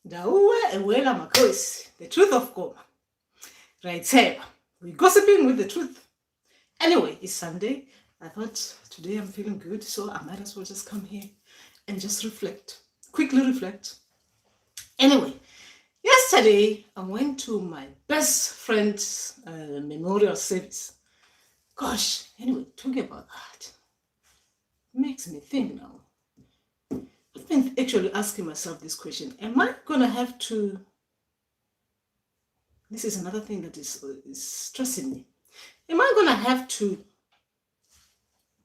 The truth of Goma. Right, Sarah. We're gossiping with the truth. Anyway, it's Sunday. I thought today I'm feeling good, so I might as well just come here and just reflect. Quickly reflect. Anyway, yesterday I went to my best friend's memorial service. Gosh, anyway, talking about that makes me think now. I've been actually asking myself this question. Am I going to have to... This is another thing that is stressing me. Am I going to have to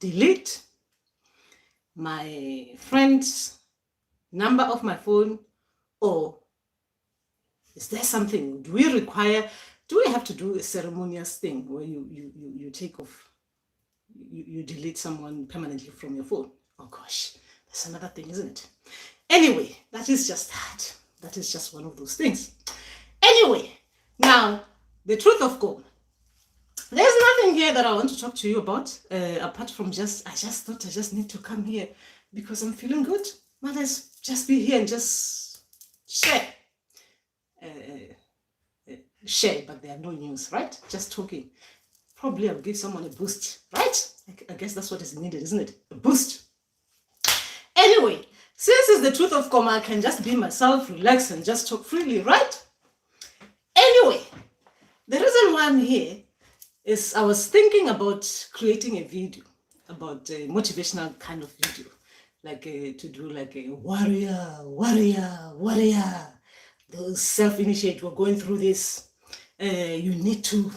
delete my friend's number of my phone, or is there something? Do we have to do a ceremonious thing where you take off, you delete someone permanently from your phone? Oh gosh, that's another thing, isn't it? Anyway, that is just that. That is just one of those things. Anyway, now the truth of God. There's nothing here that I want to talk to you about, apart from I just thought I just need to come here because I'm feeling good. Might as just be here and just share. But there are no news, right? Just talking. Probably I'll give someone a boost, right? I guess that's what is needed, isn't it? A boost. Anyway, since it's the truth of Koma, I can just be myself, relax, and just talk freely, right? Anyway, the reason why I'm here is I was thinking about creating a video about a motivational kind of video, like to do like a warrior. Those self-initiate, we're going through this. You need to,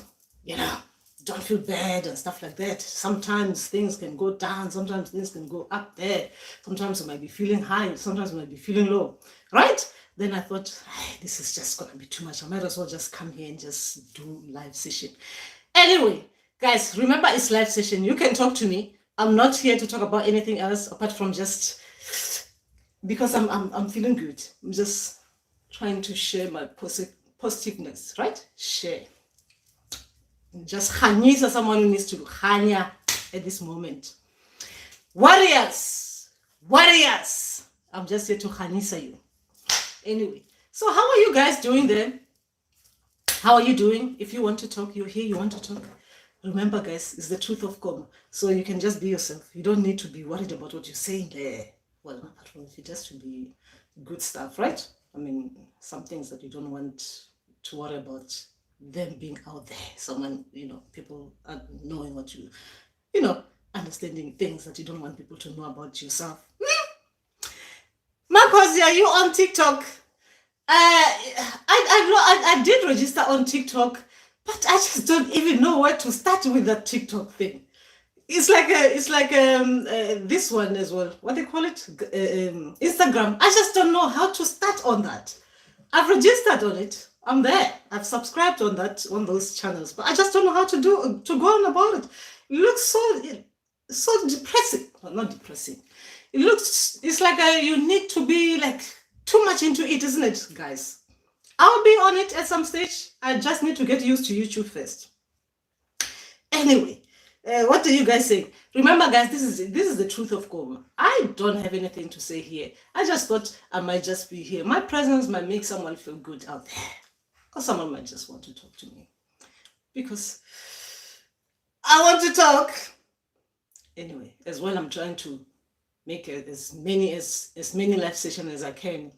don't feel bad and stuff like that. Sometimes things can go down, sometimes things can go up there. Sometimes you might be feeling high, sometimes you might be feeling low, right? Then I thought, this is just gonna be too much. I might as well just come here and just do live session. Anyway, guys, remember it's live session. You can talk to me. I'm not here to talk about anything else apart from just because I'm feeling good. I'm just trying to share my positiveness, right? Share. Just Hanisa, someone who needs to Hanya at this moment. Warriors. I'm just here to Hanisa you. Anyway, so how are you guys doing there? How are you doing? If you want to talk, you're here, you want to talk. Remember, guys, it's the truth of God. So you can just be yourself. You don't need to be worried about what you're saying there. Well, apart from if it just to be good stuff, right? I mean, some things that you don't want to worry about them being out there. Someone, people are knowing what understanding things that you don't want people to know about yourself. Marcos, are you on TikTok? I did register on TikTok, but I just don't even know where to start with that TikTok thing. It's like this one as well. What they call it? Instagram. I just don't know how to start on that. I've registered on it. I'm there. I've subscribed on those channels, but I just don't know how to go on about it. It looks so depressing. Well, not depressing. It's like you need to be like too much into it, isn't it, guys? I'll be on it at some stage. I just need to get used to YouTube first. Anyway, what do you guys think? Remember, guys, this is the truth of Goma. I don't have anything to say here. I just thought I might just be here. My presence might make someone feel good out there. Or someone might just want to talk to me. Because I want to talk. Anyway, as well, I'm trying to make as many live sessions as I can,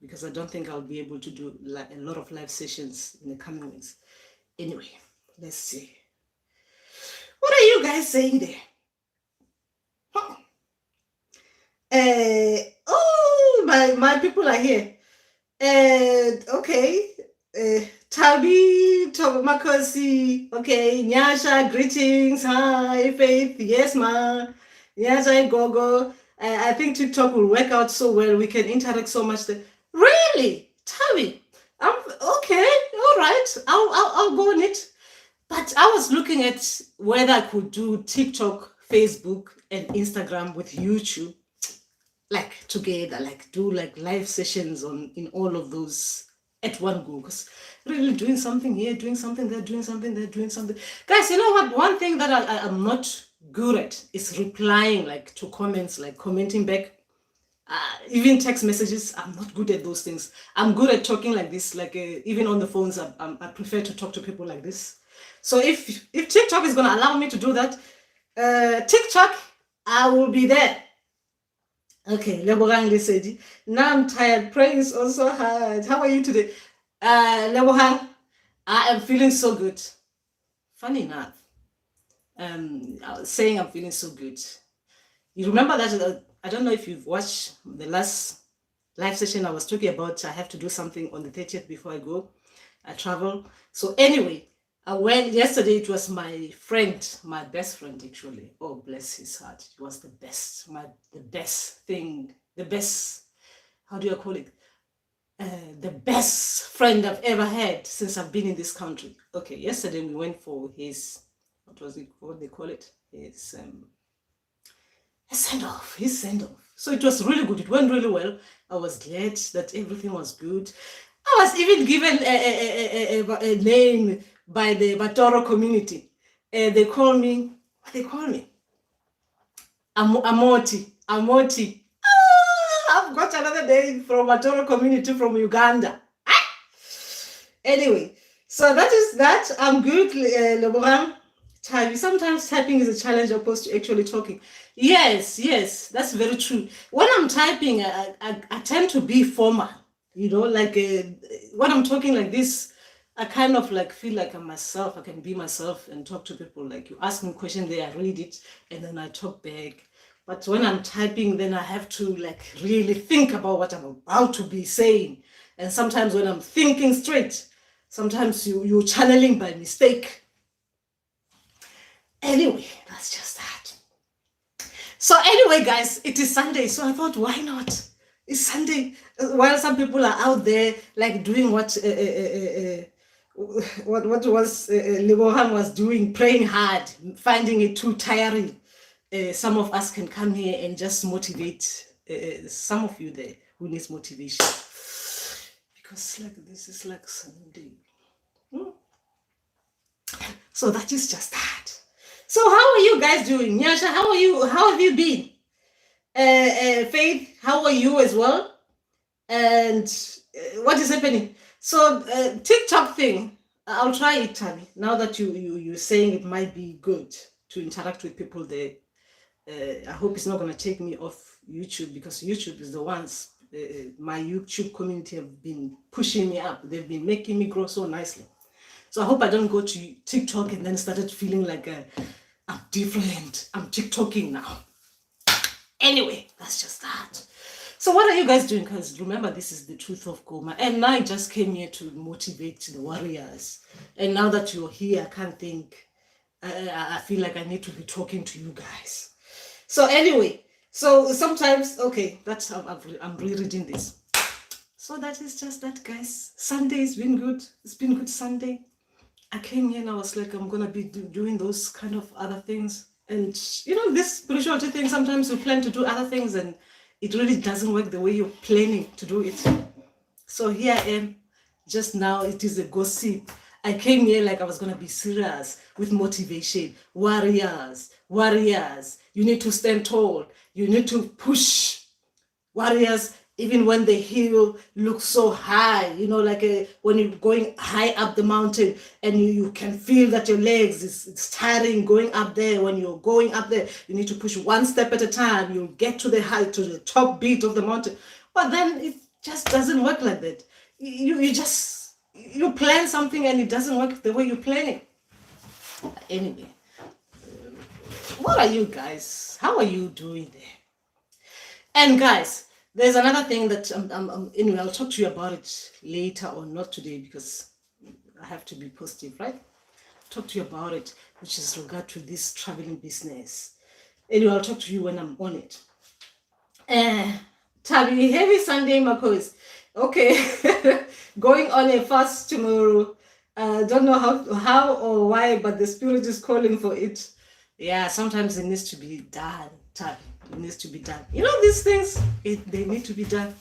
because I don't think I'll be able to do a lot of live sessions in the coming weeks. Anyway, let's see. What are you guys saying there? Huh. My people are here. Okay. Tabi, Tomakosi, okay, Nyasha, greetings, hi, Faith, yes, ma, Nyasha, Gogo. I think TikTok will work out so well. We can interact so much there. Really? Tabi? Okay, all right. I'll go on it. But I was looking at whether I could do TikTok, Facebook, and Instagram with YouTube, like together, like do like live sessions in all of those at one go. Because really doing something here, doing something there, doing something there, doing something. Guys, you know what? One thing that I'm not good at is replying like to comments, like commenting back. Even text messages, I'm not good at those things. I'm good at talking like this, like even on the phones, I prefer to talk to people like this. So if TikTok is gonna allow me to do that, TikTok, I will be there. Okay, Lebogang Lesedi. Now I'm tired. Praying is also hard. How are you today? Lebogang, I am feeling so good. Funny enough, I was saying I'm feeling so good. You remember that? I don't know if you've watched the last live session I was talking about. I have to do something on the 30th before I go. I travel. So anyway, I went yesterday. It was my friend, my best friend actually. Oh, bless his heart. It was the best, the best thing, the best. How do you call it? The best friend I've ever had since I've been in this country. Okay, yesterday we went for his, what they call it? His send off. So it was really good. It went really well. I was glad that everything was good. I was even given a name by the Batoro community. They call me, what they call me? Amoti. I've got another name from Batoro community from Uganda. Anyway, so that is that. I'm good, Leboram. Sometimes typing is a challenge opposed to actually talking. Yes, that's very true. When I'm typing, I tend to be formal, like when I'm talking like this, I kind of like feel like I'm myself. I can be myself and talk to people. Like you ask me a question, there I read it and then I talk back. But when I'm typing, then I have to like really think about what I'm about to be saying. And sometimes when I'm thinking straight, sometimes you're channeling by mistake. Anyway, that's just that. So anyway, guys, it is Sunday. So I thought, why not? It's Sunday. While some people are out there like doing what was Leboham was doing, praying hard, finding it too tiring. Some of us can come here and just motivate some of you there who needs motivation. Because like this is like Sunday. So that is just that. So how are you guys doing? Nyasha, how are you? How have you been? Faith, how are you as well? And what is happening? So TikTok thing, I'll try it, Tabi. Now that you're saying it might be good to interact with people there. I hope it's not going to take me off YouTube, because YouTube is the ones, my YouTube community have been pushing me up. They've been making me grow so nicely. So I hope I don't go to TikTok and then started feeling like I'm different. I'm TikToking now. Anyway, that's just that. So what are you guys doing? Because remember, this is the truth of Goma. And I just came here to motivate the warriors. And now that you're here, I can't think. I feel like I need to be talking to you guys. So anyway, so sometimes, okay, that's I'm rereading this. So that is just that, guys. Sunday's been good. It's been good Sunday. I came here and I was like, I'm going to be doing those kind of other things. And, this spirituality thing, sometimes you plan to do other things and it really doesn't work the way you're planning to do it. So here I am. Just now, it is a gossip. I came here like I was going to be serious with motivation. Warriors. You need to stand tall. You need to push. Warriors, even when the hill looks so high, like when you're going high up the mountain and you can feel that your legs it's tiring going up there. When you're going up there, you need to push one step at a time. You'll get to the top beat of the mountain. But then it just doesn't work like that. You plan something and it doesn't work the way you plan it. Anyway, what are you guys? How are you doing there? And guys, there's another thing that anyway, I'll talk to you about it later or not today, because I have to be positive, right? Talk to you about it, which is regard to this traveling business. Anyway, I'll talk to you when I'm on it. Tabi, heavy Sunday, Marcos. Okay, going on a fast tomorrow. Don't know how or why, but the spirit is calling for it. Yeah, sometimes it needs to be done, Tabi. It needs to be done. These things, they need to be done.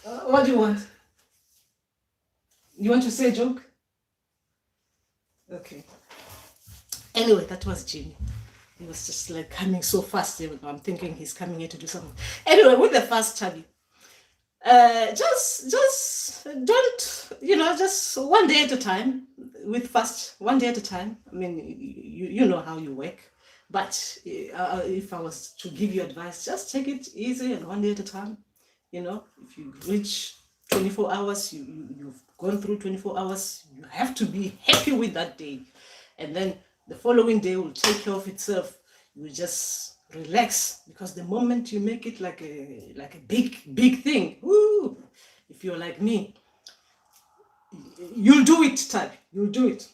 What do you want? You want to say a joke? Okay. Anyway, that was Jimmy. He was just like coming so fast. I'm thinking he's coming here to do something. Anyway, with the fast, Chubby, just don't, just one day at a time. With fast, one day at a time. I mean, you know how you work. But if I was to give you advice, just take it easy and one day at a time. If you reach 24 hours, you've gone through 24 hours, you have to be happy with that day. And then the following day will take care of itself. You just relax, because the moment you make it like a big thing, woo, if you're like me, you'll do it, Tab. You'll do it.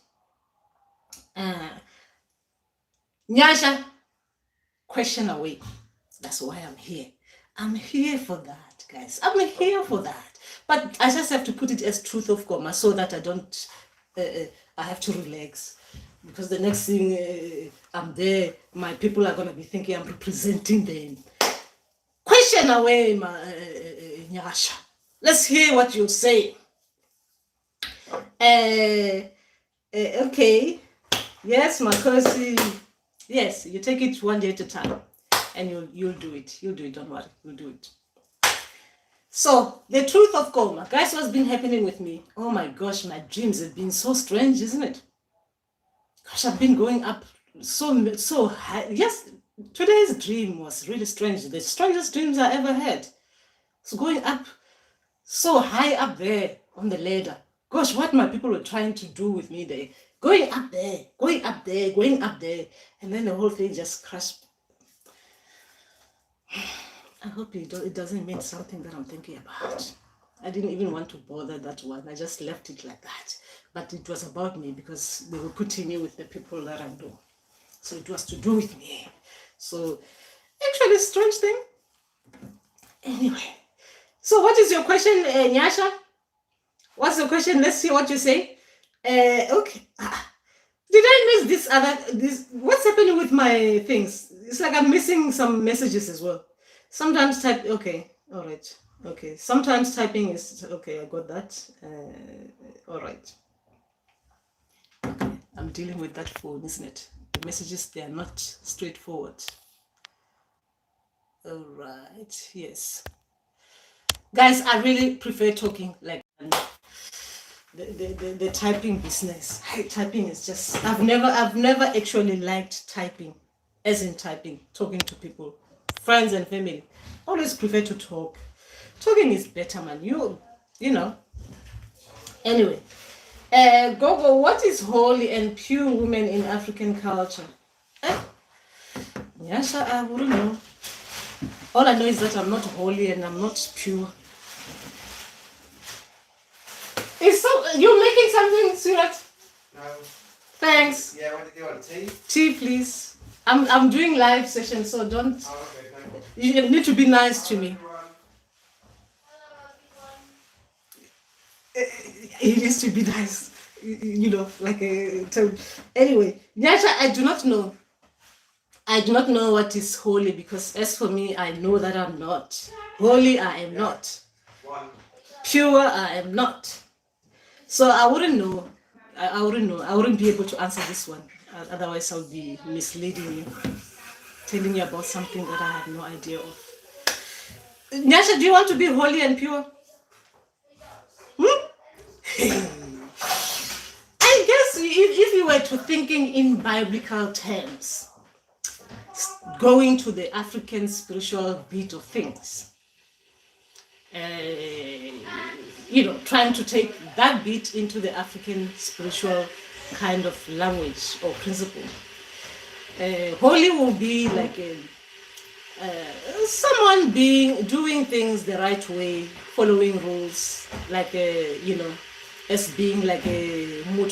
Nyasha, question away. That's why I'm here. I'm here for that, guys. I'm here for that. But I just have to put it as truth of Goma so that I don't, I have to relax. Because the next thing I'm there, my people are going to be thinking I'm representing them. Question away, Nyasha. Let's hear what you say. Okay. Yes, Makosi. Yes, you take it one day at a time, and you'll do it. You'll do it. Don't worry. You'll do it. So the truth of Goma, guys, what's been happening with me? Oh my gosh, my dreams have been so strange, isn't it? Gosh, I've been going up so high. Yes, today's dream was really strange. The strangest dreams I ever had. So going up so high up there on the ladder. Gosh, what my people were trying to do with me there. Going up there, going up there, going up there. And then the whole thing just crashed. I hope it doesn't mean something that I'm thinking about. I didn't even want to bother that one. I just left it like that. But it was about me, because they were putting me with the people that I know. So it was to do with me. So actually, strange thing. Anyway. So what is your question, Nyasha? What's the question? Let's see what you say. Okay. Did I miss this? What's happening with my things? It's like I'm missing some messages as well. Sometimes okay. All right. Okay. Sometimes typing is, okay, I got that. All right. Okay. I'm dealing with that phone, isn't it? The messages, they are not straightforward. All right. Yes. Guys, I really prefer talking like the typing business. Typing is just, I've never actually liked typing, as in typing, talking to people, friends and family. Always prefer to talk. Talking is better, man. You know. Anyway, Gogo, what is holy and pure women in African culture? Yes, I wouldn't know. All I know is that I'm not holy and I'm not pure. You're making something, sweetheart? No. Thanks. Yeah, what do you want, tea? Tea, please. I'm doing live session, so don't. Oh, okay, thank you. You need to be nice to me. It needs to be nice, like a. Anyway, Nyasha, I do not know. I do not know what is holy, because as for me, I know that I'm not. Holy, I am not. Pure, I am not. So I wouldn't know. I wouldn't know. I wouldn't be able to answer this one. Otherwise, I would be misleading you, telling you about something that I have no idea of. Nyasha, do you want to be holy and pure? I guess if you were to thinking in biblical terms, going to the African spiritual beat of things, trying to take that beat into the African spiritual kind of language or principle. Holy will be like someone doing things the right way, following rules, like as being like a having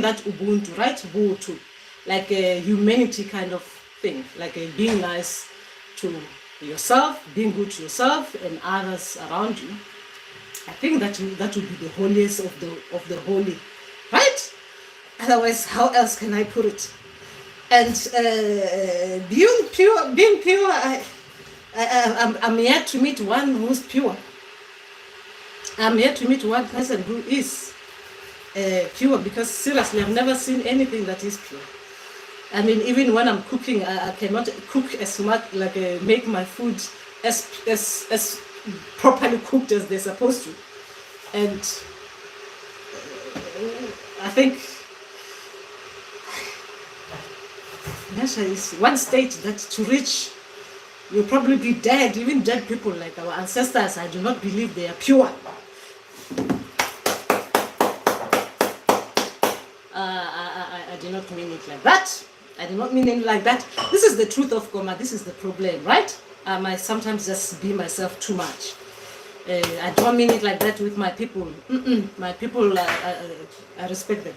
that ubuntu, right? Ubuntu, like a humanity kind of thing, like being nice to yourself, being good to yourself and others around you. I think that would be the holiest of the holy, right? Otherwise, how else can I put it? And being pure, I'm yet to meet one who's pure. I'm yet to meet one person who is. pure, because seriously, I've never seen anything that is pure. I mean, even when I'm cooking, I cannot cook as much, like make my food as properly cooked as they're supposed to. And I think Nasha is one stage that to reach, you'll probably be dead. Even dead people like our ancestors, I do not believe they are pure. I do not mean it like that. I do not mean it like that. This is the truth of Goma. This is the problem, right? I might sometimes just be myself too much. I don't mean it like that with my people. My people, I respect them.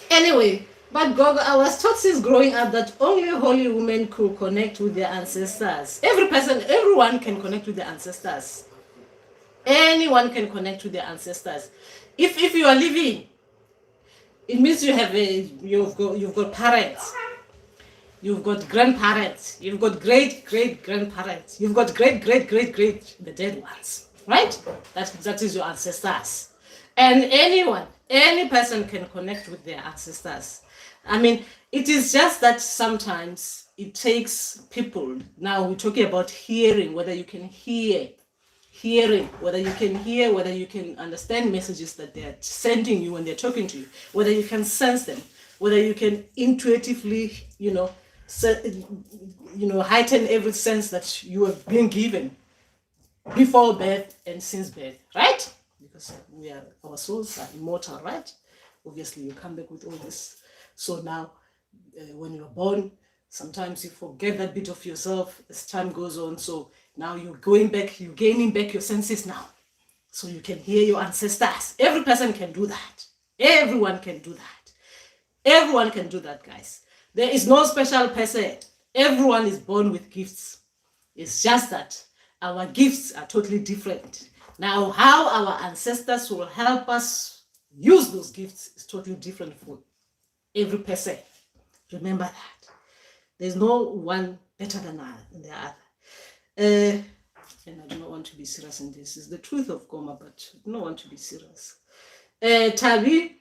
Anyway, but Gogo, I was taught since growing up that only holy women could connect with their ancestors. Everyone can connect with their ancestors. Anyone can connect with their ancestors. If you are living, it means you've got parents, you've got grandparents, you've got great grandparents, you've got great the dead ones, right? That is your ancestors. And any person can connect with their ancestors. I mean, it is just that sometimes it takes people. Now we're talking about hearing, whether you can hearing, whether you can hear, whether you can understand messages that they're sending you when they're talking to you, whether you can sense them, whether you can intuitively, heighten every sense that you have been given before birth and since birth, right? Because our souls are immortal, right? Obviously, you come back with all this. So now, when you're born, sometimes you forget that bit of yourself as time goes on. So now you're gaining back your senses now. So you can hear your ancestors. Every person can do that. Everyone can do that. Everyone can do that, guys. There is no special person. Everyone is born with gifts. It's just that our gifts are totally different. Now, how our ancestors will help us use those gifts is totally different for every person. Remember that. There's no one better than the other. And I do not want to be serious in this. It's the truth of Goma, but I don't want to be serious. Tabi,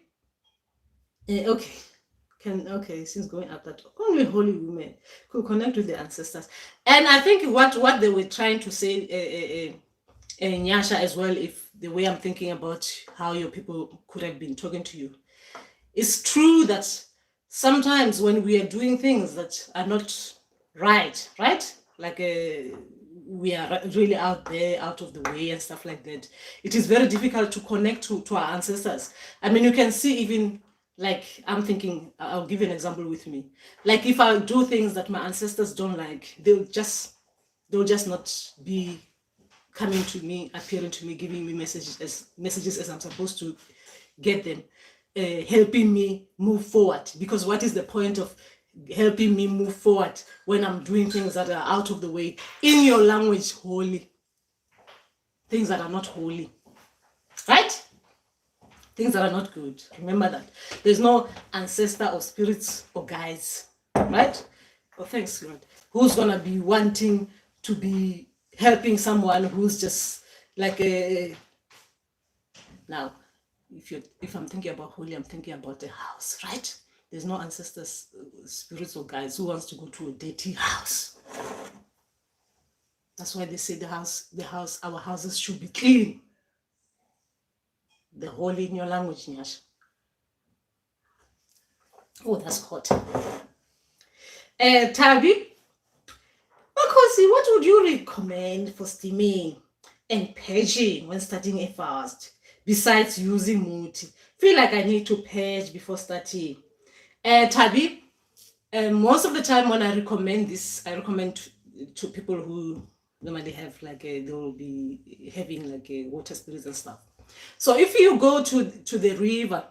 since going up that only holy women could connect with the ancestors. And I think what they were trying to say, Nyasha as well, if the way I'm thinking about how your people could have been talking to you, it's true that sometimes when we are doing things that are not right, like we are really out there, out of the way and stuff like that, it is very difficult to connect to our ancestors. I mean, you can see even, like, I'm thinking, I'll give you an example with me. Like, if I do things that my ancestors don't like, they'll just not be coming to me, appearing to me, giving me messages as I'm supposed to get them, helping me move forward. Because what is the point of helping me move forward when I'm doing things that are out of the way, in your language, holy, things that are not holy, right? Things that are not good. Remember that. There's no ancestor or spirits or guides, right? Oh, thanks, Lord. Who's gonna be wanting to be helping someone who's just like a... Now, if I'm thinking about holy, I'm thinking about the house, right? There's no ancestors, spirits or guides who wants to go to a dirty house. That's why they say our houses should be clean. The holy in your language, Nyash. Oh, that's hot. Tabi, Makosi, what would you recommend for steaming and purging when starting a fast, besides using muthi? Feel like I need to purge before starting. Tabi, most of the time when I recommend this, I recommend to people who normally have they will be having water spirits and stuff. So if you go to the river,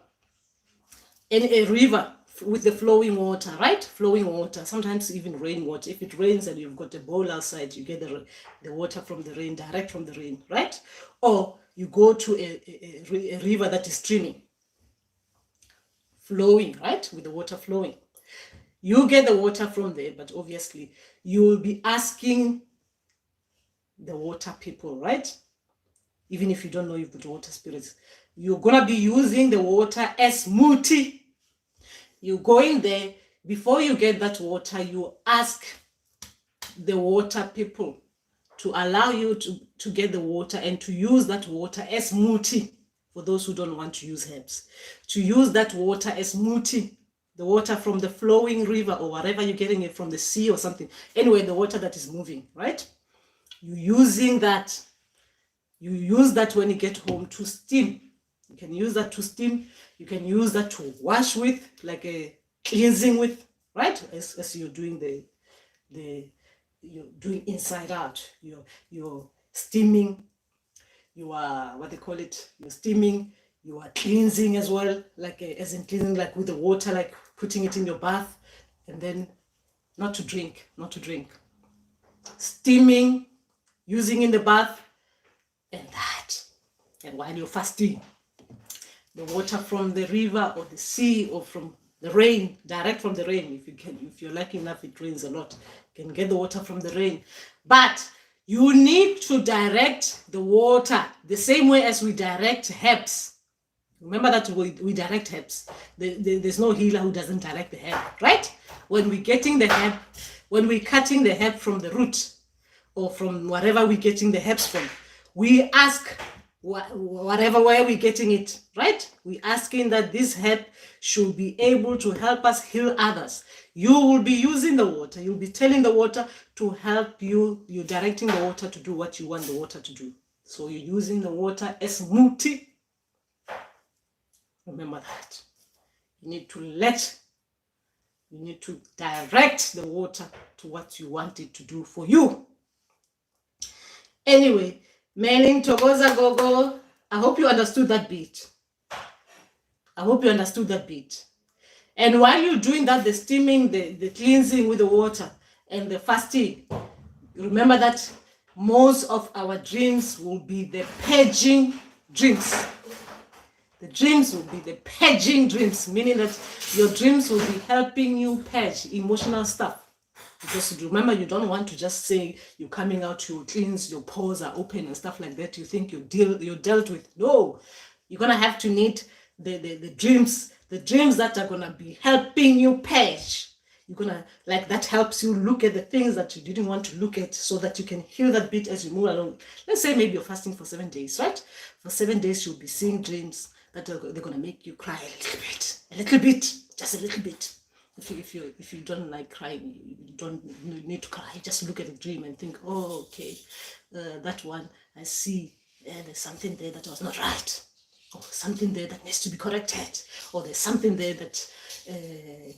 in a river with the flowing water, right? Flowing water, sometimes even rainwater. If it rains and you've got a bowl outside, you get the water from the rain, direct from the rain, right? Or you go to a river that is streaming, flowing, right? With the water flowing. You get the water from there, but obviously you will be asking the water people, right? even if you don't know you've got water spirits. You're gonna be using the water as muthi. You go in there, before you get that water, you ask the water people to allow you to get the water and to use that water as muthi. For those who don't want to use herbs, to use that water as muthi, the water from the flowing river or whatever you're getting it from the sea or something. Anyway, the water that is moving, right? You're using that. You use that when you get home to steam. You can use that to steam. You can use that to wash with, like a cleansing with, right? As you're doing you're doing inside out. You're steaming. You are, what they call it, you're steaming. You are cleansing as well, like as in cleansing, like with the water, like putting it in your bath, and then not to drink. Steaming, using in the bath, and that. And while you're fasting, the water from the river or the sea or from the rain, direct from the rain, if you're lucky enough, it rains a lot, you can get the water from the rain. But you need to direct the water the same way as we direct herbs. Remember that we direct herbs. There's no healer who doesn't direct the herb, right? When we're getting the herb, when we're cutting the herb from the root or from wherever we're getting the herbs from, we ask whatever way we're getting it, right? We're asking that this herb should be able to help us heal others. You will be using the water. You'll be telling the water to help you. You're directing the water to do what you want the water to do. So you're using the water as muthi. Remember that. You need to direct the water to what you want it to do for you. Anyway, Melin Togoza Gogo, I hope you understood that bit. And while you're doing that, the steaming, the cleansing with the water, and the fasting, remember that most of our dreams will be the purging dreams. The dreams will be the purging dreams, meaning that your dreams will be helping you purge emotional stuff. Because remember, you don't want to just say you're coming out, you cleanse, your pores are open and stuff like that. You think you're dealt with. No, you're gonna have to need the dreams that are gonna be helping you purge. You're gonna, like, that helps you look at the things that you didn't want to look at, so that you can heal that bit as you move along. Let's say maybe you're fasting for 7 days, right? For 7 days, you'll be seeing dreams that they're gonna make you cry a little bit, just a little bit. If you don't like crying, you don't need to cry. Just look at the dream and think, oh, okay, that one, I see there's something there that was not right, or something there that needs to be corrected, or there's something there that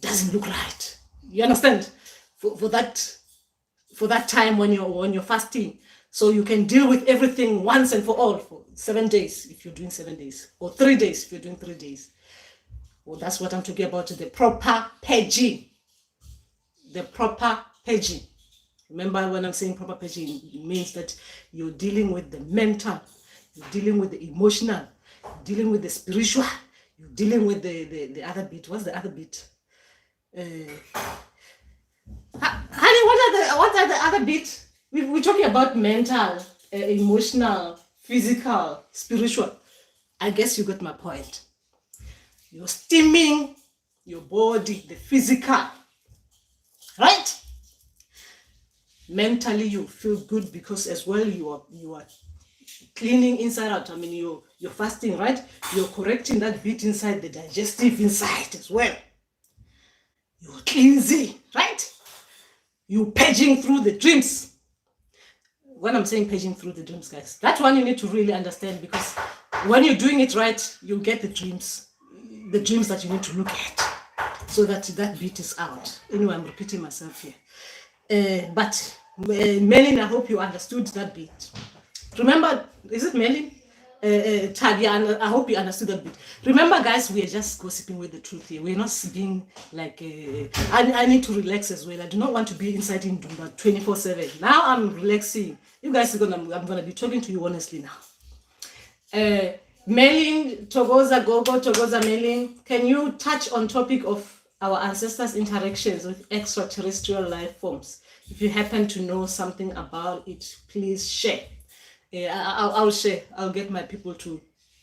doesn't look right. You understand? For that time when you're fasting, so you can deal with everything once and for all for 7 days if you're doing 7 days, or 3 days if you're doing 3 days. Well, that's what I'm talking about, the proper purging. The proper purging. Remember, when I'm saying proper purging, it means that you're dealing with the mental, you're dealing with the emotional, you're dealing with the spiritual, you're dealing with the other bit. What's the other bit? Honey, what are the other bit? We're talking about mental, emotional, physical, spiritual. I guess you got my point. You're steaming your body, the physical, right? Mentally, you feel good because as well you are cleaning inside out. I mean, you're fasting, right? You're correcting that bit inside, the digestive inside as well. You're cleansing, right? You're purging through the dreams. When I'm saying purging through the dreams, guys, that one you need to really understand, because when you're doing it right, you'll get the dreams that you need to look at, so that bit is out. Anyway, I'm repeating myself here. But Melin, I hope you understood that bit. Remember, is it Melin? Tadia, I hope you understood that bit. Remember, guys, we are just gossiping with the truth here. We're not being like, I need to relax as well. I do not want to be inside in Dumba 24/7. Now I'm relaxing. You guys I'm gonna be talking to you honestly now. Melin, Togoza Gogo, Togoza Melin, can you touch on topic of our ancestors' interactions with extraterrestrial life forms? If you happen to know something about it, please share. I'll share. I'll get my people to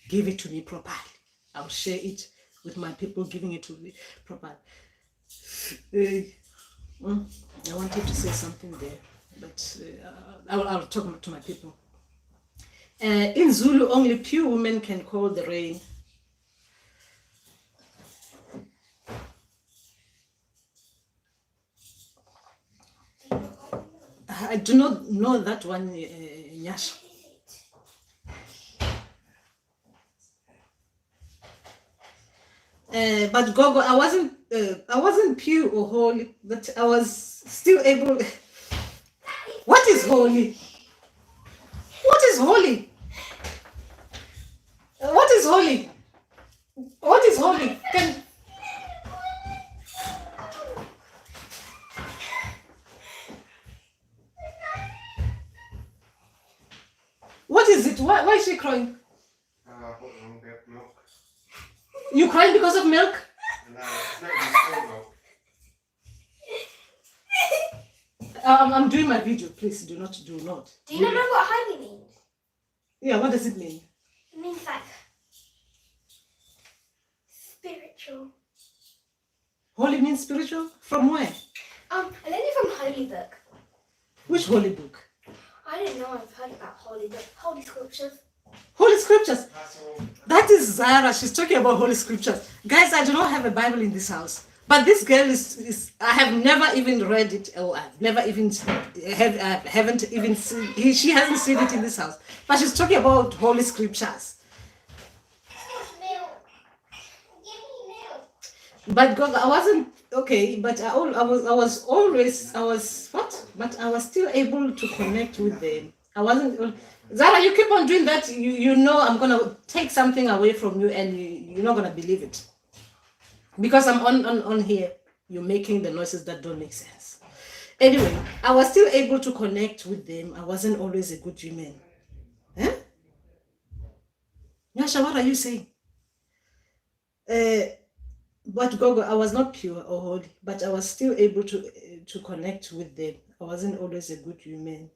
give it to me properly. I'll share it with my people giving it to me properly. I wanted to say something there, but I'll talk to my people. In Zulu, only pure women can call the rain. I do not know that one, Nyasha. But Gogo, I wasn't pure or holy, but I was still able. What is holy? What is holy? What is holy? What is holy? What is it? Why is she crying? Milk. You crying because of milk? No, it's not even milk. I'm doing my video. Please do not. Do you not know what holy means? Yeah, what does it mean? It means like spiritual. Holy means spiritual? From where? I learned it from Holy Book. Which holy book? I didn't know I've heard about Holy Book, Holy Scriptures. Holy scriptures. That's all. That is Zara. She's talking about holy scriptures. Guys, I do not have a Bible in this house. But this girl is I have never even read it, or I've never even haven't even seen. She hasn't seen it in this house. But she's talking about holy scriptures. But God, I wasn't okay. But I was what? But I was still able to connect with them. I wasn't. Zara, you keep on doing that. You know I'm gonna take something away from you, and you're not gonna believe it. Because I'm on here, you're making the noises that don't make sense. Anyway, I was still able to connect with them. I wasn't always a good human. Huh? Nyasha, what are you saying? But Gogo, I was not pure or holy, but I was still able to connect with them. I wasn't always a good human.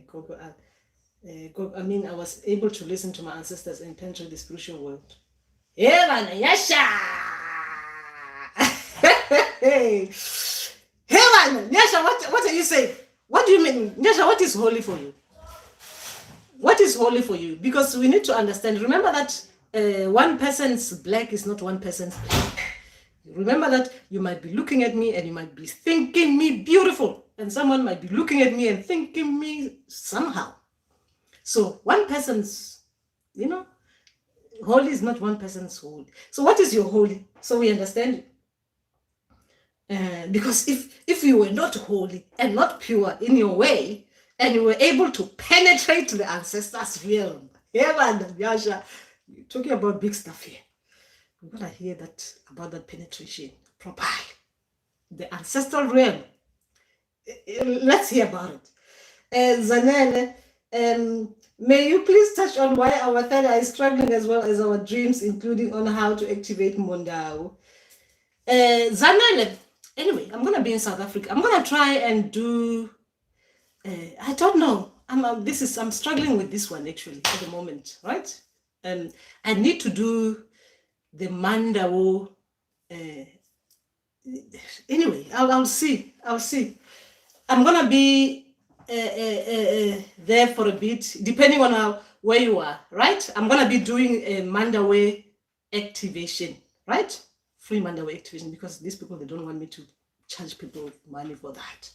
Gogo, I mean, I was able to listen to my ancestors and penetrate the spiritual world. Yeah, man, Nyasha! Hey, man, Nyasha, what are you saying? What do you mean? Nyasha, what is holy for you? What is holy for you? Because we need to understand. Remember that one person's black is not one person's black. Remember that you might be looking at me and you might be thinking me beautiful. And someone might be looking at me and thinking me somehow. So one person's, holy is not one person's holy. So what is your holy? So we understand it. Because if you were not holy and not pure in your way, and you were able to penetrate the ancestors' realm, Yasha, you're talking about big stuff here. We're gonna hear that about that penetration properly. The ancestral realm. Let's hear about it. Zanele, may you please touch on why our third eye is struggling as well as our dreams, including on how to activate Mondao. Zanele. Anyway, I'm gonna be in South Africa. I'm gonna try and do. I don't know. I'm struggling with this one actually at the moment, right? I need to do the Mandao. Anyway, I'll see. I'm gonna be there for a bit, depending on where you are, right? I'm gonna be doing a Mandawe activation, right? Free Mandawe activation, because these people, they don't want me to charge people money for that.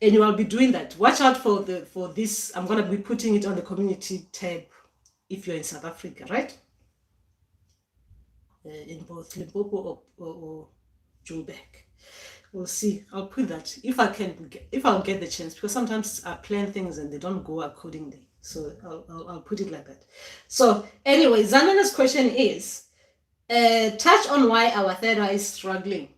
And I'll be doing that. Watch out for this. I'm gonna be putting it on the community tab if you're in South Africa, right? In both Limpopo or Joburg. We'll see. I'll put that if I'll get the chance, because sometimes I plan things and they don't go accordingly. So I'll put it like that. So anyway, Zanana's question is, touch on why our third eye is struggling.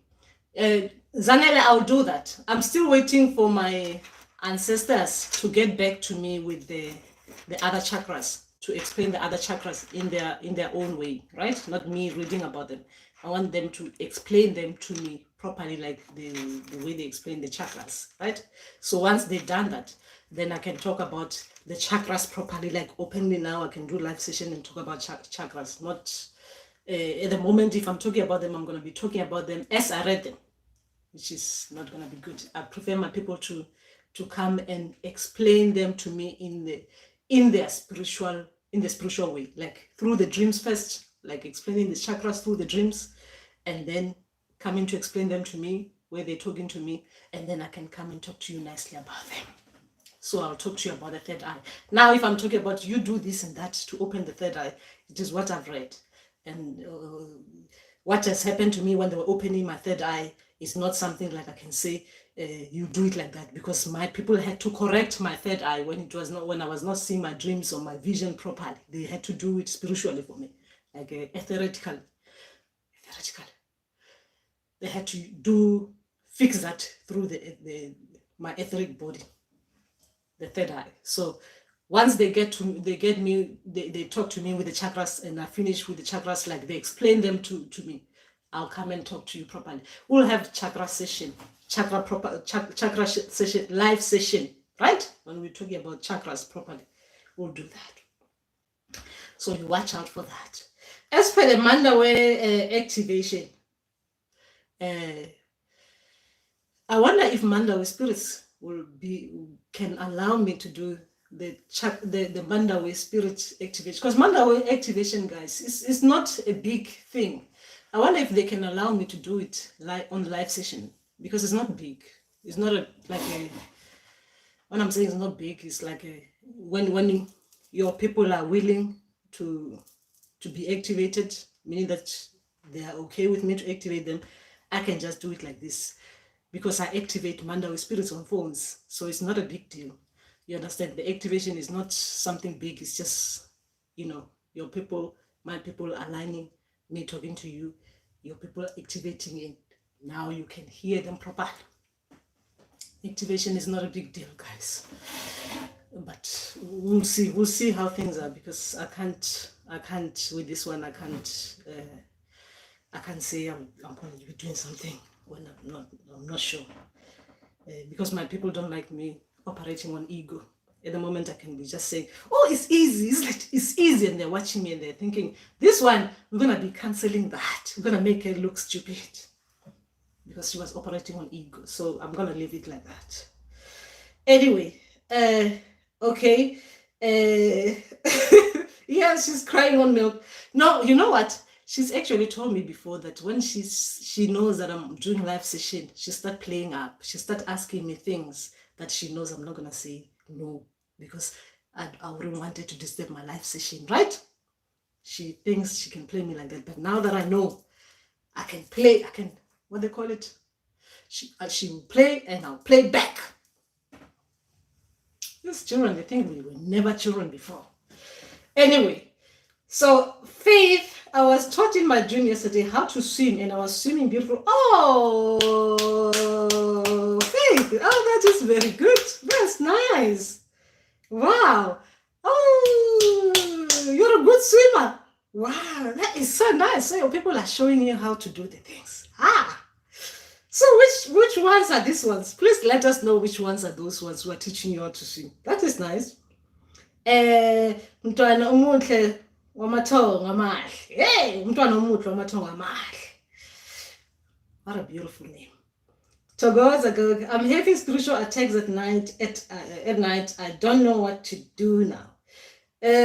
Zanele, I'll do that. I'm still waiting for my ancestors to get back to me with the other chakras, to explain the other chakras in their own way, right? Not me reading about them. I want them to explain them to me properly, like the way they explain the chakras, right? So once they've done that, then I can talk about the chakras properly, like openly. Now I can do live session and talk about chakras. Not at the moment, if I'm talking about them, I'm going to be talking about them as I read them, which is not going to be good. I prefer my people to come and explain them to me in the spiritual way, like through the dreams first, like explaining the chakras through the dreams, and then coming to explain them to me where they're talking to me, and then I can come and talk to you nicely about them. So I'll talk to you about the third eye. Now, if I'm talking about you do this and that to open the third eye, it is what I've read. And what has happened to me when they were opening my third eye is not something like I can say, you do it like that, because my people had to correct my third eye when I was not seeing my dreams or my vision properly. They had to do it spiritually for me, like theoretically. They had to fix that through my etheric body, the third eye. So once they talk to me with the chakras, and I finish with the chakras, like they explain them to me, I'll come and talk to you properly. We'll have chakra session, live session, right? When we're talking about chakras properly, we'll do that. So you watch out for that. As for the Mandawe activation, I wonder if Mandawe spirits can allow me to do the Mandawe spirit activation, because Mandawe activation, guys, is not a big thing. I wonder if they can allow me to do it on the live session, because it's not big. It's not when I'm saying it's not big, it's like when your people are willing to be activated, meaning that they are okay with me to activate them, I can just do it like this, because I activate Mandawe spirits on phones, so it's not a big deal. You understand? The activation is not something big. It's just, your people, my people aligning, me talking to you, your people activating it. Now you can hear them properly. Activation is not a big deal, guys. But we'll see how things are, because I can't with this one. I can't say I'm going to be doing something when I'm not sure, because my people don't like me operating on ego. At the moment, I can be just saying, oh, it's easy. It's easy. And they're watching me and they're thinking, this one, we're going to be canceling that. We're going to make her look stupid, because she was operating on ego. So I'm going to leave it like that. Anyway, okay. Yeah, she's crying on milk. No, you know what? She's actually told me before that when she knows that I'm doing live session, she start playing up. She start asking me things that she knows I'm not going to say no, because I wouldn't want her to disturb my live session, right? She thinks she can play me like that. But now that I know I can play, what they call it? She will play and I'll play back. These children, they think we were never children before. Anyway, so Faith, I was taught in my dream yesterday how to swim, and I was swimming beautiful. Oh, Faith, that is very good. That's nice. Wow. Oh, you're a good swimmer. Wow, that is so nice. So your people are showing you how to do the things. So which ones are these ones? Please let us know which ones are those ones who are teaching you how to swim. That is nice. Mntwana omuhle wamathongo amahle. Hey, umntwana omuhle wamathongo amahle. What a beautiful name. Togoza, I'm having spiritual attacks at night. At night, I don't know what to do now.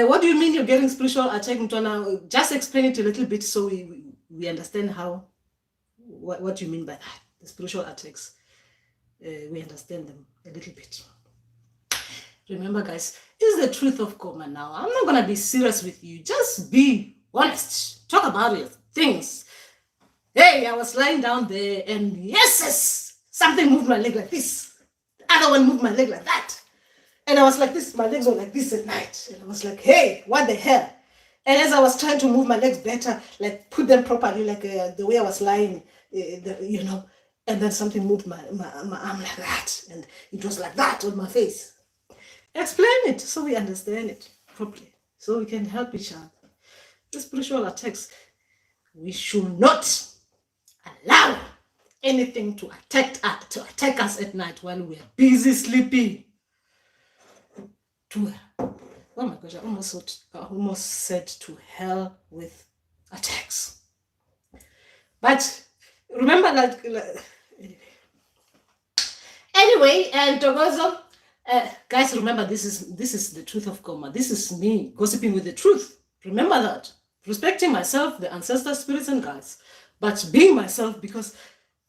What do you mean you're getting spiritual attack, Mntwana? Just explain it a little bit so we understand what you mean by that. The spiritual attacks. We understand them a little bit. Remember, guys, it's the truth of Koma now. I'm not going to be serious with you. Just be honest. Talk about it. Things. Hey, I was lying down there and yes, something moved my leg like this. The other one moved my leg like that. And I was like this. My legs were like this at night. And I was like, hey, what the hell? And as I was trying to move my legs better, like put them properly, like the way I was lying, and then something moved my arm like that. And it was like that on my face. Explain it so we understand it properly, so we can help each other. The spiritual attacks, we should not allow anything to attack us at night while we are busy sleeping. to, oh my gosh, I almost said to hell with attacks. But remember that, anyway, and Togozo, guys, remember this is the truth of Goma. This is me gossiping with the truth. Remember that. Respecting myself, the ancestor spirits and guides, but being myself, because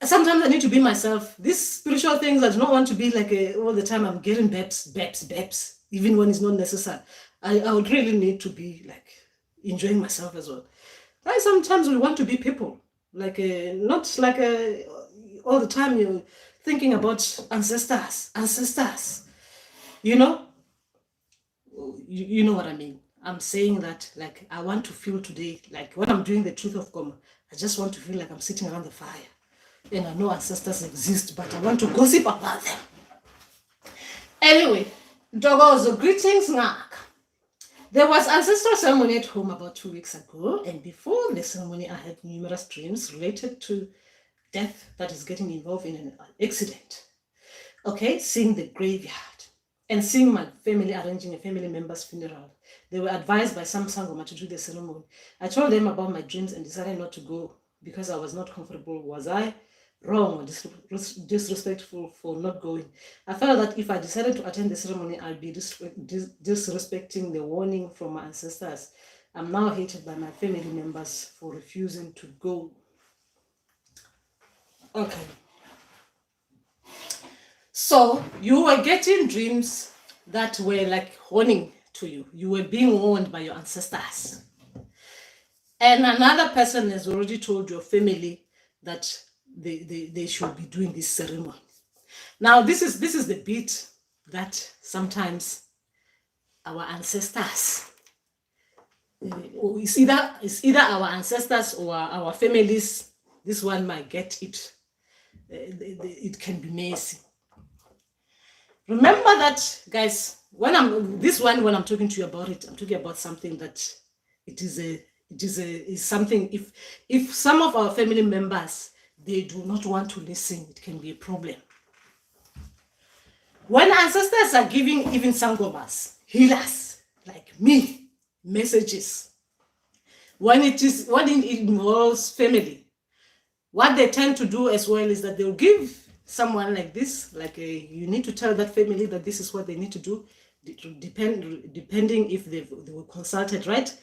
sometimes I need to be myself. These spiritual things, I do not want to be like all the time I'm getting beps, even when it's not necessary. I would really need to be like enjoying myself as well. Like sometimes we want to be people, like not like all the time you're thinking about ancestors. You know, you know what I mean. I'm saying that like I want to feel today, like when I'm doing the truth of Goma, I just want to feel like I'm sitting around the fire. And I know ancestors exist, but I want to gossip about them. Anyway, Dogozo, greetings, Ngak. There was ancestral ceremony at home about 2 weeks ago, and before the ceremony, I had numerous dreams related to death that is getting involved in an accident. Okay, seeing the graveyard and seeing my family arranging a family member's funeral. They were advised by some Sangoma to do the ceremony. I told them about my dreams and decided not to go because I was not comfortable. Was I wrong or disrespectful for not going? I felt that if I decided to attend the ceremony, I'd be disrespecting the warning from my ancestors. I'm now hated by my family members for refusing to go. Okay. So you were getting dreams that were like warning to you. You were being warned by your ancestors. And another person has already told your family that they should be doing this ceremony. Now, this is the bit that sometimes our ancestors, it's either our ancestors or our families, this one might get it. It can be messy. Remember that, guys, when I'm talking to you about it, I'm talking about something that is something. If some of our family members, they do not want to listen, it can be a problem. When ancestors are giving even sangomas, healers like me, messages, when it involves family, what they tend to do as well is that they'll give someone like this, like you need to tell that family that this is what they need to do, depending if they were consulted, right?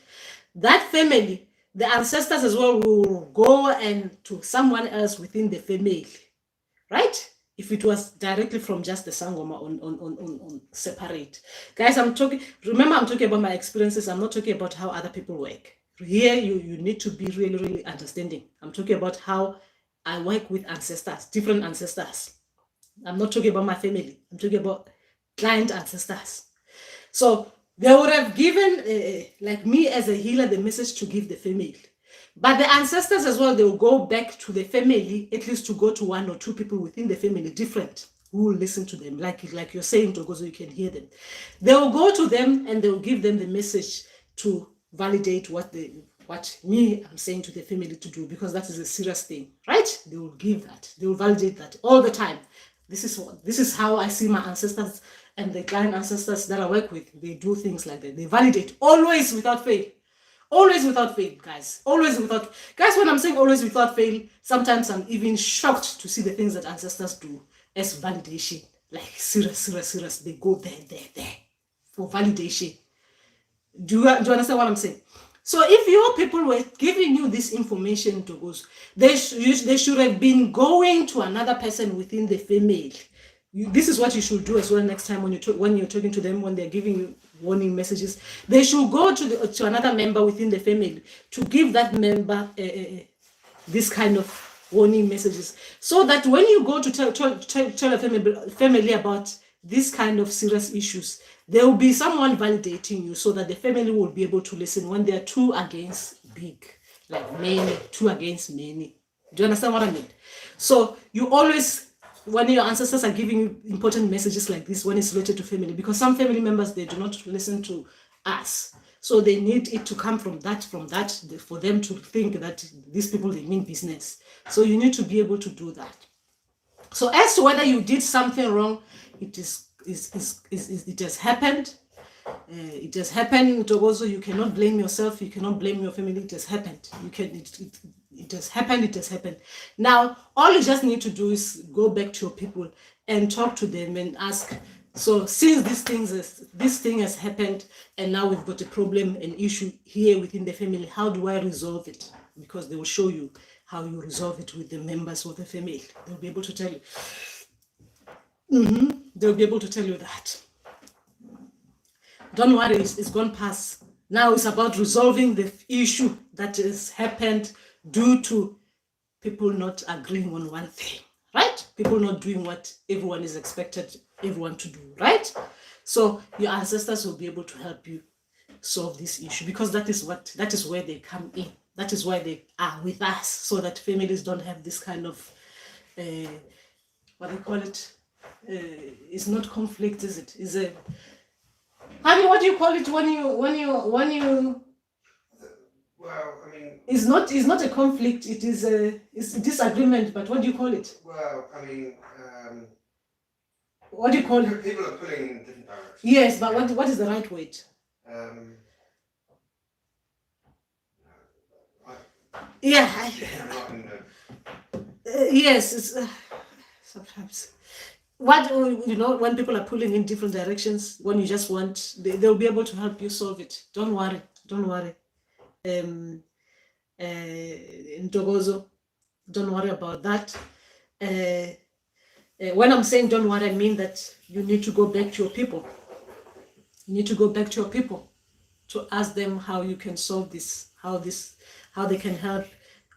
That family, the ancestors as well will go and to someone else within the family, right? If it was directly from just the Sangoma on separate. Guys, remember I'm talking about my experiences. I'm not talking about how other people work. Here, you need to be really, really understanding. I'm talking about how I work with ancestors, different ancestors. I'm not talking about my family. I'm talking about client ancestors. So they would have given, like me as a healer, the message to give the family. But the ancestors as well, they will go back to the family, at least to go to one or two people within the family, different, who will listen to them, like you're saying, Togo, so you can hear them. They will go to them and they will give them the message to validate what I'm saying to the family to do, because that is a serious thing, right? They will give that. They will validate that all the time. This is how I see my ancestors and the client ancestors that I work with. They do things like that. They validate, always without fail. Always without fail, guys. Always without... Guys, when I'm saying always without fail, sometimes I'm even shocked to see the things that ancestors do as validation. Like, serious. They go there for validation. Do you understand what I'm saying? So if your people were giving you this information to go, they should have been going to another person within the family. This is what you should do as well next time when you're talking to them, when they're giving you warning messages. They should go to another member within the family to give that member this kind of warning messages, so that when you go to tell a family about this kind of serious issues, there will be someone validating you, so that the family will be able to listen when they're two against big, like many, two against many. Do you understand what I mean? So you always, when your ancestors are giving you important messages like this, when it's related to family, because some family members, they do not listen to us. So they need it to come from that, for them to think that these people, they mean business. So you need to be able to do that. So as to whether you did something wrong, it has happened. It has happened. Also, you cannot blame yourself. You cannot blame your family. It has happened. It has happened. It has happened. Now, all you just need to do is go back to your people and talk to them and ask. So, since this thing has happened, and now we've got a problem, an issue here within the family, how do I resolve it? Because they will show you how you resolve it with the members of the family. They'll be able to tell you. They'll be able to tell you that. Don't worry, it's gone past. Now it's about resolving the issue that has happened due to people not agreeing on one thing, right? People not doing what everyone is expected everyone to do, right? So your ancestors will be able to help you solve this issue, because that is where they come in. That is why they are with us, so that families don't have this kind of what do you call it? It's not conflict, is it? Is a what do you call it when you Well, I mean, it's not a conflict, it's a disagreement, but what do you call it? well, I mean, What do you call it? people are pulling in different directions. Yes, but what is the right word? Yeah. I'm not in the, Yes, it's sometimes. What when people are pulling in different directions, when you just want, they'll be able to help you solve it. Don't worry. Ntokozo, don't worry about that. When I'm saying don't worry, I mean that you need to go back to your people. You need to go back to your people to ask them how you can solve this, how they can help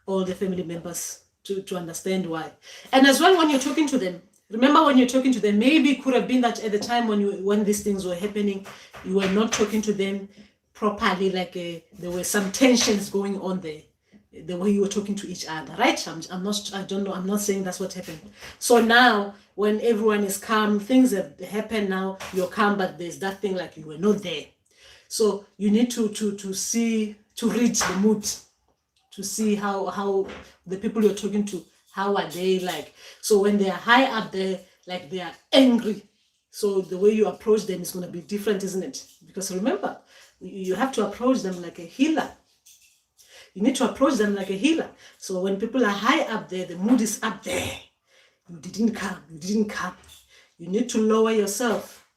all the family members to understand why. And as well, when you're talking to them, remember when you're talking to them, maybe it could have been that at the time when these things were happening, you were not talking to them properly, like there were some tensions going on there, the way you were talking to each other, right? I'm not saying that's what happened. So now when everyone is calm, things have happened, now you're calm, but there's that thing like you were not there. So you need to read the mood, to see how the people you're talking to, how are they like. So when they are high up there, like they are angry, so the way you approach them is going to be different, isn't it? Because remember, you have to approach them like a healer. You need to approach them like a healer. So when people are high up there, the mood is up there. You didn't come. You need to lower yourself.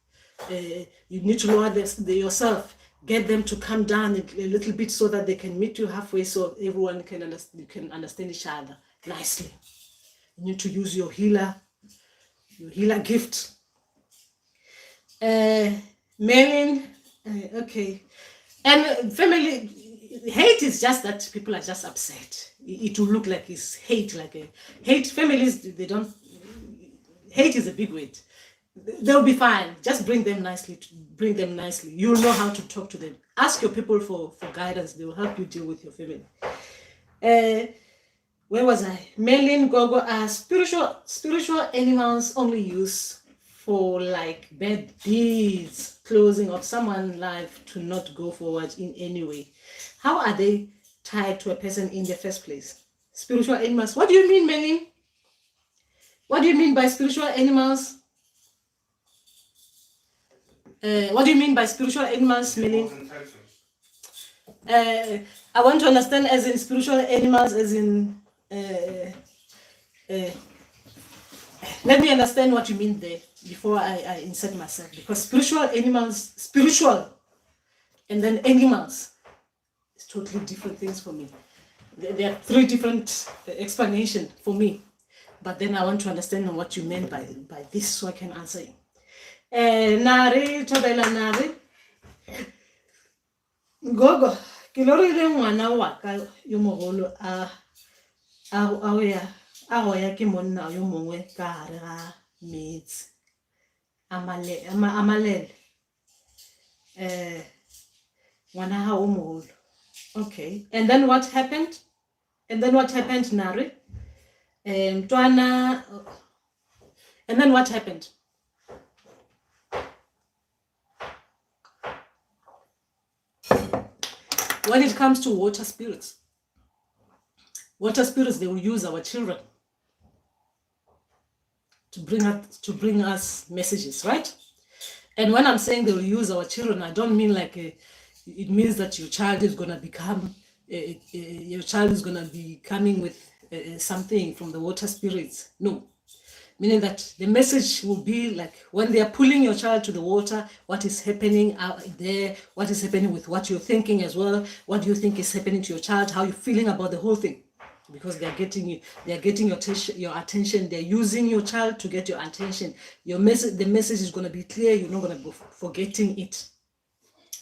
You need to lower yourself. Get them to come down a little bit so that they can meet you halfway, so everyone can understand each other nicely. You need to use your healer gift. Mailing, okay. And family hate is just that people are just upset. It will look like it's hate, like a hate. Families, they don't. Hate is a big word. They'll be fine. Just bring them nicely. You'll know how to talk to them. Ask your people for guidance. They will help you deal with your family. Where was I? Melin Gogo asked, spiritual animals only use for like bad deeds, closing of someone's life to not go forward in any way. How are they tied to a person in the first place? Spiritual animals. What do you mean, Melin? What do you mean by spiritual animals? What do you mean by spiritual animals, Melin? I want to understand as in spiritual animals, as in... let me understand what you mean there before I insert myself. Because spiritual animals, spiritual, and then animals, it's totally different things for me. There are three different explanations for me. But then I want to understand what you meant by this so I can answer you. Nare, Tobela Nare. Gogo, kilori le ngwana wa ka yo mogolo a ya ke monna yo mongwe ka hare ga metsi amalele ngwana ha o mogolo. Okay, and then what happened? Nare? And then what happened? When it comes to water spirits, they will use our children to bring us messages, right? And when I'm saying they'll use our children, I don't mean like it means that your child is gonna become your child is gonna be coming with something from the water spirits. No, meaning that the message will be like when they are pulling your child to the water, what is happening out there, what is happening with what you're thinking as well, what do you think is happening to your child, how you're feeling about the whole thing, because they're getting your attention, they're using your child to get your attention. The message is going to be clear, you're not going to be forgetting it.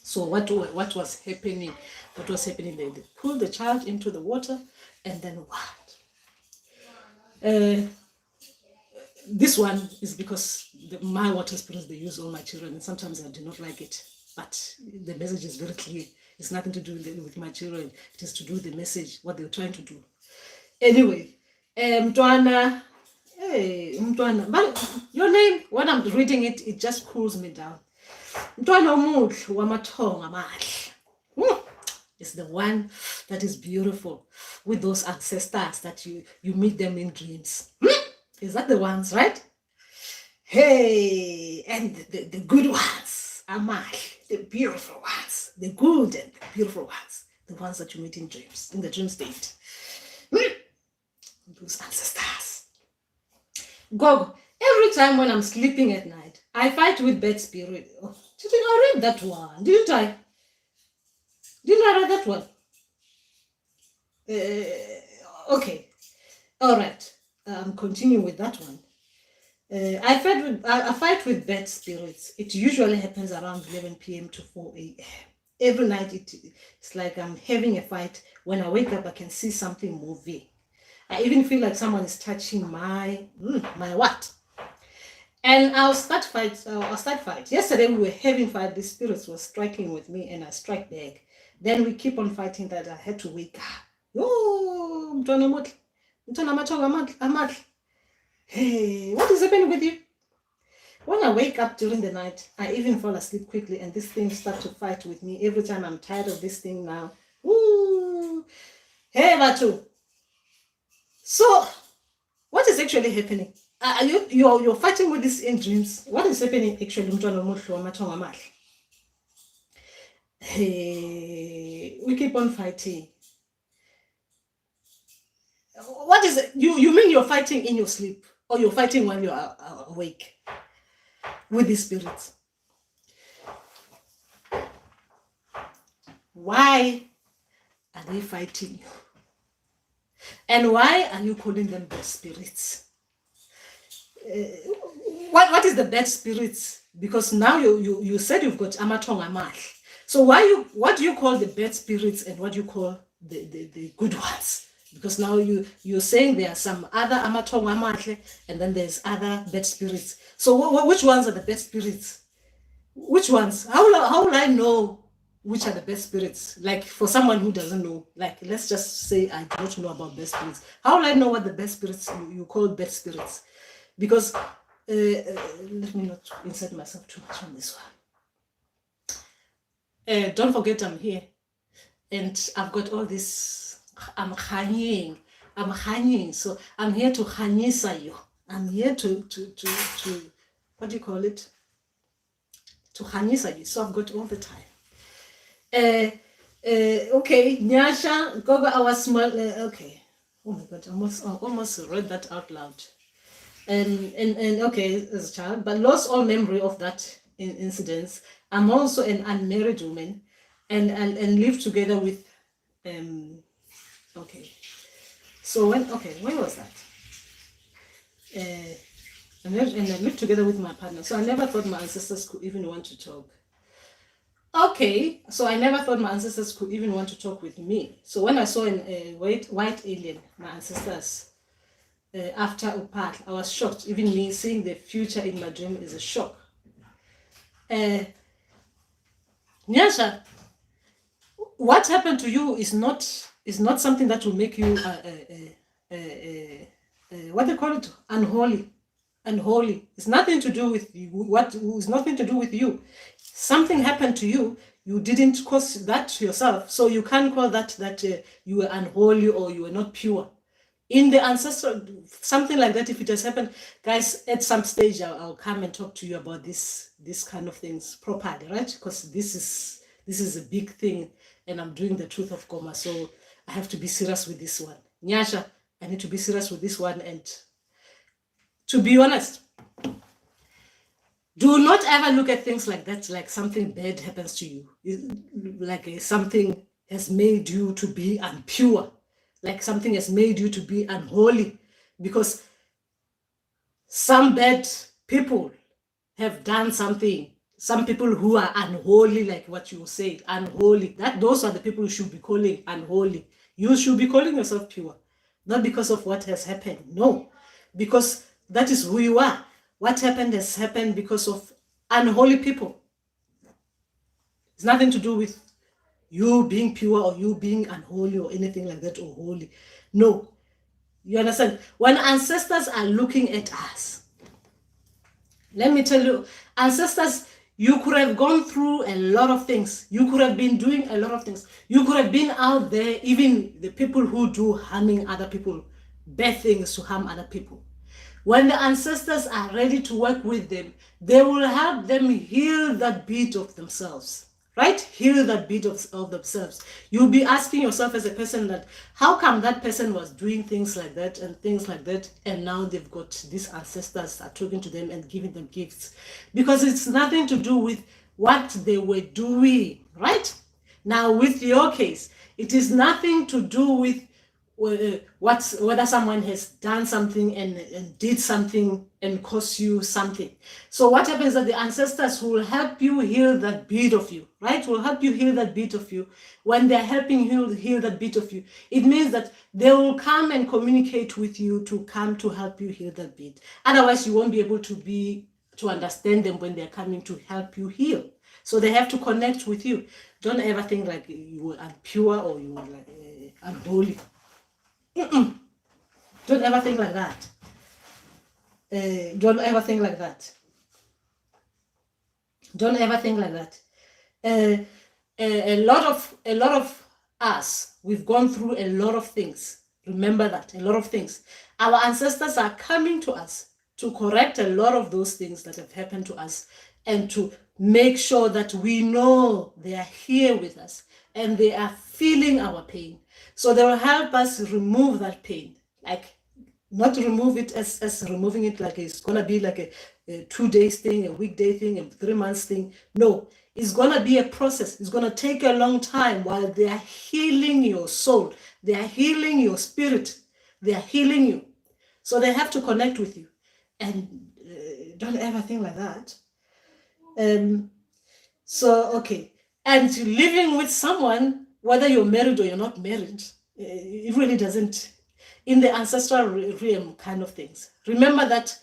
So what was happening? They pulled the child into the water, and then what? This one is because my water spirits, they use all my children, and sometimes I do not like it. But the message is very clear. It's nothing to do with my children. It is to do with the message, what they're trying to do. Anyway, Mtwana, hey, Mtwana, but your name, when I'm reading it, it just cools me down. Mtwana omuhle wamathongo amahle. It's the one that is beautiful, with those ancestors that you meet them in dreams. Is that the ones, right? Hey, and the good ones, amahle, the beautiful ones, the good and the beautiful ones, the ones that you meet in dreams, in the dream state. Those ancestors. Gogo, every time when I'm sleeping at night, I fight with bad spirit. Oh, didn't I read that one? Didn't I? Didn't I read that one? Okay. All right. Continue with that one. I fight with bad spirits. It usually happens around 11 p.m. to 4 a.m. Every night it's like I'm having a fight. When I wake up, I can see something moving. I even feel like someone is touching my what? And I'll start fight. Yesterday we were having fight. The spirits were striking with me, and I strike back. Then we keep on fighting that I had to wake up. Oh, hey, what is happening with you? When I wake up during the night, I even fall asleep quickly, and this thing starts to fight with me every time. I'm tired of this thing now. Ooh. Hey, Batu. So, what is actually happening? You're fighting with this in dreams. What is happening actually? Hey, we keep on fighting. What is it? You mean you're fighting in your sleep, or you're fighting while you're awake with the spirits? Why are they fighting you? And why are you calling them bad spirits? What is the bad spirits? Because now you said you've got amathongo amahle. So what do you call the bad spirits, and what do you call the good ones? Because now you're saying there are some other amathongo amahle, and then there's other bad spirits. So which ones are the bad spirits? Which ones? How will I know which are the best spirits? Like, for someone who doesn't know, like, let's just say I don't know about best spirits. How will I know what the best spirits you call best spirits? Because let me not insert myself too much on this one. Don't forget I'm here, and I've got all this. I'm hanging. So I'm here to hanyisa you. I'm here to what do you call it? To hanyisa you. So I've got all the time. Okay, Nyasha, Gogo, our small, okay. Oh my God, I almost read that out loud. And okay, as a child, but lost all memory of that incident. I'm also an unmarried woman, and live together with, okay. So when was that? I lived together with my partner. So I never thought my ancestors could even want to talk. Okay, so I never thought my ancestors could even want to talk with me. So when I saw a white alien, my ancestors, after Upat, I was shocked. Even me seeing the future in my dream is a shock. Nyasha, what happened to you is not something that will make you what they call it, unholy. It's nothing to do with you. It's nothing to do with you. Something happened to you. You didn't cause that yourself, so you can't call that you were unholy or you were not pure. in the ancestral, something like that, if it has happened, guys, at some stage I'll come and talk to you about this kind of things properly, right? Because this is a big thing, and I'm doing the truth of Goma, so I have to be serious with this one. Nyasha, I need to be serious with this one. And to be honest, do not ever look at things like that, like something bad happens to you, like something has made you to be impure, like something has made you to be unholy, because some bad people have done something. Some people who are unholy, like what you said, unholy, those are the people you should be calling unholy. You should be calling yourself pure, not because of what has happened, no, because that is who you are. What happened has happened because of unholy people. It's nothing to do with you being pure or you being unholy or anything like that, or holy. No. You understand? When ancestors are looking at us, let me tell you, ancestors, you could have gone through a lot of things. You could have been doing a lot of things. You could have been out there, even the people who do harming other people, bad things to harm other people. When the ancestors are ready to work with them, they will help them heal that bit of themselves, right? Heal that bit of themselves. You'll be asking yourself as a person that, how come that person was doing things like that and things like that, and now they've got these ancestors are talking to them and giving them gifts? Because it's nothing to do with what they were doing, right? Now, with your case, it is nothing to do with whether someone has done something and did something and cost you something. So what happens is that the ancestors will help you heal that bit of you, right? Will help you heal that bit of you. When they're helping you heal that bit of you, it means that they will come and communicate with you to come to help you heal that bit. Otherwise, you won't be able to understand them when they're coming to help you heal. So they have to connect with you. Don't ever think like you were impure or you were like unholy. Don't ever think like that. Don't ever think like that. Don't ever think like that. A lot of us, we've gone through a lot of things. Remember that, a lot of things. Our ancestors are coming to us to correct a lot of those things that have happened to us, and to make sure that we know they are here with us and they are feeling our pain. So they will help us remove that pain. Like, not remove it as removing it like it's gonna be like a 2 days thing, a weekday thing, a 3 months thing. No, it's gonna be a process. It's gonna take a long time while they are healing your soul. They are healing your spirit. They are healing you. So they have to connect with you. And don't ever think like that. So, okay. And living with someone, whether you're married or you're not married, it really doesn't, in the ancestral realm kind of things. Remember that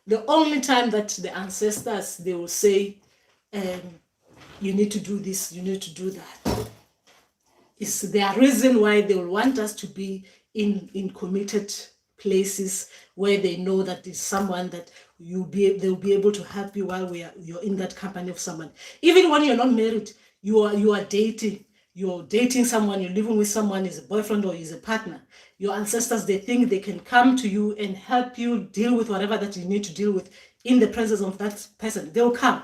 the only time that the ancestors, they will say, you need to do this, you need to do that, is their reason why they will want us to be in committed places where they know that there's someone that they'll be able to help you while you're in that company of someone. Even when you're not married, you are dating. You're dating someone, you're living with someone, is a boyfriend or is a partner. Your ancestors, they think they can come to you and help you deal with whatever that you need to deal with in the presence of that person. They'll come.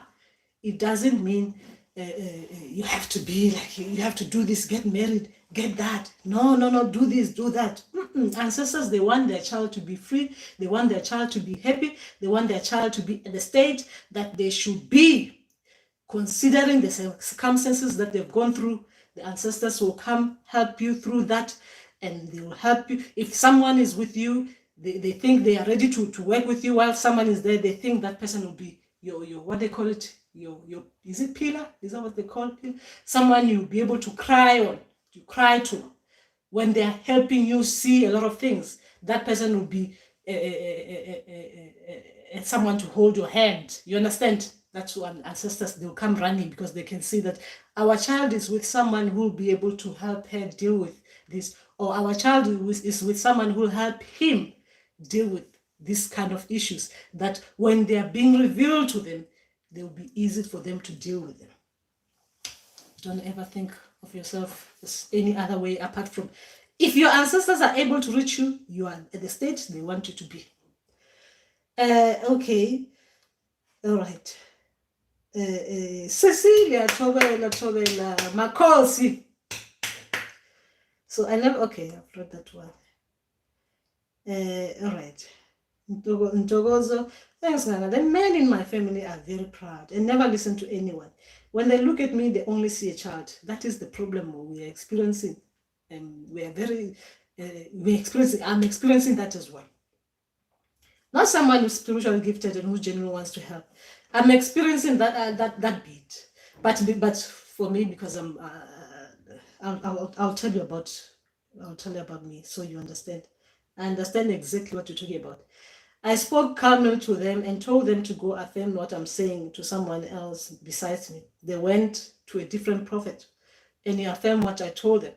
It doesn't mean you have to be like, you have to do this, get married, get that. No, do this, do that. Ancestors, they want their child to be free. They want their child to be happy. They want their child to be at the stage that they should be, considering the circumstances that they've gone through. The ancestors will come help you through that, and they will help you. If someone is with you, they think they are ready to work with you. While someone is there, they think that person will be your what they call it, your is it pillar? Is that what they call pillar? Someone you'll be able to cry on, to cry to. When they are helping you see a lot of things, that person will be someone to hold your hand. You understand? That's when ancestors, they'll come running because they can see that our child is with someone who will be able to help her deal with this, or our child is with someone who will help him deal with this kind of issues, that when they are being revealed to them, they will be easy for them to deal with them. Don't ever think of yourself as any other way apart from If your ancestors are able to reach you, you are at the stage they want you to be. Okay, all right. Cecilia, Tobela, Makosi. So I never, okay, I've read that one. All right. Ntogozo, thanks, Nana. The men in my family are very proud and never listen to anyone. When they look at me, they only see a child. That is the problem we are experiencing. And we are very, I'm experiencing that as well. Not someone who's spiritually gifted and who genuinely wants to help. I'm experiencing that bit. But for me, because I'll tell you about me so you understand. I understand exactly what you're talking about. I spoke calmly to them and told them to go affirm what I'm saying to someone else besides me. They went to a different prophet and he affirmed what I told them,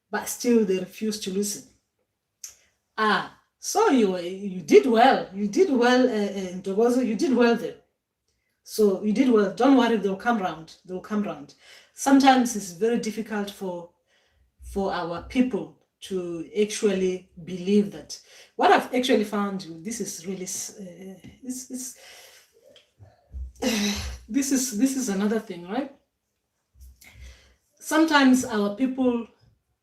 but still they refused to listen. So you did well. You did well, Ntogozo. You did well there. So you did well. Don't worry, they'll come round. They'll come round. Sometimes it's very difficult for our people to actually believe that. What I've actually found, this is really this is another thing, right? Sometimes our people,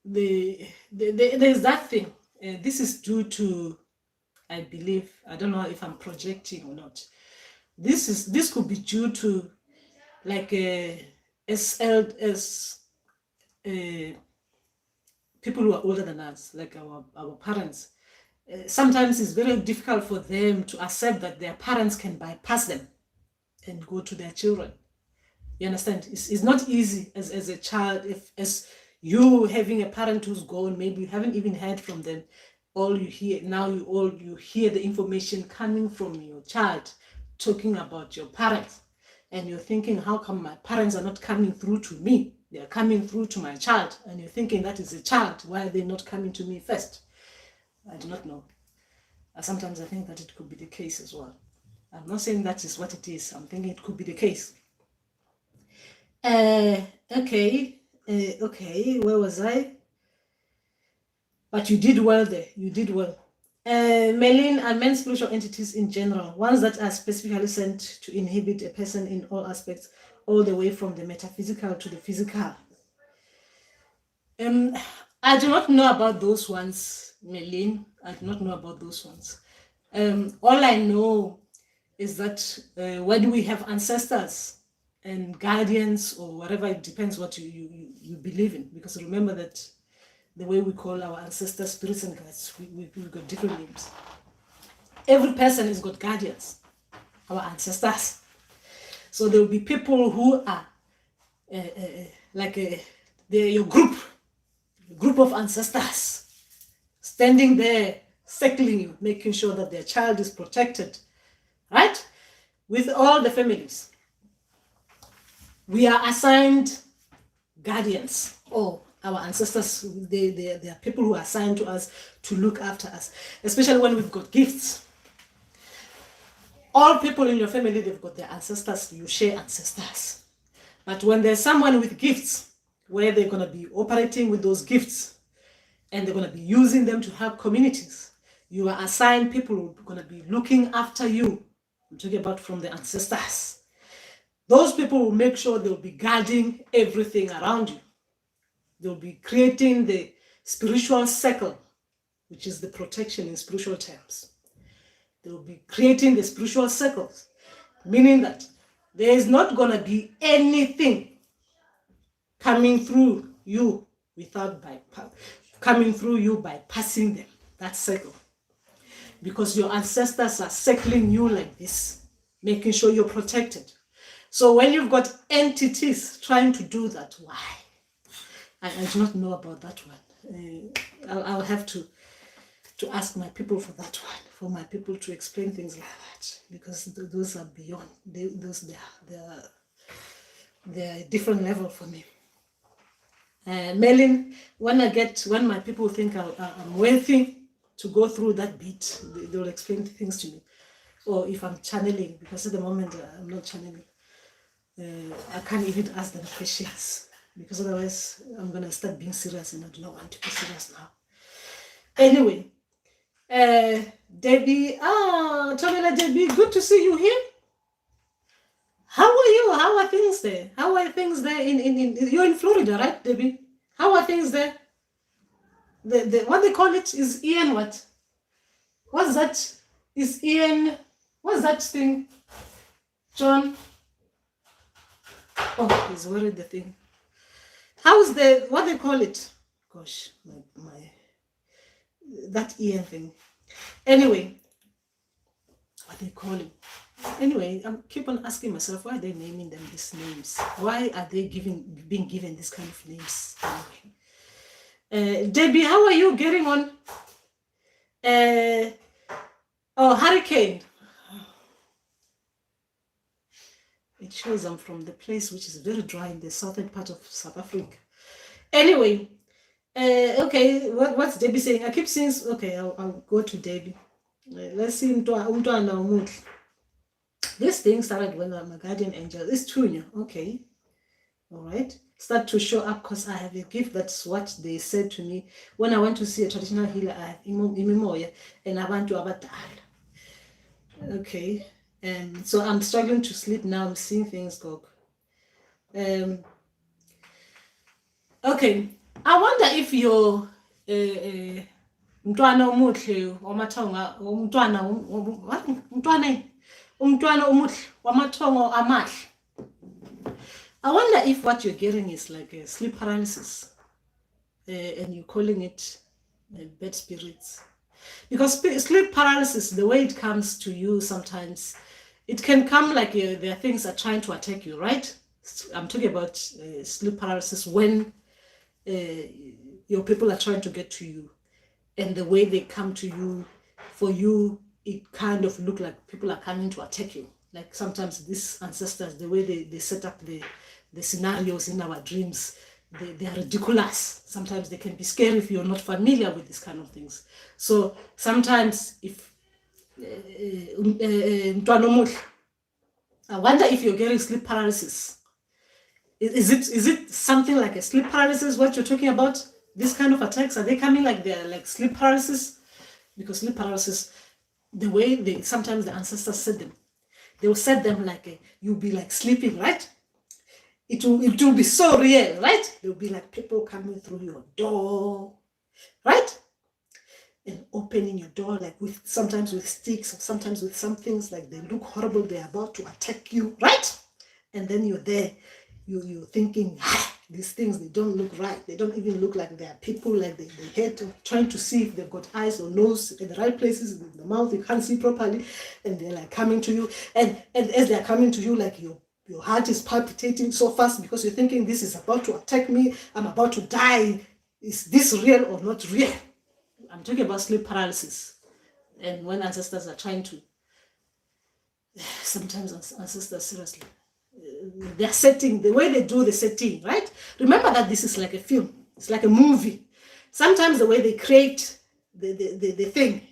there's that thing. This is due to, I believe, I don't know if I'm projecting or not. This could be due to like as people who are older than us, like our parents. Sometimes it's very difficult for them to accept that their parents can bypass them and go to their children. You understand? It's not easy as a child, as you having a parent who's gone, maybe you haven't even heard from them. All you hear now, you hear the information coming from your child talking about your parents, and you're thinking, how come my parents are not coming through to me? They are coming through to my child, and you're thinking that is a child. Why are they not coming to me first? I do not know. Sometimes I think that it could be the case as well. I'm not saying that is what it is. I'm thinking it could be the case. Okay, where was I? But you did well there. You did well. Melin and men spiritual entities in general, ones that are specifically sent to inhibit a person in all aspects, all the way from the metaphysical to the physical. I do not know about those ones, Melin. I do not know about those ones. All I know is that when we have ancestors and guardians or whatever, it depends what you believe in. Because remember that the way we call our ancestors spirits and guides, we've got different names. Every person has got guardians, our ancestors. So there will be people who are they're your group of ancestors standing there, circling you, making sure that their child is protected, right? With all the families. We are assigned guardians. Our ancestors, they are people who are assigned to us to look after us, especially when we've got gifts. All people in your family, they've got their ancestors. You share ancestors. But when there's someone with gifts, where they're going to be operating with those gifts, and they're going to be using them to help communities, you are assigned people who are going to be looking after you. I'm talking about from the ancestors. Those people will make sure they'll be guarding everything around you. They'll be creating the spiritual circle, which is the protection in spiritual terms. They'll be creating the spiritual circles, meaning that there is not going to be anything coming through you coming through you by passing them, that circle. Because your ancestors are circling you like this, making sure you're protected. So when you've got entities trying to do that, why? I do not know about that one. I'll have to ask my people for that one, for my people to explain things like that, because those are beyond. They're a different level for me. Melin, when my people think I'm worthy to go through that beat, they'll explain things to me. Or if I'm channeling, because at the moment I'm not channeling, I can't even ask them questions, because otherwise I'm going to start being serious, and I do not want to be serious now. Anyway, Debbie, Tomela Debbie, good to see you here. How are you? How are things there? How are things there in you're in Florida, right, Debbie? How are things there? The what they call it is Ian what? What's that? Is Ian, what's that thing? John? Oh, he's wearing the thing. How's the, what they call it? Gosh, my that Ian thing. Anyway, what they call him? Anyway, I keep on asking myself, why are they naming them these names? Why are they being given this kind of names? Anyway, Debbie, how are you getting on? Oh, hurricane. It shows I'm from the place which is very dry in the southern part of South Africa. Anyway, okay, what's Debbie saying? I keep saying, okay, I'll go to Debbie. Let's see. This thing started when my guardian angel is Tunya. Okay, all right. Start to show up because I have a gift. That's what they said to me when I went to see a traditional healer. I have imimoya and I went to Abadal. Okay, so I'm struggling to sleep now. I'm seeing things go. Okay, I wonder if you're umntwana omuhle wamathongo umntwana omuhle wamathongo amahle. I wonder if what you're getting is like a sleep paralysis and you're calling it bad spirits. Because sleep paralysis, the way it comes to you sometimes, it can come like there are things that are trying to attack you, right? I'm talking about sleep paralysis when your people are trying to get to you, and the way they come to you, for you, it kind of look like people are coming to attack you. Like sometimes these ancestors, the way they set up the scenarios in our dreams, they are ridiculous. Sometimes they can be scary if you're not familiar with these kind of things. So sometimes if I wonder if you're getting sleep paralysis. Is it something like a sleep paralysis, what you're talking about? These kind of attacks, are they coming like they're like sleep paralysis? Because sleep paralysis, the way sometimes the ancestors said them, they will set them like you'll be like sleeping, right? It will be so real, right? There will be like people coming through your door, right? And opening your door like sometimes with sticks or sometimes with some things, like they look horrible, they're about to attack you, right? And then you're there, you're thinking, these things, they don't look right. They don't even look like they are people, like they hate, trying to see if they've got eyes or nose in the right places, in the mouth, you can't see properly, and they're like coming to you. And as they're coming to you, like your heart is palpitating so fast because you're thinking, this is about to attack me, I'm about to die. Is this real or not real? I'm talking about sleep paralysis. And when ancestors are trying to, sometimes ancestors, seriously, they're setting, the way they do the setting, right? Remember that this is like a film, it's like a movie. Sometimes the way they create the thing,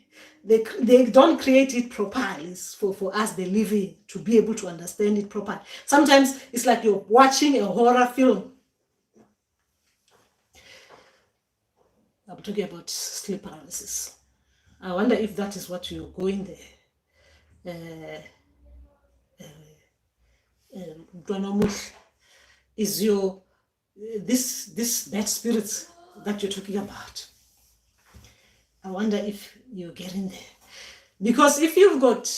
they don't create it properly. It's for us, the living, to be able to understand it properly. Sometimes it's like you're watching a horror film. I'm talking about sleep paralysis. I wonder if that is what you're going there. Is your this bad spirits that you're talking about? I wonder if you're getting there, because if you've got,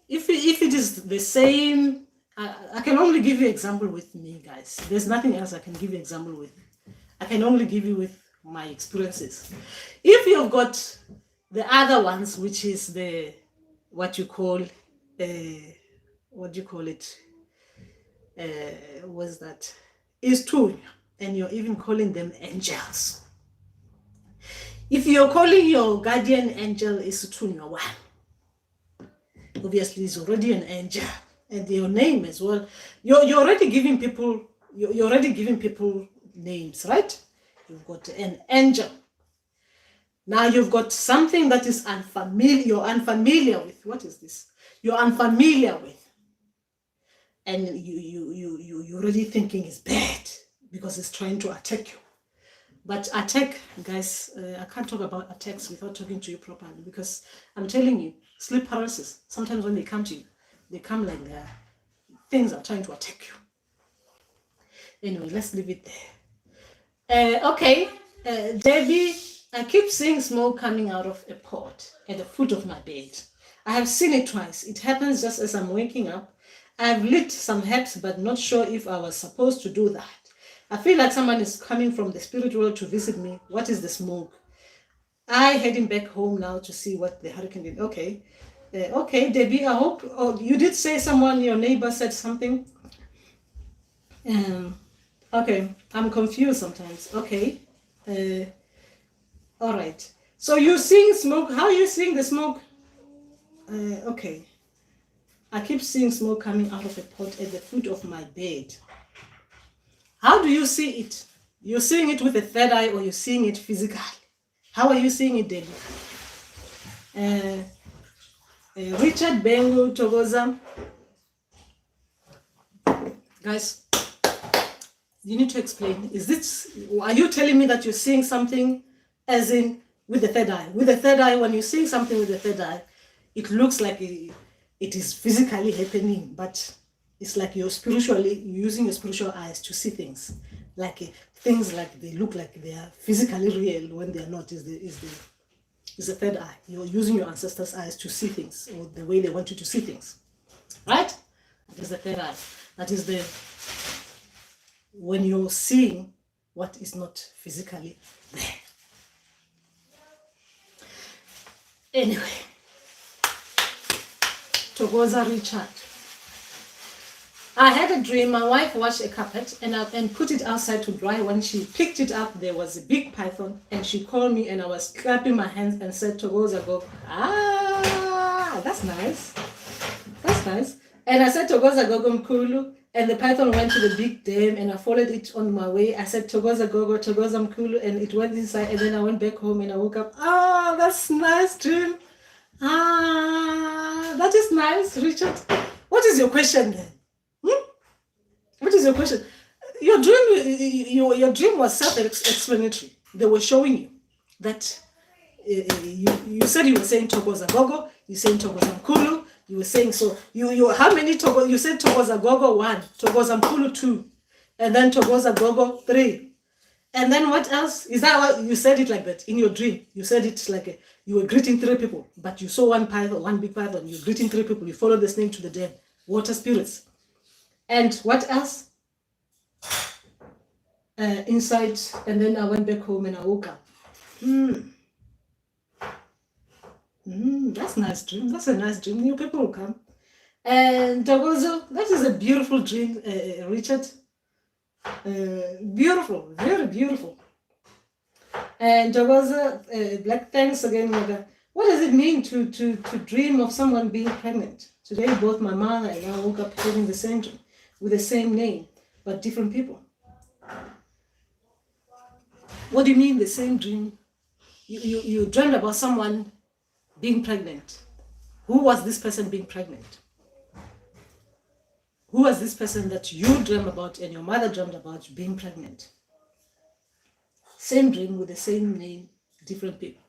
if it is the same, I can only give you example with me, guys. There's nothing else I can give you example with. I can only give you with my experiences. If you've got the other ones, which is the what you call what do you call it? Was that is true, and you're even calling them angels. If you're calling your guardian angel is Tunya one, obviously he's already an angel, and your name as well. You're already giving people. You're already giving people names, right? You've got an angel. Now you've got something that is unfamiliar. You're unfamiliar with. What is this? You're unfamiliar with. And you're already thinking it's bad because it's trying to attack you. But attack, guys, I can't talk about attacks without talking to you properly, because I'm telling you, sleep paralysis, sometimes when they come to you, they come like things are trying to attack you. Anyway, let's leave it there. Okay, Debbie, I keep seeing smoke coming out of a pot at the foot of my bed. I have seen it twice. It happens just as I'm waking up. I've lit some herbs, but not sure if I was supposed to do that. I feel like someone is coming from the spirit world to visit me. What is the smoke? I heading back home now to see what the hurricane did. Okay. Okay, Debbie, I hope you did say someone, your neighbor said something. Okay, I'm confused sometimes. Okay. All right. So you're seeing smoke. How are you seeing the smoke? Okay. I keep seeing smoke coming out of a pot at the foot of my bed. How do you see it? You're seeing it with the third eye, or you're seeing it physically? How are you seeing it, Debbie? Richard Bengu Togoza. Guys, you need to explain. Are you telling me that you're seeing something as in with the third eye? With the third eye, when you're seeing something with the third eye, it looks like it is physically happening, but it's like you're using your spiritual eyes to see things. Like things like they look like they are physically real when they are not, is the third eye. You're using your ancestors' eyes to see things, or the way they want you to see things. Right? That is the third eye. That is when you're seeing what is not physically there. Anyway, Togoza Richard. I had a dream. My wife washed a carpet and put it outside to dry. When she picked it up, there was a big python, and she called me, and I was clapping my hands and said, Togoza go. Ah, that's nice. That's nice. And I said, Togoza gogo mkulu. And the python went to the big dam, and I followed it on my way. I said, Togoza gogo, Togoza mkulu. And it went inside, and then I went back home, and I woke up. Ah, that's nice dream. Ah, that is nice, Richard. What is your question then? What is your question? Your dream was self-explanatory. They were showing you that you said you were saying Togoza gogo, you saying Togoza mkulu, you were saying, so you how many Togo? You said Togoza gogo 1, Togoza mkulu 2, and then Togoza gogo 3. And then what else? Is that what you said it like that in your dream? You said it like you were greeting 3 people, but you saw one python, one big python. You're greeting 3 people. You followed the snake to the dam, water spirits. And what else? Inside, and then I went back home and I woke up. That's a nice dream. That's a nice dream. New people will come. And Togozo, that is a beautiful dream, Richard. Beautiful, very beautiful. And Togozo, Black, thanks again, Mother. What does it mean to dream of someone being pregnant? Today, both my mother and I woke up having the same dream, with the same name, but different people. What do you mean the same dream? You dreamed about someone being pregnant. Who was this person being pregnant? Who was this person that you dreamed about and your mother dreamed about being pregnant? Same dream with the same name, different people.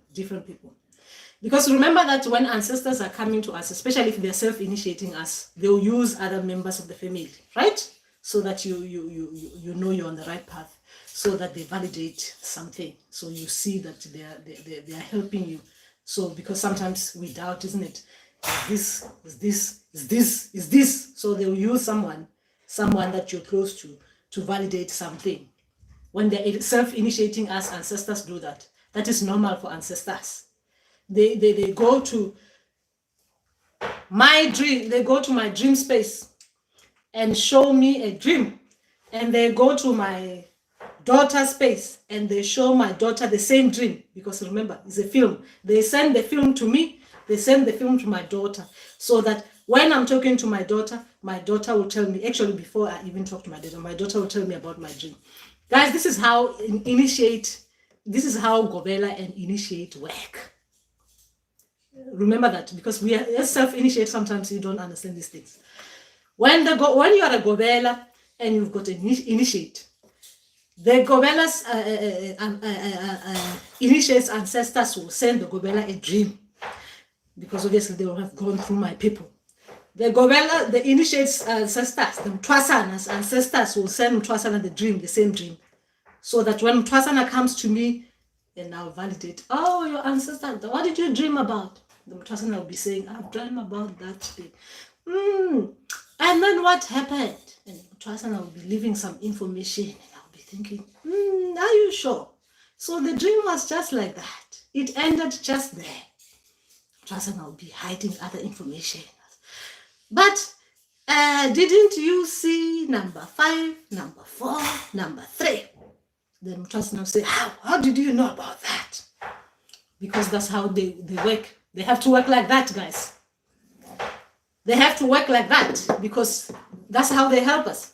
Because remember that when ancestors are coming to us, especially if they're self-initiating us, they'll use other members of the family, right? So that you know you're on the right path, so that they validate something. So you see that they are helping you. So because sometimes we doubt, isn't it? Is this? So they'll use someone that you're close to validate something. When they're self-initiating us, ancestors do that. That is normal for ancestors. They go to my dream. They go to my dream space and show me a dream, and they go to my daughter's space and they show my daughter the same dream, because remember, it's a film. They send the film to me, they send the film to my daughter, so that when I'm talking to my daughter will tell me, actually before I even talk to my daughter will tell me about my dream. Guys, this is how Govela and Initiate work. Remember that, because we are self-initiate, sometimes you don't understand these things. When you are a Govela and you've got an Initiate, The Gobela's initiates ancestors will send the Gobela a dream, because obviously they will have gone through my people. The Gobela, the initiates ancestors, the Mtwasana's ancestors will send Mtwasana the dream, the same dream, so that when Mtwasana comes to me, and I'll validate, oh, your ancestor, what did you dream about? The Mtwasana will be saying, I've dreamed about that thing. And then what happened? And Mtwasana will be leaving some information, and I'll be thinking, are you sure? So the dream was just like that. It ended just there. Mtwasana will be hiding other information. But didn't you see number 5, number 4, number 3? Then Mtwasana will say, how did you know about that? Because that's how they work. They have to work like that, guys. They have to work like that because that's how they help us.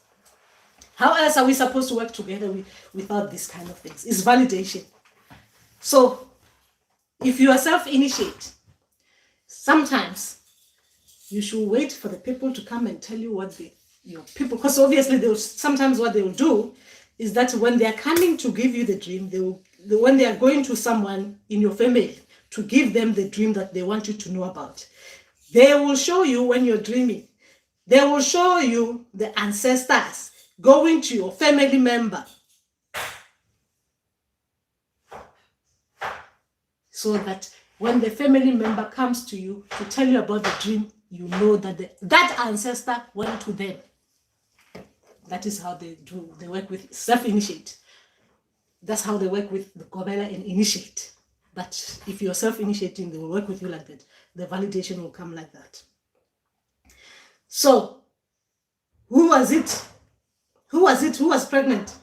How else are we supposed to work together without this kind of things? It's validation. So if you are self-initiate, sometimes you should wait for the people to come and tell you what your people, because obviously sometimes what they will do is that when they are coming to give you the dream, when they are going to someone in your family to give them the dream that they want you to know about, they will show you when you're dreaming. They will show you the ancestors going to your family member, so that when the family member comes to you to tell you about the dream, you know that that ancestor went to them. That is how they do. They work with self-initiate. That's how they work with the Gobela and initiate. But if you're self-initiating, they will work with you like that. The validation will come like that. So, who was it? Who was it? Who was pregnant?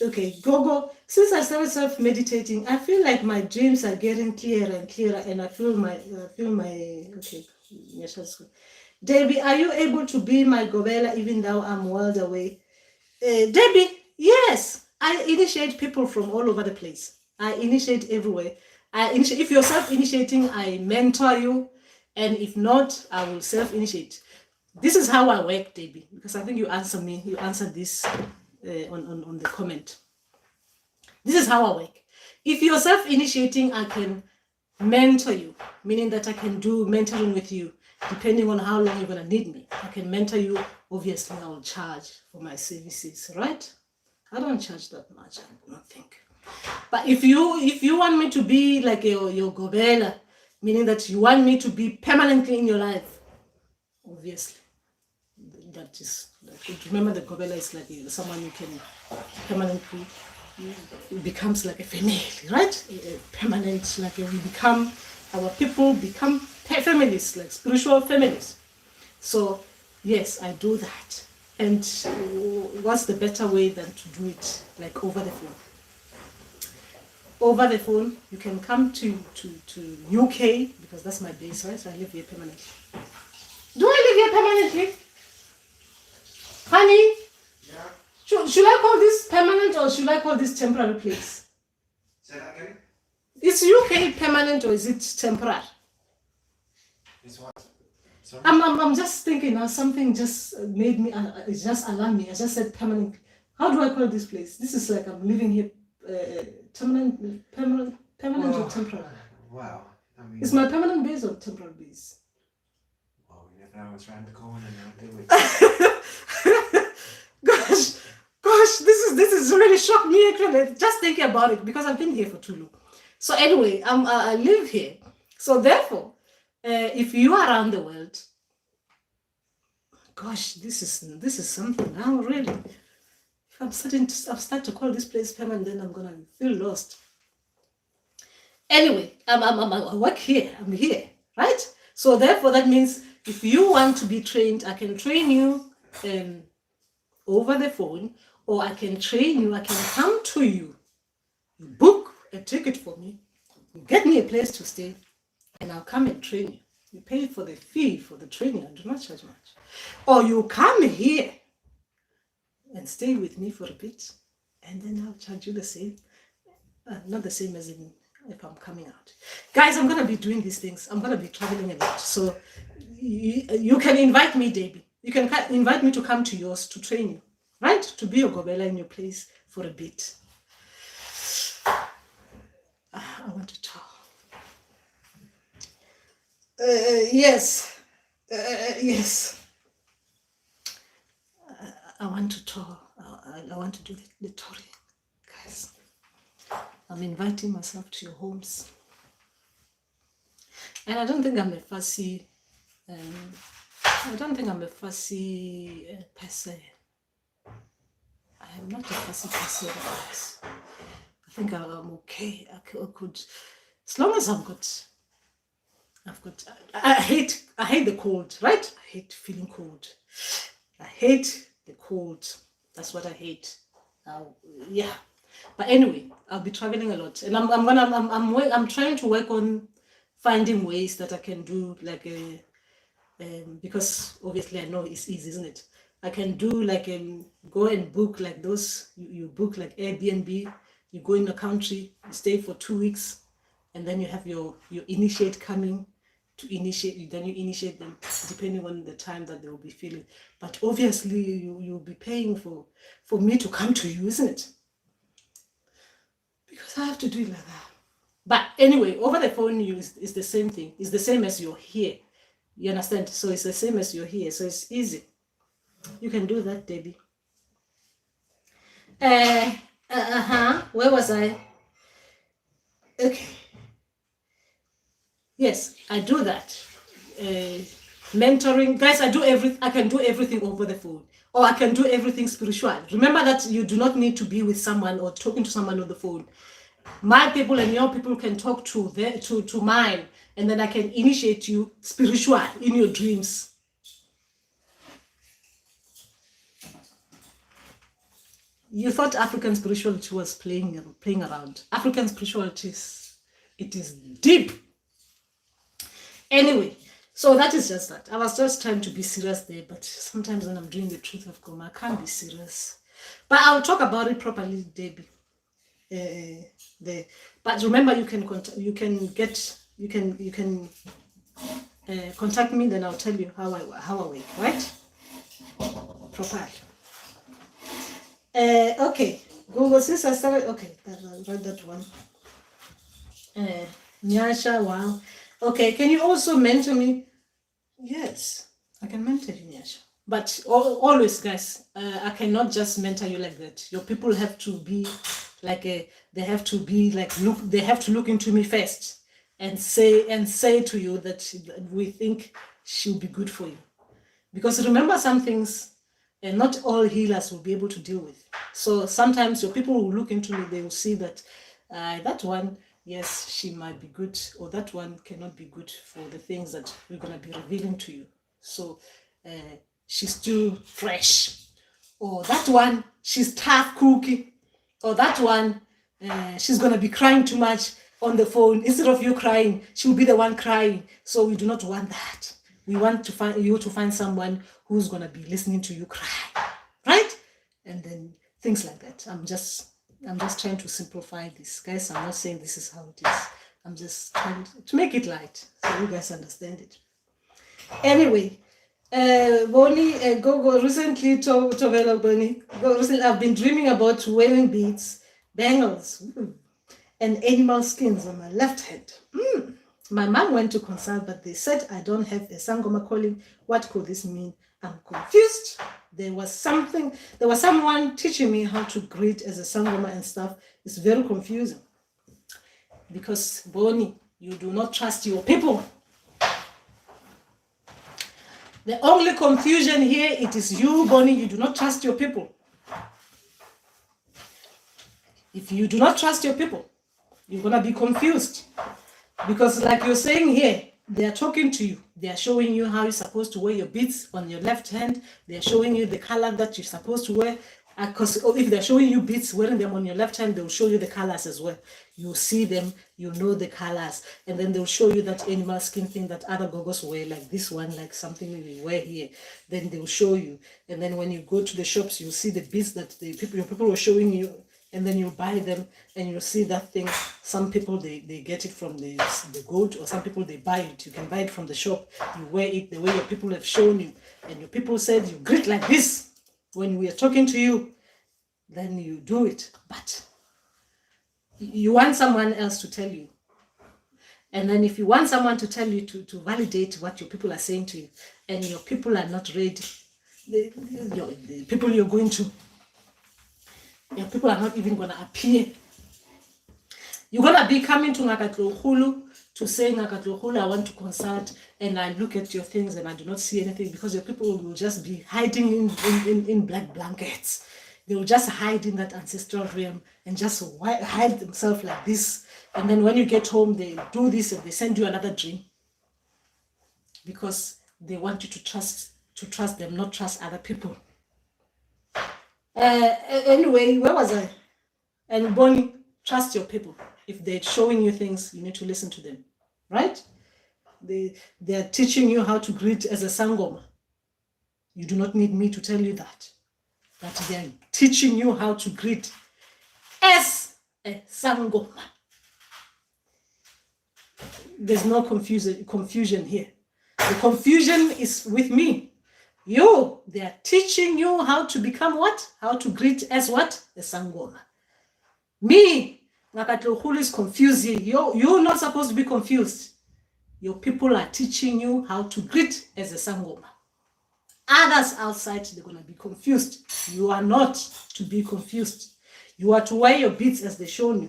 Okay, Gogo. Since I started self-meditating, I feel like my dreams are getting clearer and clearer, and I feel my okay. Debbie, are you able to be my Gobela even though I'm world away? Debbie, yes, I initiate people from all over the place. I initiate everywhere. If you're self-initiating, I mentor you, and if not, I will self-initiate. This is how I work, Debbie, because I think you answered me. You answered this on the comment. This is how I work. If you're self-initiating, I can mentor you, meaning that I can do mentoring with you, depending on how long you're going to need me. I can mentor you. Obviously, I will charge for my services, right? I don't charge that much, I don't think. But if you want me to be like your Gobela, meaning that you want me to be permanently in your life, obviously, that is, remember the Gobela is like someone you can permanently, it becomes like a family, right? Permanent, like we become, our people become families, like spiritual families. So yes, I do that. And what's the better way than to do it like over the phone? Over the phone, you can come to UK, because that's my base, right? So I live here permanently. Do I live here permanently? Honey? Yeah. Should I call this permanent or should I call this temporary place? Say that again? Is UK permanent or is it temporary? It's what? Sorry? I'm just thinking now, something just made me, it just alarmed me. I just said permanent. How do I call this place? This is like I'm living here permanent or temporary? Wow. I mean, is my permanent base or temporary base? Well, we never know what's around the corner now, do we? Gosh, this is really shocked me actually, just thinking about it, because I've been here for too long. So anyway, I live here. So therefore, if you are around the world, gosh, this is something now really. If I'm start to call this place permanent, then I'm gonna feel lost. Anyway, I work here. I'm here, right? So therefore, that means if you want to be trained, I can train you over the phone, or I can train you. I can come to you. You book a ticket for me. You get me a place to stay, and I'll come and train you. You pay for the fee for the training. I do not charge much. Or you come here and stay with me for a bit, and then I'll charge you the same. Not the same as in if I'm coming out. Guys, I'm going to be doing these things. I'm going to be traveling a lot. So you can invite me, Debbie. You can invite me to come to yours to train you, right? To be your gobela in your place for a bit. I want to talk. Yes. Yes. I want to tour. I want to do the touring, guys. I'm inviting myself to your homes. And I don't think I'm a fussy, person. I am not a fussy person, guys. I think I'm okay. I could, as long as I've got, I hate the cold, right? I hate feeling cold. I hate the cold. That's what I hate. Yeah. But anyway, I'll be traveling a lot, and I'm trying to work on finding ways that I can do like a, because obviously I know it's easy, isn't it? I can do like go and book like those. You book like Airbnb. You go in the country, you stay for 2 weeks, and then you have your initiate coming to initiate. Then you initiate them depending on the time that they will be feeling. But obviously you'll be paying for me to come to you, isn't it? Because I have to do it like that. But anyway, over the phone, it's the same thing. It's the same as you're here. You understand? So it's the same as you're here. So it's easy. You can do that, Debbie. Where was I? Okay. Yes, I do that. Mentoring, guys. I can do everything over the phone, or I can do everything spiritual. Remember that you do not need to be with someone or talking to someone on the phone. My people and your people can talk to mine, and then I can initiate you spiritual in your dreams. You thought African spirituality was playing around. African spirituality it is deep. Anyway, so that is just that. I was just trying to be serious there, but sometimes when I'm doing the truth of Goma, I can't be serious. But I'll talk about it properly, Debbie. But remember, you can contact me. Then I'll tell you how I work, right? Properly. Okay. Google, since I started. Okay, I'll write that one. Nyasha, wow. Okay, can you also mentor me? Yes, I can mentor you, Nyasha. But always, guys, I cannot just mentor you like that. Your people have to be like they have to look into me first and say to you that we think she'll be good for you. Because remember, some things and not all healers will be able to deal with. So sometimes your people will look into me, they will see that that one, yes, she might be good, or that one cannot be good for the things that we're going to be revealing to you. So she's too fresh, or that one, she's tough cookie, or that one, she's going to be crying too much on the phone. Instead of you crying, she'll be the one crying. So we do not want that. We want to find someone who's going to be listening to you cry, right? And then things like that. I'm just trying to simplify this, guys. I'm not saying this is how it is. I'm just trying to make it light so you guys understand it. Anyway, Bonnie, go recently, Tovela Bonnie, recently I've been dreaming about wearing beads, bangles, and animal skins on my left hand. My mom went to consult, but they said I don't have a Sangoma calling. What could this mean? I'm confused. There was someone teaching me how to greet as a Sangoma and stuff. It's very confusing. Because, Bonnie, you do not trust your people. The only confusion here, it is you, Bonnie, you do not trust your people. If you do not trust your people, you're going to be confused. Because like you're saying here, they are talking to you. They are showing you how you're supposed to wear your beads on your left hand. They are showing you the color that you're supposed to wear. Because if they're showing you beads, wearing them on your left hand, they'll show you the colors as well. You see them, you know the colors. And then they'll show you that animal skin thing that other gogos wear, like this one, like something we wear here. Then they'll show you. And then when you go to the shops, you'll see the beads that your people were showing you. and then you buy them, and you see that thing. Some people they get it from the goat, or some people they buy it. You can buy it from the shop. You wear it the way your people have shown you, and your people said you greet like this when we are talking to you. Then you do it, but you want someone else to tell you. And then if you want someone to tell you to validate what your people are saying to you, and your people are not ready, the people you're going to, your people are not even going to appear. You're going to be coming to Ngakatlohulu to say, Ngakatlohulu, I want to consult, and I look at your things and I do not see anything, because your people will just be hiding in black blankets. They will just hide in that ancestral realm and just hide themselves like this. And then when you get home, they do this and they send you another dream, because they want you to trust them, not trust other people. Anyway, where was I? And Bonnie, trust your people. If they're showing you things, you need to listen to them, right? They're teaching you how to greet as a sangoma. You do not need me to tell you that. But they're teaching you how to greet as a sangoma. There's no confusion here. The confusion is with me. They are teaching you how to become what? How to greet as what? A sangoma. Me, Ngakatlohulu is confused here. You're not supposed to be confused. Your people are teaching you how to greet as a sangoma. Others outside, they're going to be confused. You are not to be confused. You are to wear your beads as they shown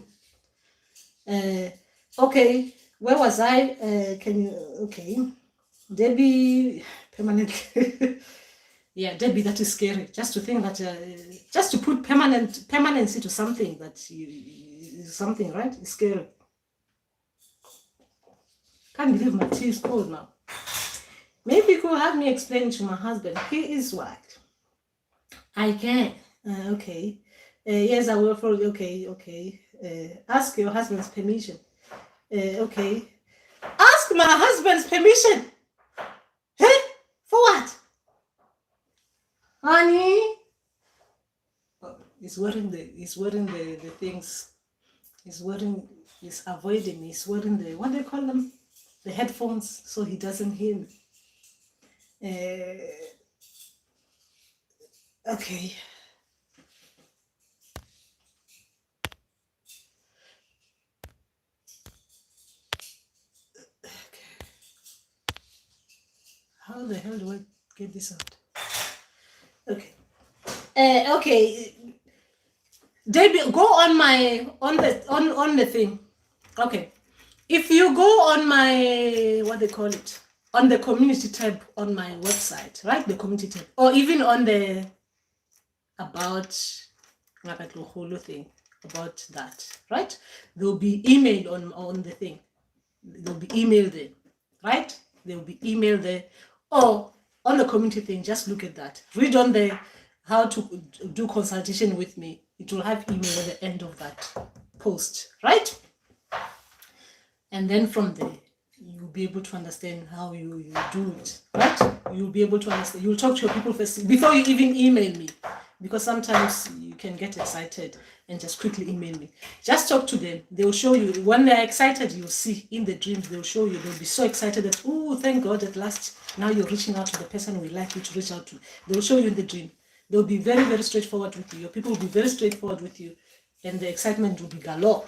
you. Okay, where was I? Okay. Debbie, permanent. Yeah, Debbie, that is scary. Just to think that, just to put permanency to something that is something, right? It's scary. Can't believe my tea is cold now. Maybe you could have me explain to my husband. He is white. I can. Okay. Yes, I will follow. Okay. Ask your husband's permission. Okay. Ask my husband's permission. Hey, for what? Honey. Oh, he's wearing the things. He's avoiding. He's wearing the, what do they call them? The headphones, so he doesn't hear me. Okay. How the hell do I get this out? Okay. Okay. Debbie, go on the thing. Okay. If you go on my, what they call it, on the community tab on my website, right? The community tab, or even on the about Ngakatlohulu thing, about that, right? There'll be email on the thing. There'll be email there, right? There'll be email there. Or on the community thing, just look at that. Read on the how to do consultation with me. It will have email at the end of that post, right? And then from there, you'll be able to understand how you do it, right? You'll be able to understand. You'll talk to your people first before you even email me, because sometimes you can get excited and just quickly email me. Just talk to them. They'll show you. When they're excited, you'll see in the dreams, they'll show you. They'll be so excited that, oh, thank God, at last, now you're reaching out to the person we like you to reach out to. They'll show you in the dream. They'll be very, very straightforward with you. Your people will be very straightforward with you, and the excitement will be galore.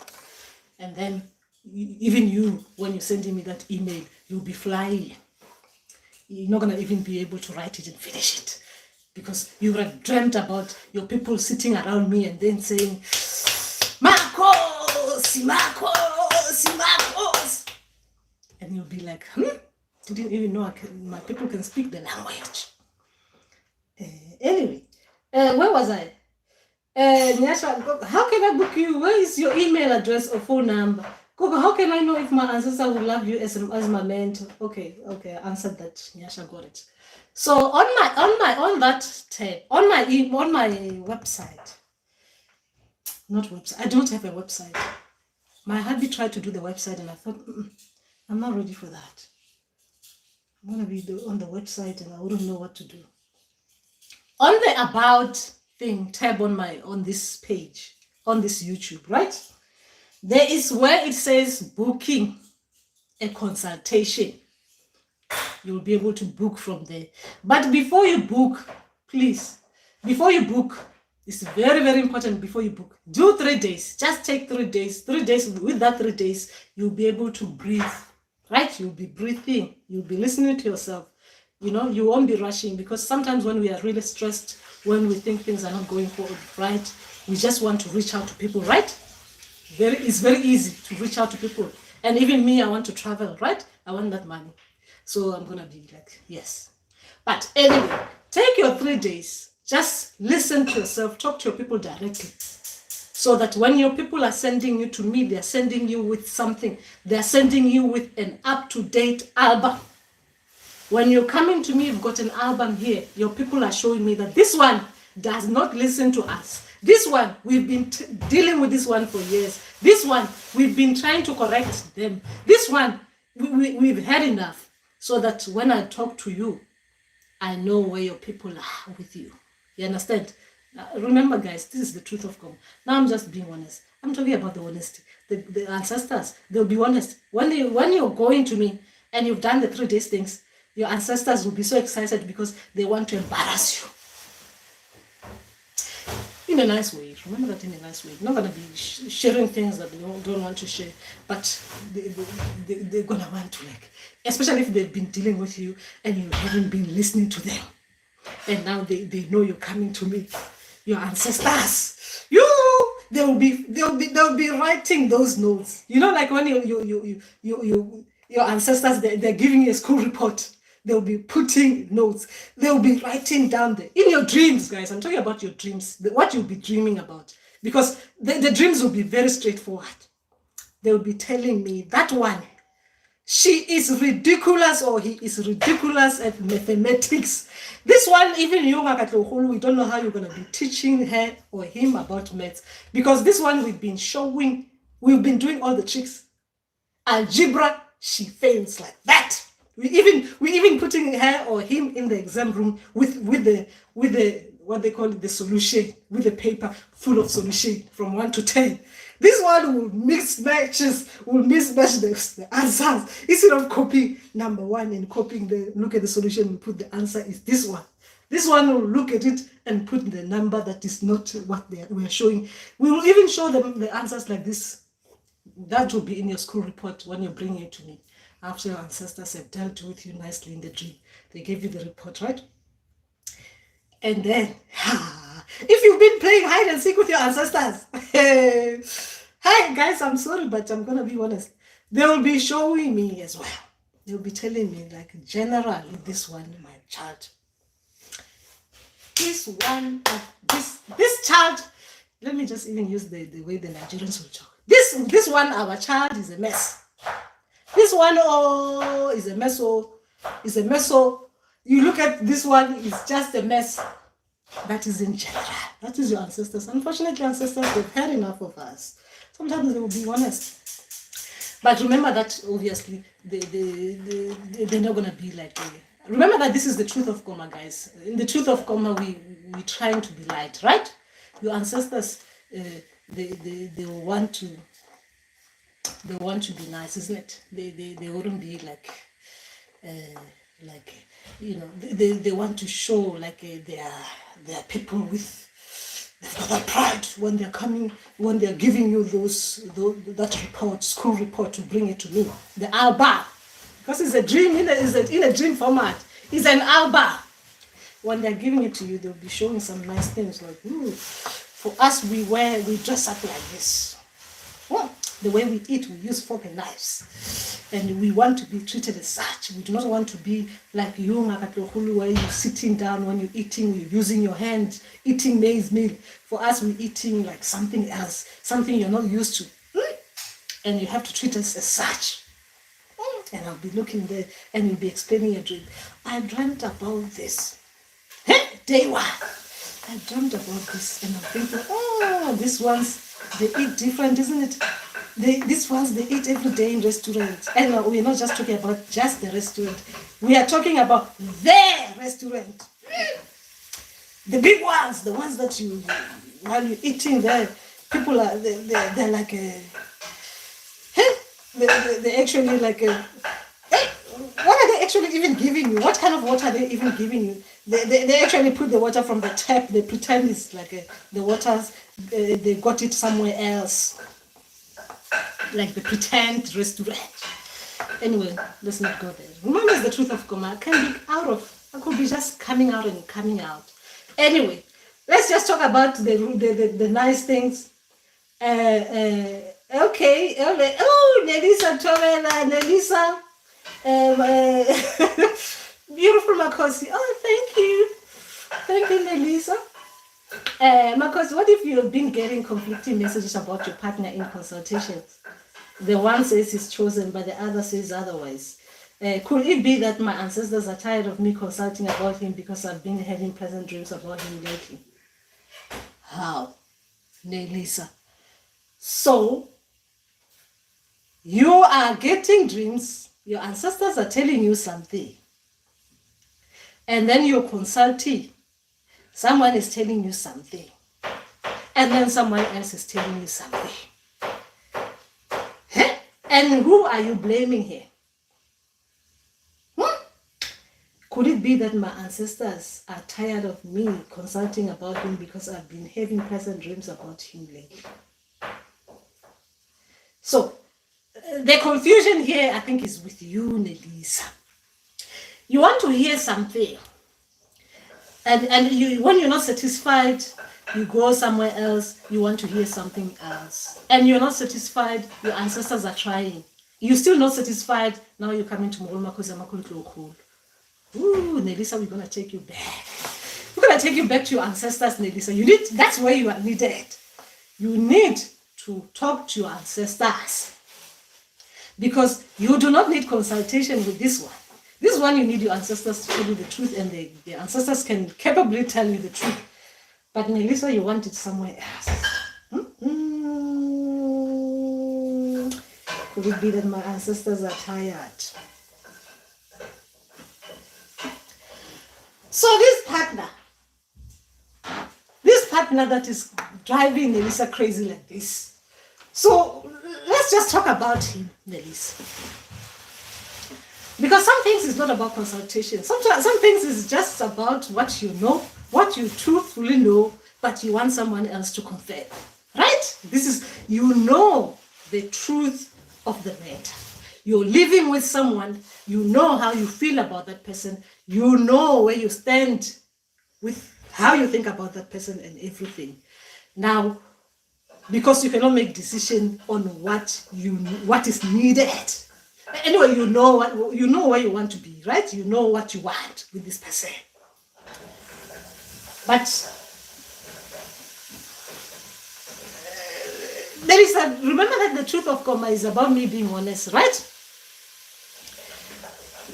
And then even you, when you're sending me that email, you'll be flying. You're not going to even be able to write it and finish it, because you would have dreamt about your people sitting around me and then saying, Marcos, Marcos. And you'll be like, didn't even know my people can speak the language. Anyway, where was I? Nyasha, how can I book you? Where is your email address or phone number? Gogo, how can I know if my ancestor will love you as my mentor? Okay, I answered that. Nyasha got it. So on that tab, on my website, not website. I don't have a website. My hubby tried to do the website, and I thought, I'm not ready for that. I'm gonna be on the website, and I wouldn't know what to do. On the about thing tab on this page, on this YouTube, right? There is where it says booking a consultation. You'll be able to book from there. But before you book, please, before you book, it's very, very important before you book. Do 3 days. Just take 3 days. 3 days, with that 3 days, you'll be able to breathe, right? You'll be breathing. You'll be listening to yourself. You know, you won't be rushing, because sometimes when we are really stressed, when we think things are not going forward, right, we just want to reach out to people, right? It's very easy to reach out to people. And even me, I want to travel, right? I want that money. So I'm going to be like, yes. But anyway, take your 3 days. Just listen to yourself. Talk to your people directly. So that when your people are sending you to me, they're sending you with something. They're sending you with an up-to-date album. When you're coming to me, you've got an album here. Your people are showing me that this one does not listen to us. This one, we've been dealing with this one for years. This one, we've been trying to correct them. This one, we've had enough. So that when I talk to you, I know where your people are with you. You understand? Remember, guys, this is the truth of God. Now I'm just being honest. I'm talking about the honesty. The ancestors, they'll be honest. When you're going to me and you've done the 3 days things, your ancestors will be so excited because they want to embarrass you. In a nice way. Remember that, in a nice way. You're not going to be sharing things that they don't want to share, but they're going to want to, like, especially if they've been dealing with you and you haven't been listening to them. And now they know you're coming to me. Your ancestors, they'll be writing those notes. You know, like when your ancestors, they're giving you a school report. They'll be putting notes. They'll be writing down in your dreams, guys. I'm talking about your dreams, what you'll be dreaming about. Because the dreams will be very straightforward. They'll be telling me that one, she is ridiculous or he is ridiculous at mathematics. This one, even you, we don't know how you're going to be teaching her or him about maths. Because this one we've been doing all the tricks. Algebra, she fails like that. We even putting her or him in the exam room with the what they call it, the solution, with the paper full of solution from 1 to 10. This one will mismatch the answers. Instead of copying number 1 and copying look at the solution and put the answer is this one. This one will look at it and put the number that is not what we are showing. We will even show them the answers like this. That will be in your school report when you're bringing it to me. After your ancestors have dealt with you nicely in the dream. They gave you the report, right? And then, if you've been playing hide and seek with your ancestors, hi guys, I'm sorry, but I'm going to be honest. They will be showing me as well. They'll be telling me, like, generally, this one, my child. This child, let me just even use the way the Nigerians will talk. This one, our child, is a mess. This one, is a mess. Is a mess. You look at this one, it's just a mess. That is in general. That is your ancestors. Unfortunately, ancestors, they've had enough of us. Sometimes they will be honest. But remember that, obviously, they're not going to be like... Remember that this is the truth of Goma, guys. In the truth of Goma, we're trying to be light, right? Your ancestors, they want to... They want to be nice, isn't it? They wouldn't be like they want to show like they are people with that pride when they're coming, when they're giving you that report, school report, to bring it to me. The alba, because it's a dream in a dream format. It's an alba. When they're giving it to you, they'll be showing some nice things like, for us, we dress up like this. The way we eat, we use fork and knives. And we want to be treated as such. We do not want to be like you, Makatlohulu, where you're sitting down when you're eating, you're using your hand, eating maize meal. For us, we're eating like something else, something you're not used to. And you have to treat us as such. And I'll be looking there and you'll be explaining your dream. I dreamt about this. Day 1. I dreamt about this. And I'm thinking, these ones, they eat different, isn't it? These ones, they eat every day in restaurants. And we're not just talking about just the restaurant. We are talking about their restaurant. The big ones, the ones that while you're eating there, people are they're like a, hey, they actually like a, hey, what are they actually even giving you? What kind of water are they even giving you? They actually put the water from the tap. They pretend it's like the waters. They got it somewhere else, like the pretend restaurant. Anyway, let's not go there. Remember, it's the truth of Goma. I can be out of. I could be just coming out and coming out. Anyway, let's just talk about the nice things. Okay. Oh, Nelisa Torela, Nelisa. Beautiful Makosi. Oh, thank you. Thank you, Nelisa. Makosi, what if you've been getting conflicting messages about your partner in consultations? The one says he's chosen, but the other says otherwise. Could it be that my ancestors are tired of me consulting about him because I've been having pleasant dreams about him lately? How? Nelisa. So, you are getting dreams, your ancestors are telling you something, and then you're consulting. Someone is telling you something, and then someone else is telling you something. And who are you blaming here? Could it be that my ancestors are tired of me consulting about him because I've been having pleasant dreams about him lately? So, the confusion here, I think, is with you, Nelisa. You want to hear something, and you, when you're not satisfied, you go somewhere else, you want to hear something else. And you're not satisfied, your ancestors are trying. You're still not satisfied, now you're coming to Mugolma because I'm cool. Ooh, Nelisa, we're going to take you back. We're going to take you back to your ancestors, Nelisa. That's where you are needed. You need to talk to your ancestors. Because you do not need consultation with this one. This one, you need your ancestors to tell you the truth, and the ancestors can capably tell you the truth. But Nelisa, you want it somewhere else. Could it be that my ancestors are tired? So this partner that is driving Nelisa crazy like this. So let's just talk about him, Nelisa. Because some things is not about consultation. Sometimes some things is just about what you know, what you truthfully know, but you want someone else to confirm. Right? This is, you know the truth of the matter. You're living with someone, you know how you feel about that person, you know where you stand with how you think about that person and everything. Now, because you cannot make decision on what is needed. Anyway, you know where you want to be, right? You know what you want with this person. But remember that the truth of Koma is about me being honest, right?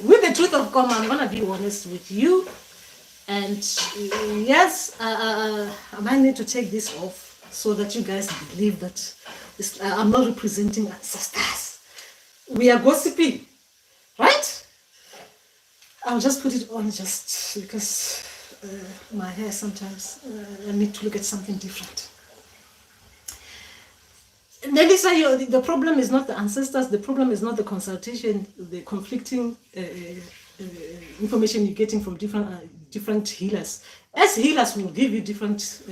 With the truth of Koma, I'm gonna be honest with you. And yes, I might need to take this off so that you guys believe that I'm not representing ancestors. We are gossiping, right? I'll just put it on just because my hair sometimes I need to look at something different. Nelisa, the problem is not the ancestors, the problem is not the consultation, the conflicting information you're getting from different healers. As healers, will give you different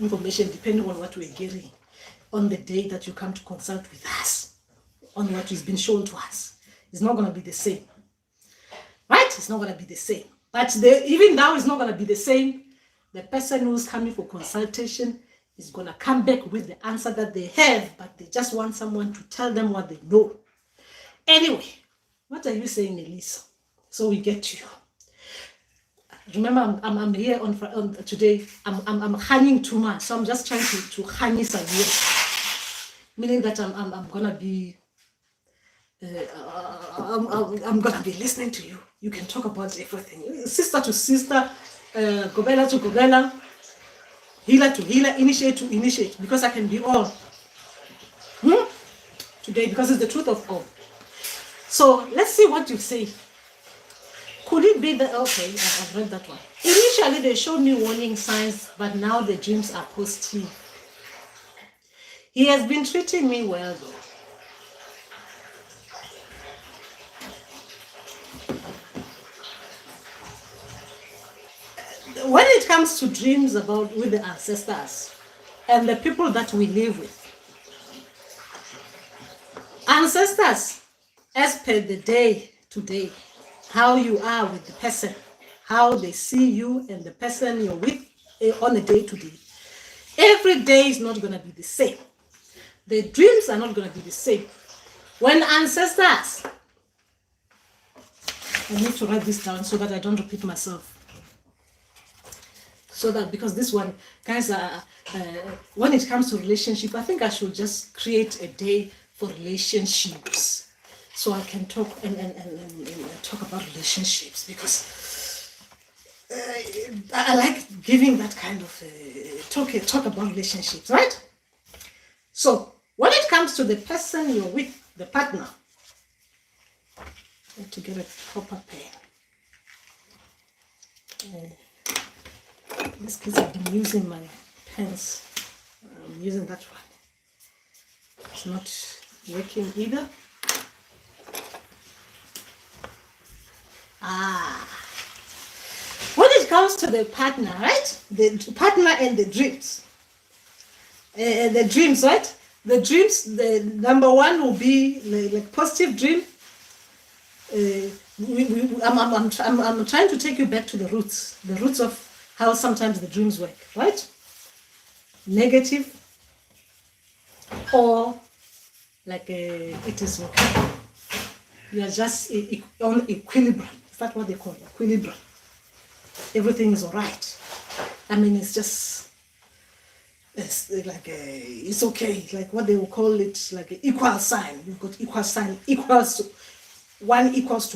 information depending on what we're getting on the day that you come to consult with us, on what has been shown to us. It's not going to be the same. Right? It's not going to be the same. But even now, it's not going to be the same. The person who's coming for consultation is going to come back with the answer that they have, but they just want someone to tell them what they know. Anyway, what are you saying, Elisa? So we get to you. Remember, I'm here on today. I'm hanging too much, so I'm just trying to hang some here, meaning that I'm gonna be. I'm gonna be listening to you. You can talk about everything, sister to sister, gobela to gobela, healer to healer, initiate to initiate, because I can be all today, because it's the truth of God. So let's see what you say. Could it be that, okay, I've read that one. Initially, they showed me warning signs, but now the dreams are positive. He has been treating me well though. When it comes to dreams about with the ancestors and the people that we live with, ancestors, as per the day today, how you are with the person, how they see you and the person you're with on a day to day. Every day is not going to be the same. The dreams are not going to be the same. When ancestors, I need to write this down so that I don't repeat myself. So that, because this one, guys, when it comes to relationship, I think I should just create a day for relationships, so I can talk and talk about relationships, because I like giving that kind of talk about relationships, right? So when it comes to the person you're with, the partner, I have to get a proper pen. These kids have been using my pens. I'm using that one. It's not working either. When it comes to the partner, right? The partner and the dreams. The dreams, right? The dreams, the number one will be like positive dream. I'm trying to take you back to the roots of how sometimes the dreams work, right? Negative, or like it is okay. You are just on equilibrium. Is that what they call it? Equilibrium. Everything is all right. I mean, it's just, it's like it's okay. Like what they will call it, like an equal sign. You've got equal sign, equals to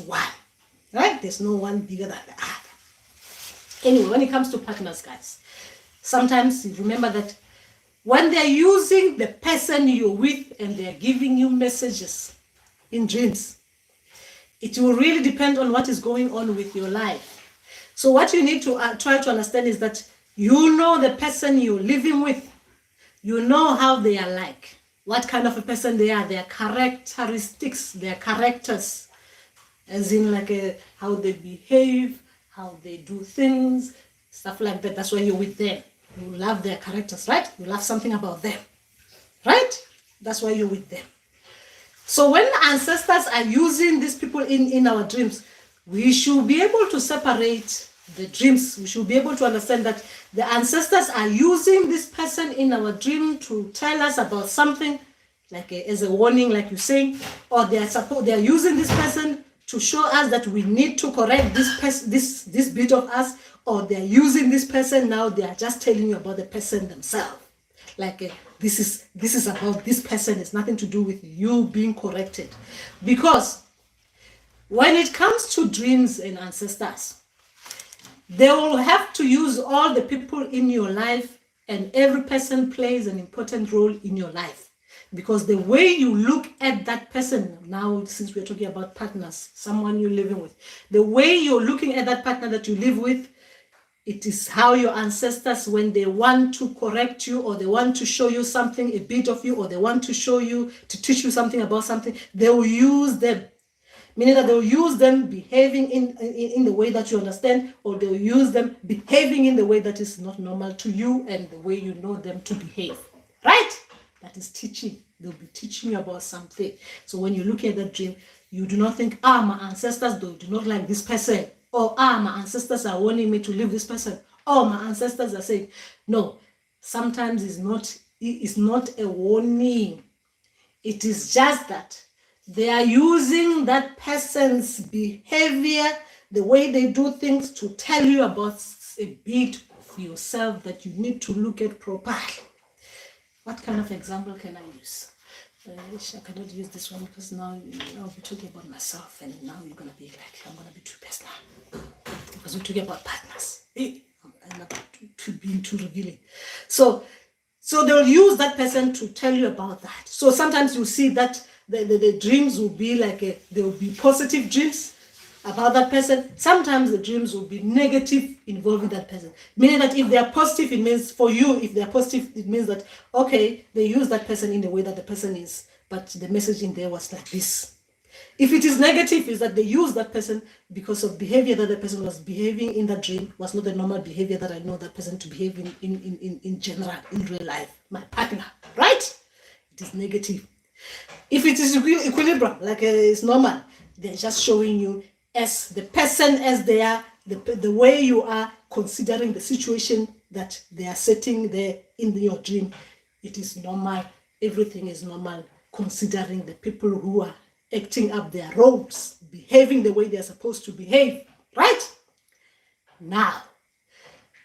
one, right? There's no one bigger than the other. Anyway, when it comes to partners, guys, sometimes you remember that when they're using the person you're with and they're giving you messages in dreams, it will really depend on what is going on with your life. So what you need to try to understand is that you know the person you're living with. You know how they are like, what kind of a person they are, their characteristics, their characters, as in like how they behave, how they do things, stuff like that. That's why you're with them. You love their characters, right? You love something about them, right? That's why you're with them. So when ancestors are using these people in our dreams, we should be able to separate the dreams. We should be able to understand that the ancestors are using this person in our dream to tell us about something, like as a warning, like you're saying, or they are using this person to show us that we need to correct this bit of us, or they're using this person now, they are just telling you about the person themselves. Like this is about this person. It's nothing to do with you being corrected. Because when it comes to dreams and ancestors, they will have to use all the people in your life, and every person plays an important role in your life. Because the way you look at that person, now since we're talking about partners, someone you're living with, the way you're looking at that partner that you live with, it is how your ancestors, when they want to correct you, or they want to show you something, a bit of you, or they want to show you, to teach you something about something, they will use them. Meaning that they'll use them behaving in the way that you understand, or they'll use them behaving in the way that is not normal to you and the way you know them to behave. Right? That is teaching. They'll be teaching you about something. So when you look at that dream, you do not think, my ancestors do not like this person. Or, my ancestors are warning me to leave this person. Or my ancestors are saying, no. Sometimes it's not a warning. It is just that they are using that person's behavior, the way they do things, to tell you about a bit of yourself that you need to look at properly. What kind of example can I use? I cannot use this one because now I'll be talking about myself, and now you're going to be like, I'm going to be too personal. Because we're talking about partners. I'm not being too revealing. So they'll use that person to tell you about that. So sometimes you see that the dreams will be like, there will be positive dreams. about that person. Sometimes the dreams will be negative involving that person. Meaning that if they are positive, it means for you, if they are positive, it means that, okay, they use that person in the way that the person is, but the message in there was like this. If it is negative, is that they use that person because of behavior that the person was behaving in that dream was not the normal behavior that I know that person to behave in general, in real life. My partner, right? It is negative. If it is equilibrium, like it's normal, they're just showing you as the person as they are, the way you are considering the situation that they are setting there in your dream. It is normal. Everything is normal, considering the people who are acting up their roles, behaving the way they're supposed to behave, right? Now,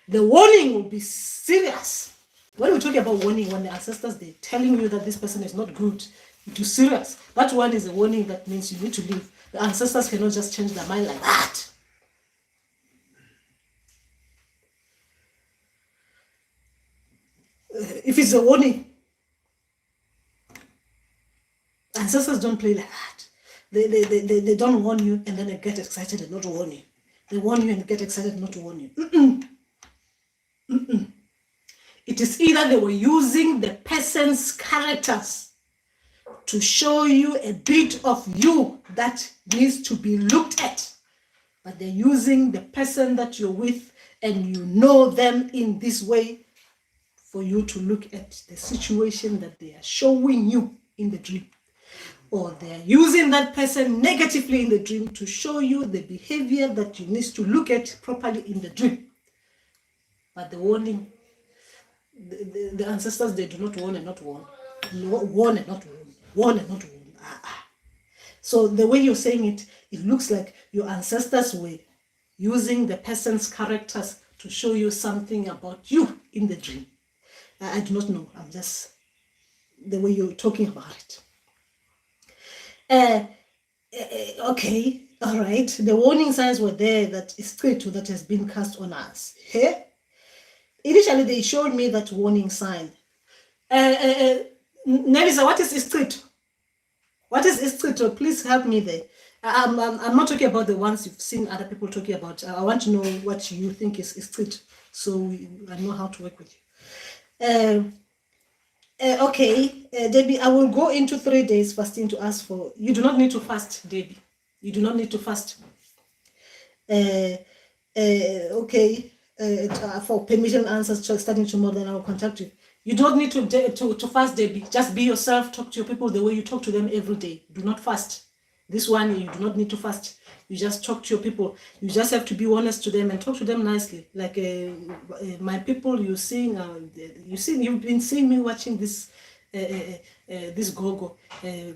the warning will be serious. When we talk about warning, when the ancestors, they're telling you that this person is not good, it is serious. That one is a warning that means you need to leave. The ancestors cannot just change their mind like that. If it's a warning, ancestors don't play like that. They don't warn you and then they get excited and not warn you. They warn you and get excited and not warn you. It is either they were using the person's characters to show you a bit of you that needs to be looked at, but they're using the person that you're with and you know them in this way for you to look at the situation that they are showing you in the dream. Or they're using that person negatively in the dream to show you the behavior that you need to look at properly in the dream. But the warning, the ancestors, they do not warn and not warn. Warn and not warn. Warn and not warn. So the way you're saying it, it looks like your ancestors were using the person's characters to show you something about you in the dream. I do not know. I'm just the way you're talking about it. Okay, all right. The warning signs were there that is straight to that has been cast on us. Here, initially they showed me that warning sign. Nelisa, what is street? What is street? Please help me there. I'm not talking about the ones you've seen other people talking about. I want to know what you think is street, so I know how to work with you. Okay, Debbie, I will go into 3 days fasting to ask for. You do not need to fast, Debbie. You do not need to fast. Okay, for permission answers starting tomorrow, then I will contact you. You don't need to fast, Debbie. Just be yourself. Talk to your people the way you talk to them every day. Do not fast. This one, you do not need to fast. You just talk to your people. You just have to be honest to them and talk to them nicely. Like my people, you've been seeing me watching this gogo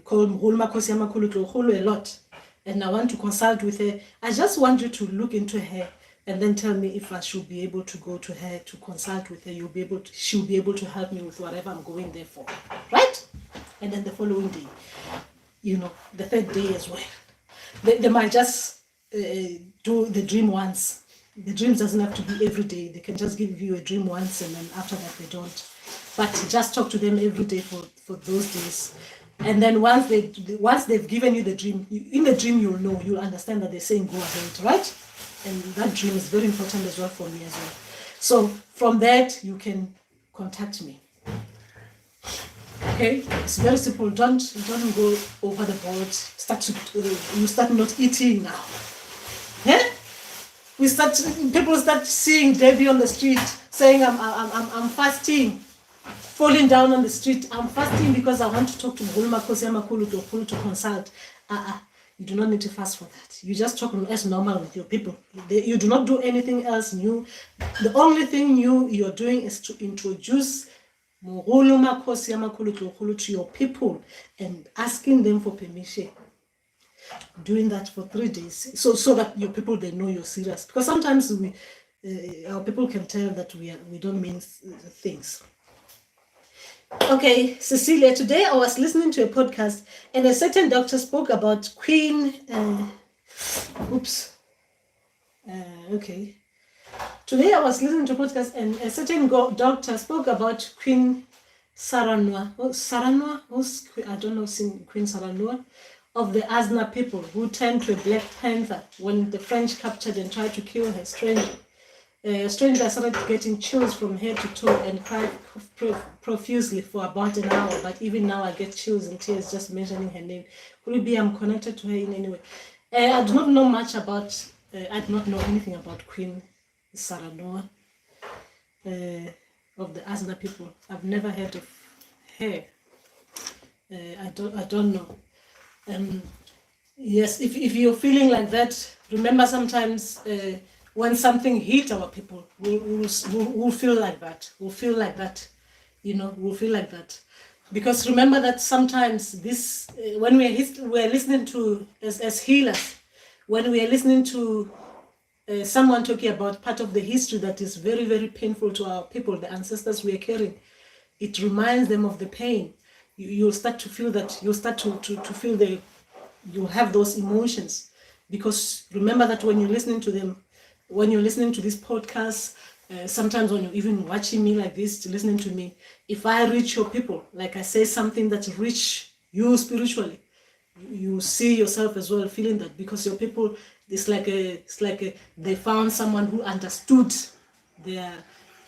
called Mhuluma Kosiyama Kulu a lot, and I want to consult with her. I just want you to look into her and then tell me if I should be able to go to her to consult with her. She'll be able to help me with whatever I'm going there for, right? And then the following day, the third day as well. They might just do the dream once. The dreams doesn't have to be every day. They can just give you a dream once and then after that they don't. But just talk to them every day for those days. And then once they've given you the dream, in the dream you'll understand that they're saying go ahead, right? And that dream is very important as well for me as well. So from that you can contact me. Okay, it's very simple. Don't go over the board. You start not eating now. Yeah? People start seeing Debbie on the street saying I'm fasting, falling down on the street. I'm fasting because I want to talk to Mhuluma Kosiyama Kulu to consult. You do not need to fast for that. You just talk as normal with your people. You do not do anything else new. The only thing new you're doing is to introduce Mhuluma Kosiyama Kulu to your people and asking them for permission. Doing that for 3 days, so that your people, they know you're serious. Because sometimes our people can tell that we don't mean things. Okay, Cecilia, today I was listening to a podcast and a certain doctor spoke about Queen. Okay. Today I was listening to a podcast and a certain doctor spoke about Queen Saranwa. I don't know, Queen Saranwa. of the Azna people who turned to a Black Panther when the French captured and tried to kill her strangely. Stranger started getting chills from head to toe and cried profusely for about an hour, but even now I get chills and tears just mentioning her name. Could it be I'm connected to her in any way? I do not know much about, I do not know anything about Queen Saranoa of the Azna people. I've never heard of her. I don't know. Yes, if you're feeling like that, remember sometimes when something hit our people, we'll feel like that. We'll feel like that, we'll feel like that. Because remember that sometimes this, when we're listening to, as healers, when we are listening to someone talking about part of the history that is very, very painful to our people, the ancestors we are carrying, it reminds them of the pain. You'll start to feel that, you'll start to feel you have those emotions. Because remember that when you're listening to them, when you're listening to this podcast, sometimes when you're even watching me like this, listening to me, if I reach your people, like I say something that reach you spiritually, you see yourself as well feeling that, because your people, it's like they found someone who understood their,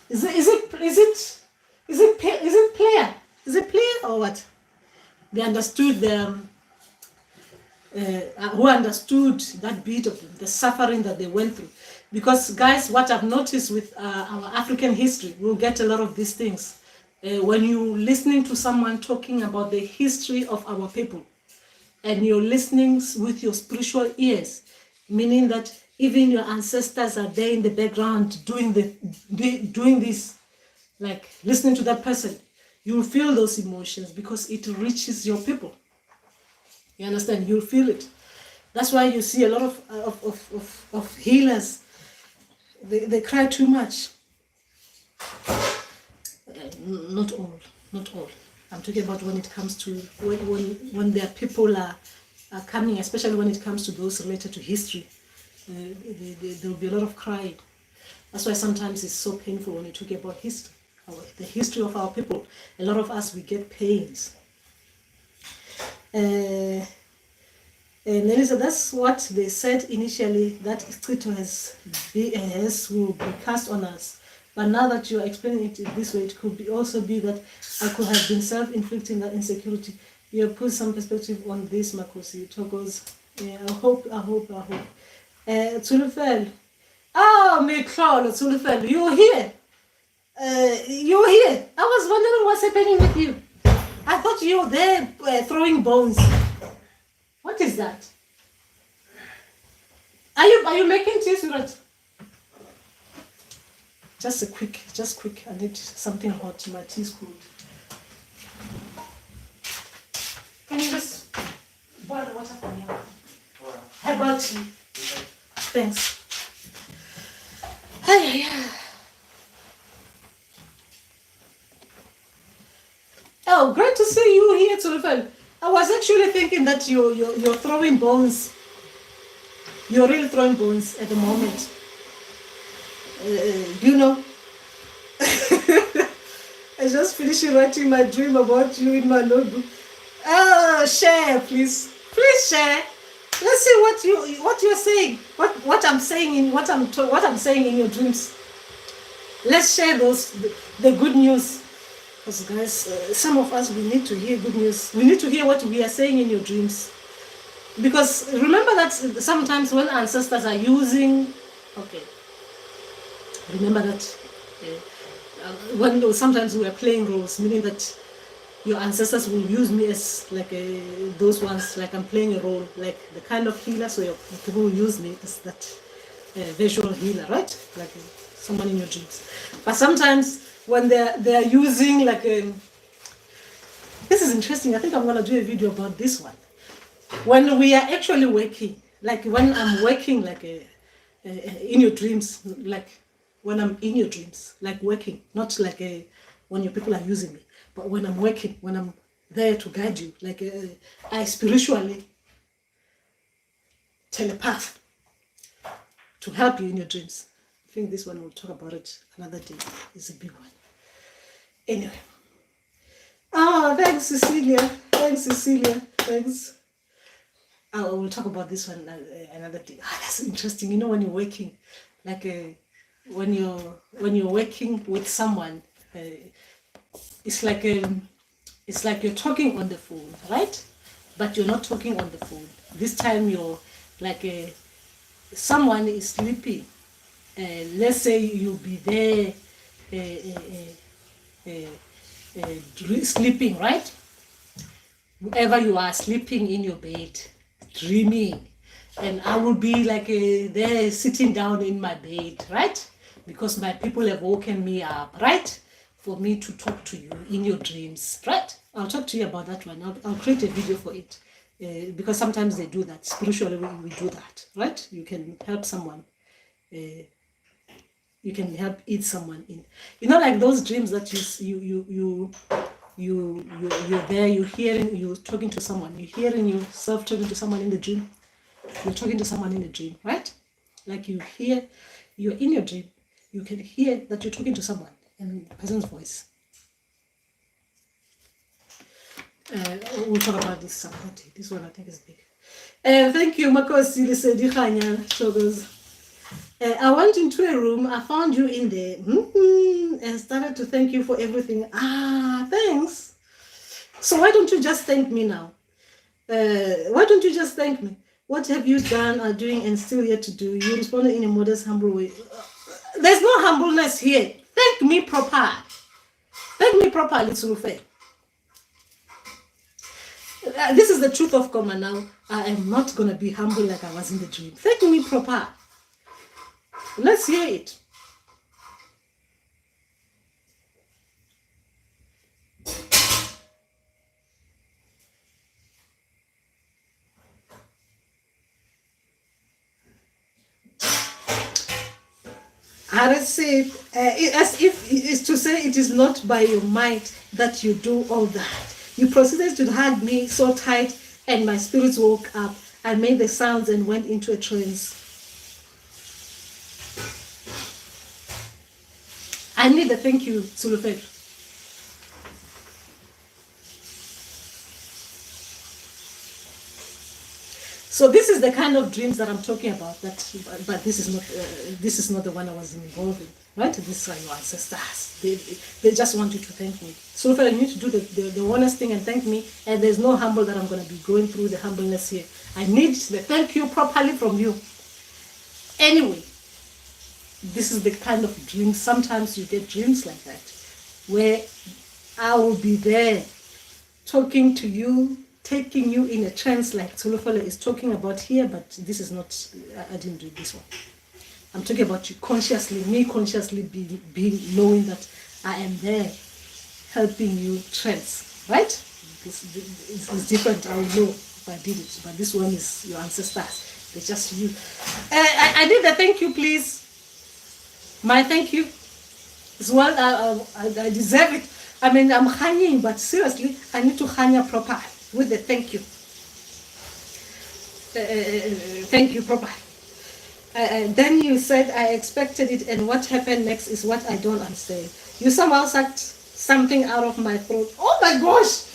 is it player or what? They understood them, who understood that bit of the suffering that they went through. Because guys, what I've noticed with our African history, we'll get a lot of these things. When you're listening to someone talking about the history of our people, and you're listening with your spiritual ears, meaning that even your ancestors are there in the background doing this, like listening to that person, you'll feel those emotions because it reaches your people. You understand? You'll feel it. That's why you see a lot of healers. They cry too much. Not all. I'm talking about when it comes to when their people are coming, especially when it comes to those related to history. There will be a lot of crying. That's why sometimes it's so painful when you talk about history, the history of our people. A lot of us, we get pains. And Elisa, that's what they said initially, that Ichito will be cast on us. But now that you are explaining it this way, it could also be that I could have been self-inflicting that insecurity. You have put some perspective on this, Makosi. Togos. Yeah, I hope. Tulufel. Oh, Miklolo, Tulufel, you're here. You're here. I was wondering what's happening with you. I thought you were there throwing bones. What is that? Are you making tea, Surat? Just quick. I need something hot. My tea's cold. Can you just boil the water for me? Herbal tea. Thanks. Oh, great to see you here, Tulufel. I was actually thinking that you're throwing bones. You're really throwing bones at the moment. I just finished writing my dream about you in my notebook. Oh, share, please. Please share. Let's see what you're saying. What I'm saying in your dreams. Let's share the good news. Because guys, some of us, we need to hear good news. We need to hear what we are saying in your dreams. Because remember that sometimes when ancestors are using, remember that when sometimes we are playing roles, meaning that your ancestors will use me as like those ones, like I'm playing a role, like the kind of healer, so people will use me as that visual healer, right? Like someone in your dreams. But sometimes when they're using like this is interesting. I think I'm gonna do a video about this one. When we are actually working, like when I'm working, like in your dreams, like when I'm in your dreams, like working, not like when your people are using me, but when I'm working, when I'm there to guide you, like I spiritually telepath to help you in your dreams. I think this one we'll talk about it another day. It's a big one. Anyway. Oh, thanks, Cecilia. Thanks. I will talk about this one another day. That's interesting. You know, when you're working, like when you're working with someone, it's like it's like you're talking on the phone, right? But you're not talking on the phone. This time you're like someone is sleeping. Let's say you'll be there sleeping, right? Wherever you are, sleeping in your bed, dreaming, and I will be like there sitting down in my bed, right? Because my people have woken me up, right? For me to talk to you in your dreams, right? I'll talk to you about that one. I'll create a video for it because sometimes they do that. Spiritually, we do that, right? You can help someone. You can help eat someone in. You know, like those dreams that you're there, you're hearing, you're talking to someone, you're hearing yourself talking to someone in the dream. You're talking to someone in the dream, right? Like you hear, you're in your dream, you can hear that you're talking to someone in the person's voice. We'll talk about this someday. This one I think is big. Thank you, Makosi Lesedi Khanya Shogos. I went into a room, I found you in there, and started to thank you for everything. Thanks. So why don't you just thank me now? Why don't you just thank me? What have you done, are doing, and still yet to do? You responded in a modest, humble way. There's no humbleness here. Thank me proper. Thank me properly, Sulufe. This is the truth of Koma now. I am not going to be humble like I was in the dream. Thank me proper. Let's hear it. I said, as if it's to say it is not by your might that you do all that. You proceeded to hug me so tight, and my spirits woke up. I made the sounds and went into a trance. I need a thank you, Sulufet. So this is the kind of dreams that I'm talking about. But this is not the one I was involved in, right? These are your ancestors. They just want you to thank me. So if I need to do the honest thing and thank me, and there's no humble that I'm going to be going through the humbleness here. I need the thank you properly from you. Anyway, this is the kind of dreams. Sometimes you get dreams like that, where I will be there talking to you, taking you in a trance like Tulufale is talking about here, but this is not, I didn't do this one. I'm talking about you consciously, me consciously being knowing that I am there helping you trance, right? This is different, I will know if I did it, but this one is your ancestors. They're just you. I did the thank you, please. My thank you. It's what I deserve it. I mean, I'm hanging, but seriously, I need to hang proper with the thank you. Thank you proper. Then you said I expected it, and what happened next is what I don't understand. You somehow sucked something out of my throat. Oh my gosh!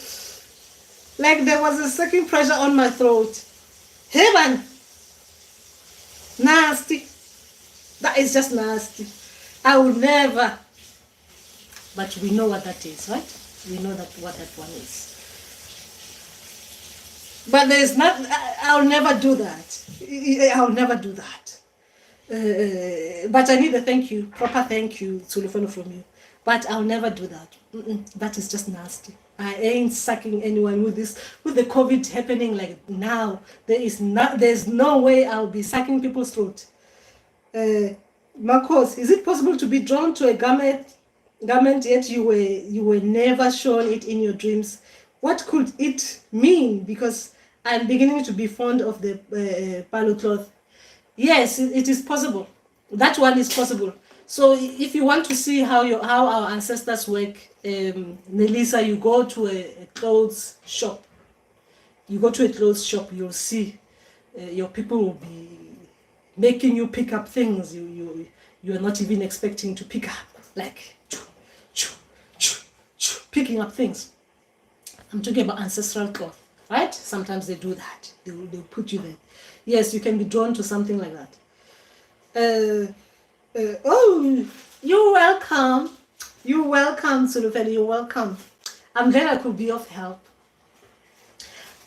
Like there was a sucking pressure on my throat. Heaven! Nasty. That is just nasty. I would never. But we know what that is, right? We know that what that one is. But there's not. I'll never do that. I'll never do that. But I need a thank you, proper thank you, Tulufano from you. But I'll never do that. That is just nasty. I ain't sucking anyone with this. With the COVID happening like now, there's no way I'll be sucking people's throat. Marcos, is it possible to be drawn to a garment yet you were never shown it in your dreams? What could it mean? Because I'm beginning to be fond of the palo cloth. Yes, it is possible. That one is possible. So if you want to see how our ancestors work, Nelisa, you go to a clothes shop. You go to a clothes shop, you'll see your people will be making you pick up things you are not even expecting to pick up, like picking up things. I'm talking about ancestral cloth. right? Sometimes they do that. They'll put you there. Yes, you can be drawn to something like that. Oh, you're welcome. You're welcome, Sulufeli. You're welcome. I'm glad I could be of help.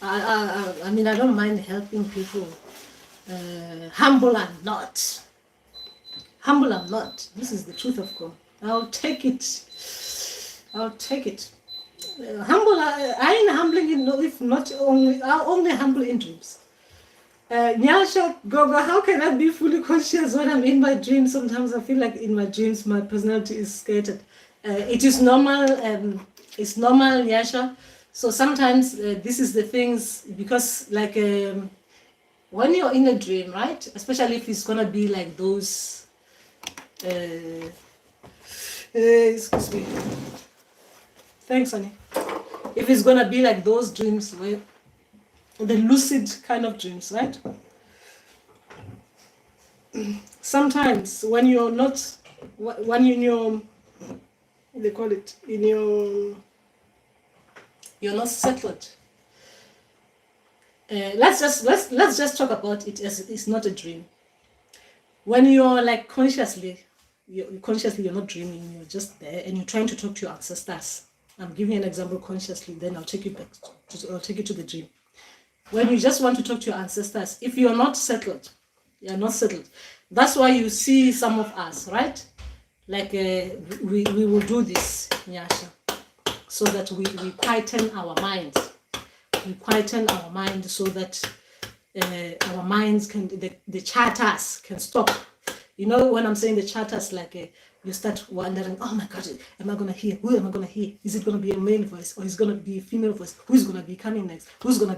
I mean, I don't mind helping people. Humble I'm not. Humble I'm not. This is the truth of God. I'll take it. I'll take it. Humble, I ain't humbling in, if not only, I'll only humble in dreams. Nyasha, Gogo, how can I be fully conscious when I'm in my dreams? Sometimes I feel like in my dreams my personality is scattered. It is normal, it's normal, Nyasha. So sometimes this is the things, because like when you're in a dream, right? Especially if it's gonna be like those, excuse me. Thanks, honey. If it's gonna be like those dreams where the lucid kind of dreams, right? Sometimes when you're not, when you're in your, they call it, in your, you're not settled. Let's just talk about it as it's not a dream. When you're like consciously you're not dreaming, you're just there and you're trying to talk to your ancestors. I'm giving you an example consciously, then I'll take you back I'll take you to the dream. When you just want to talk to your ancestors, if you're not settled, that's why you see some of us, right? Like we will do this, Nyasha, so that we quieten our minds. We quieten our mind so that our minds can, the chatters can stop. You know, when I'm saying the chatters, like you start wondering, oh my God, am I going to hear? Who am I going to hear? Is it going to be a male voice or is it going to be a female voice? Who's going to be coming next? Who am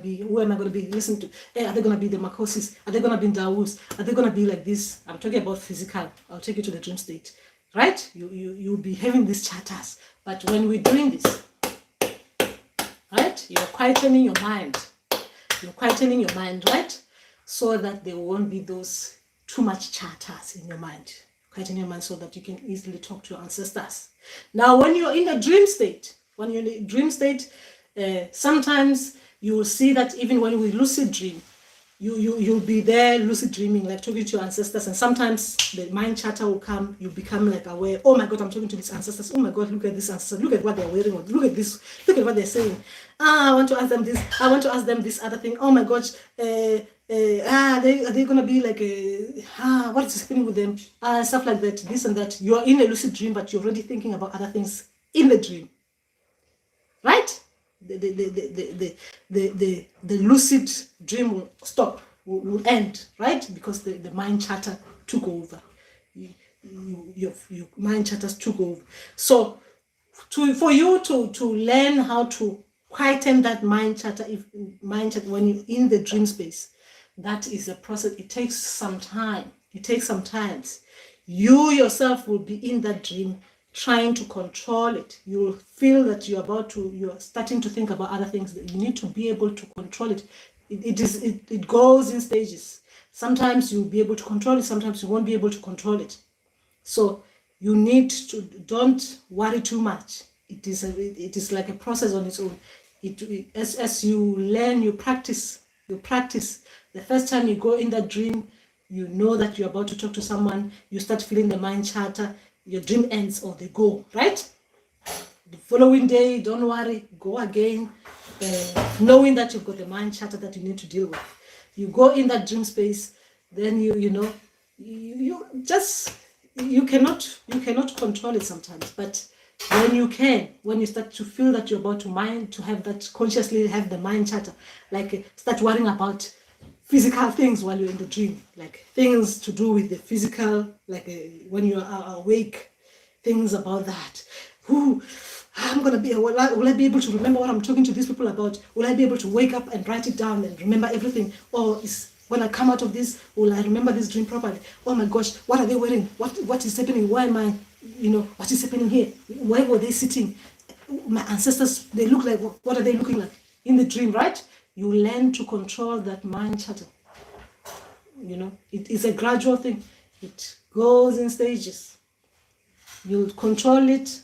I going to be listening to? Hey, are they going to be the Makosis? Are they going to be Daus? Are they going to be like this? I'm talking about physical. I'll take you to the dream state, right? You'll be having these chatters. But when we're doing this, right, you're quietening your mind. You're quietening your mind, right? So that there won't be those too much chatters in your mind. Quieten your mind so that you can easily talk to your ancestors. Now, when you're in a dream state, sometimes you will see that even when we lucid dream, you'll be there lucid dreaming, like talking to your ancestors, and sometimes the mind chatter will come. You become like aware. Oh my God, I'm talking to these ancestors. Oh my God, look at this ancestor. Look at what they're wearing. Look at this. Look at what they're saying. I want to ask them this. I want to ask them this other thing. Oh my gosh. Are they gonna be like what is happening with them? Stuff like that. This and that. You are in a lucid dream, but you're already thinking about other things in the dream, right? The lucid dream will stop, will end, right? Because the mind chatter took over. Your mind chatters took over. So for you to learn how to quieten that mind chatter, when you're in the dream space, that is a process. It takes some time. You yourself will be in that dream trying to control it. You'll feel that you're starting to think about other things. You need to be able to control it. It goes in stages. Sometimes you'll be able to control it, sometimes you won't be able to control it. So you need to, don't worry too much. It is like a process on its own. As you learn, you practice. The first time you go in that dream, you know that you're about to talk to someone, you start feeling the mind chatter, your dream ends or they go, right? The following day, don't worry, go again, knowing that you've got the mind chatter that you need to deal with. You go in that dream space, then you cannot control it sometimes, but when you start to feel that you're about to have that, consciously have the mind chatter, like start worrying about physical things while you're in the dream, like things to do with the physical, like when you are awake, things about that. Will I be able to remember what I'm talking to these people about? Will I be able to wake up and write it down and remember everything? Or when I come out of this, will I remember this dream properly? Oh my gosh, what are they wearing? What is happening? Why am I, what is happening here? Where were they sitting? My ancestors, they look like, what are they looking like in the dream, right? You learn to control that mind chatter. It is a gradual thing. It goes in stages. You control it,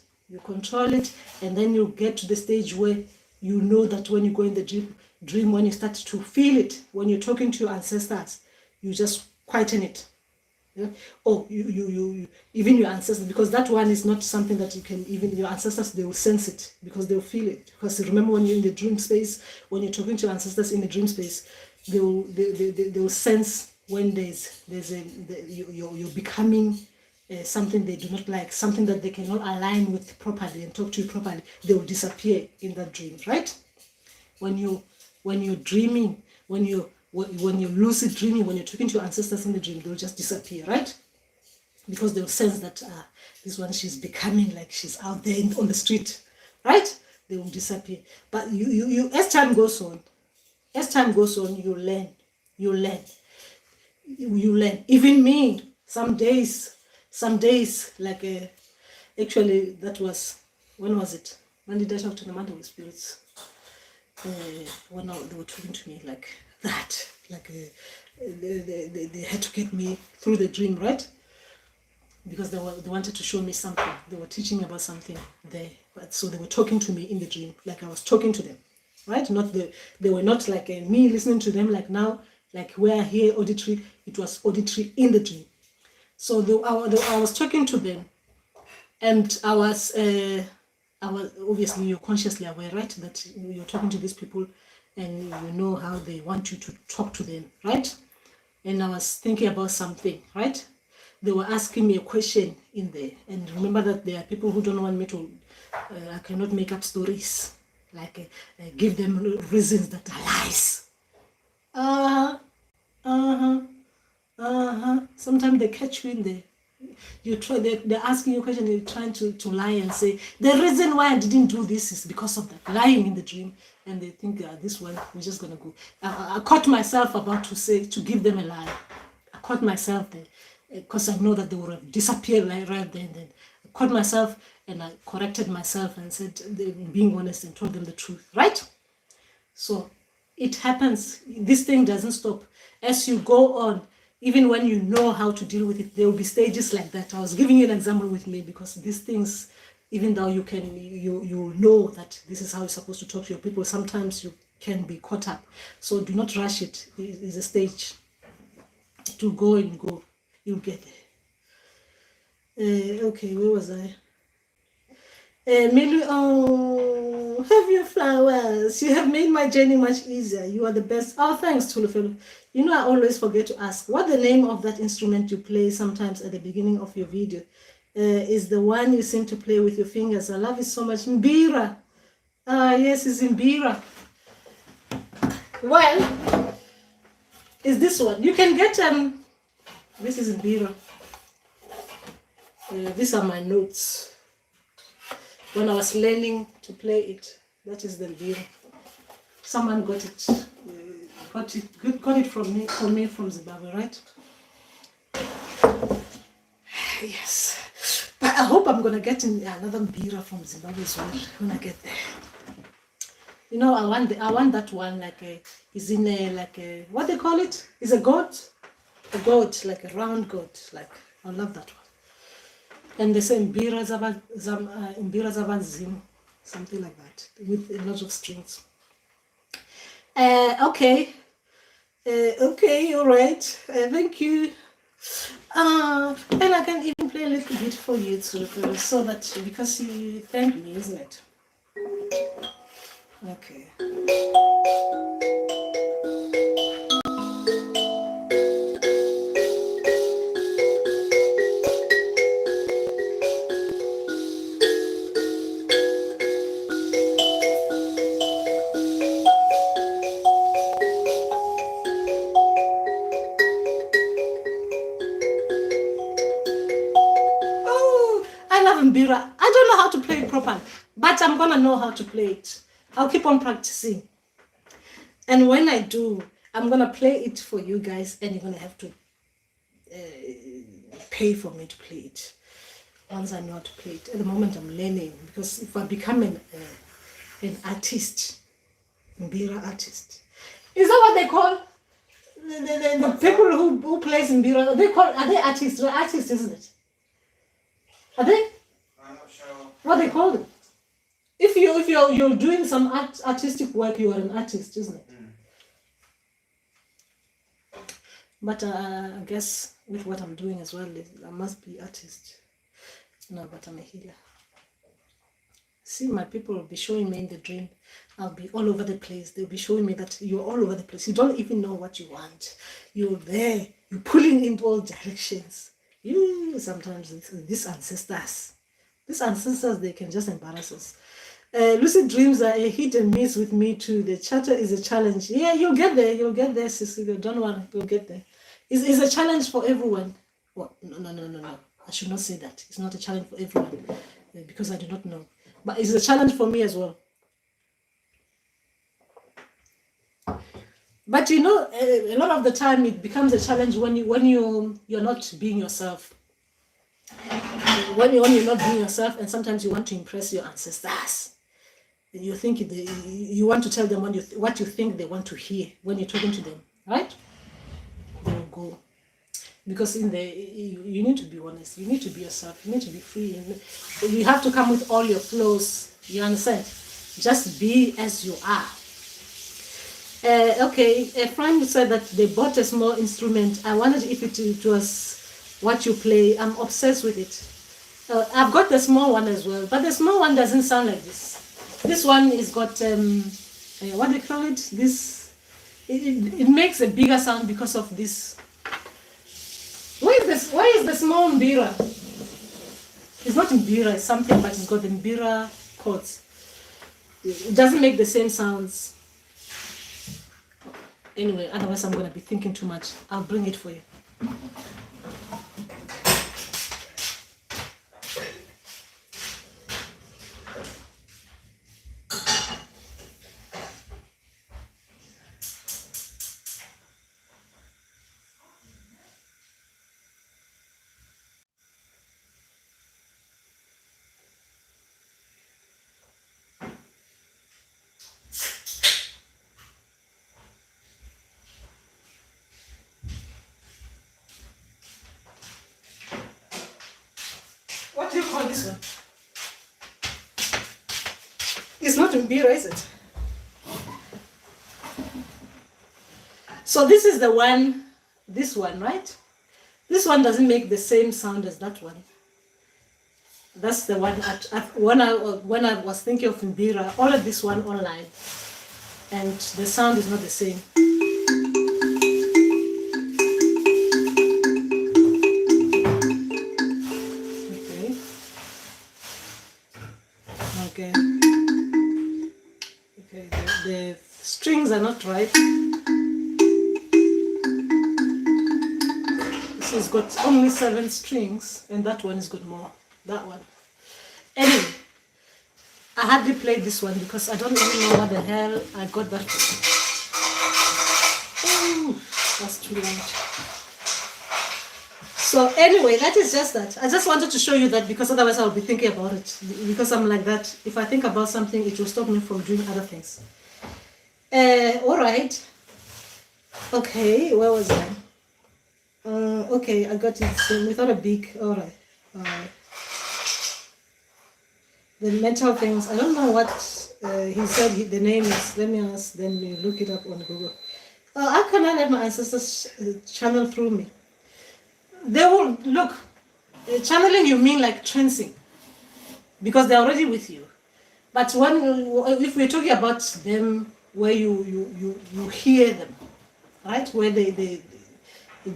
and then you get to the stage where you know that when you go in the dream, dream, when you start to feel it, when you're talking to your ancestors, you just quieten it. Yeah? Or you even your ancestors, because that one is not something that you can, even your ancestors, they will sense it because they'll feel it. Because remember, when you're in the dream space, when you're talking to your ancestors in the dream space, they will sense when you're becoming something they do not like, something that they cannot align with properly and talk to you properly. They will disappear in that dream, right? When you're dreaming, when you're lucid dreaming, when you're talking to your ancestors in the dream, they'll just disappear, right? Because they'll sense that this one, she's becoming like she's out there on the street, right? They will disappear. But you as time goes on, you learn. Even me, some days, like actually, that was, when was it? When did I talk to the Mother of Spirits? When they were talking to me like that, like they had to get me through the dream, right? Because they wanted to show me something. They were teaching me about something there, but so they were talking to me in the dream, like I was talking to them, right? They were not like me listening to them like now, like we're here auditory. It was auditory in the dream. So I was talking to them, and I was obviously, you're consciously aware, right, that you're talking to these people, and you know how they want you to talk to them, right? And I was thinking about something, right? They were asking me a question in there, and remember that there are people who don't want me to. I cannot make up stories, like give them reasons that are lies. Sometimes they catch you in there. They're asking you a question, you're trying to lie and say, the reason why I didn't do this is because of that, lying in the dream. And they think, this one, we're just going to go. I caught myself about to give them a lie. I caught myself there because I know that they would have disappeared right then and then. I caught myself and I corrected myself and said, being honest, and told them the truth, right? So it happens. This thing doesn't stop. As you go on, even when you know how to deal with it, there will be stages like that. I was giving you an example with me because these things, even though you know that this is how you're supposed to talk to your people, sometimes you can be caught up. So do not rush it. It is a stage to go and go. You'll get there. Okay, where was I? Maybe, oh, have your flowers. You have made my journey much easier. You are the best. Oh, thanks, Tulufelu. You know, I always forget to ask, what the name of that instrument you play sometimes at the beginning of your video? Is the one you seem to play with your fingers. I love it so much. Mbira. Yes, it's Mbira. Well, is this one. You can get, this is Mbira. These are my notes. When I was learning to play it, that is the Mbira. Someone got it. Got it from me from Zimbabwe, right? Yes. But I hope I'm gonna get another Mbira from Zimbabwe as well when I get there. You know, I want that one, like is in a, like a, what they call it? Is a goat, like a round goat. Like, I love that one. And they say Mbira Zabanzim, something like that, with a lot of strings. Okay, all right. Thank you. And I can even play a little bit for you too, so that, because you thank me, isn't it? Okay. Mbira. I don't know how to play it properly, but I'm gonna know how to play it. I'll keep on practicing, and when I do, I'm gonna play it for you guys, and you're gonna have to pay for me to play it once I know how to play it. At the moment, I'm learning, because if I become an artist, Mbira artist, is that what they call the people who plays Mbira? Are they artists? They're artists, isn't it? Are they? I'm not sure. What they call them? If you're doing some artistic work, you are an artist, isn't it? But I guess with what I'm doing as well, I must be artist. No, but I'm a healer. See, my people will be showing me in the dream. I'll be all over the place. They'll be showing me that you're all over the place. You don't even know what you want. You're there. You're pulling in all directions. You sometimes these ancestors, they can just embarrass us. Lucid dreams are a hit and miss with me too. The chatter is a challenge. Yeah, you'll get there. You'll get there, Cecilia. Don't worry. You'll get there. It's a challenge for everyone. What? No. I should not say that. It's not a challenge for everyone because I do not know. But it's a challenge for me as well. But you know, a lot of the time it becomes a challenge when you're not being yourself. When you're not being yourself, and sometimes you want to impress your ancestors. You think you want to tell them what you think they want to hear when you're talking to them, right? They will go. Because you need to be honest, you need to be yourself, you need to be free. You have to come with all your flaws, you understand? Just be as you are. Okay, a friend said that they bought a small instrument. I wondered if it was what you play. I'm obsessed with it. I've got the small one as well, but the small one doesn't sound like this. This one is got, what do you call it? It makes a bigger sound because of this. Why is the small mbira? It's not mbira, it's something, but it's got the mbira chords. It doesn't make the same sounds. Anyway, otherwise I'm going to be thinking too much. I'll bring it for you. What do you call this one? It's not mbira, is it? So this is the one, this one, right? This one doesn't make the same sound as that one. That's the one. When I was thinking of mbira, all of this one online, and the sound is not the same. Okay. The strings are not right. This has got only 7 strings, and that one has got more. That one. Anyway, I hardly played this one because I don't even know what the hell I got that from. Ooh, that's too loud. So anyway, that is just that. I just wanted to show you that because otherwise I'll be thinking about it. Because I'm like that. If I think about something, it will stop me from doing other things. All right. Okay, where was I? Okay, I got it without a beak. All right. The mental things. I don't know what he said. The name is. Let me ask. Then we look it up on Google. How can I let my ancestors channel through me? They will look. Channeling, you mean like trancing, because they're already with you. But if we're talking about them, where you hear them, right? Where it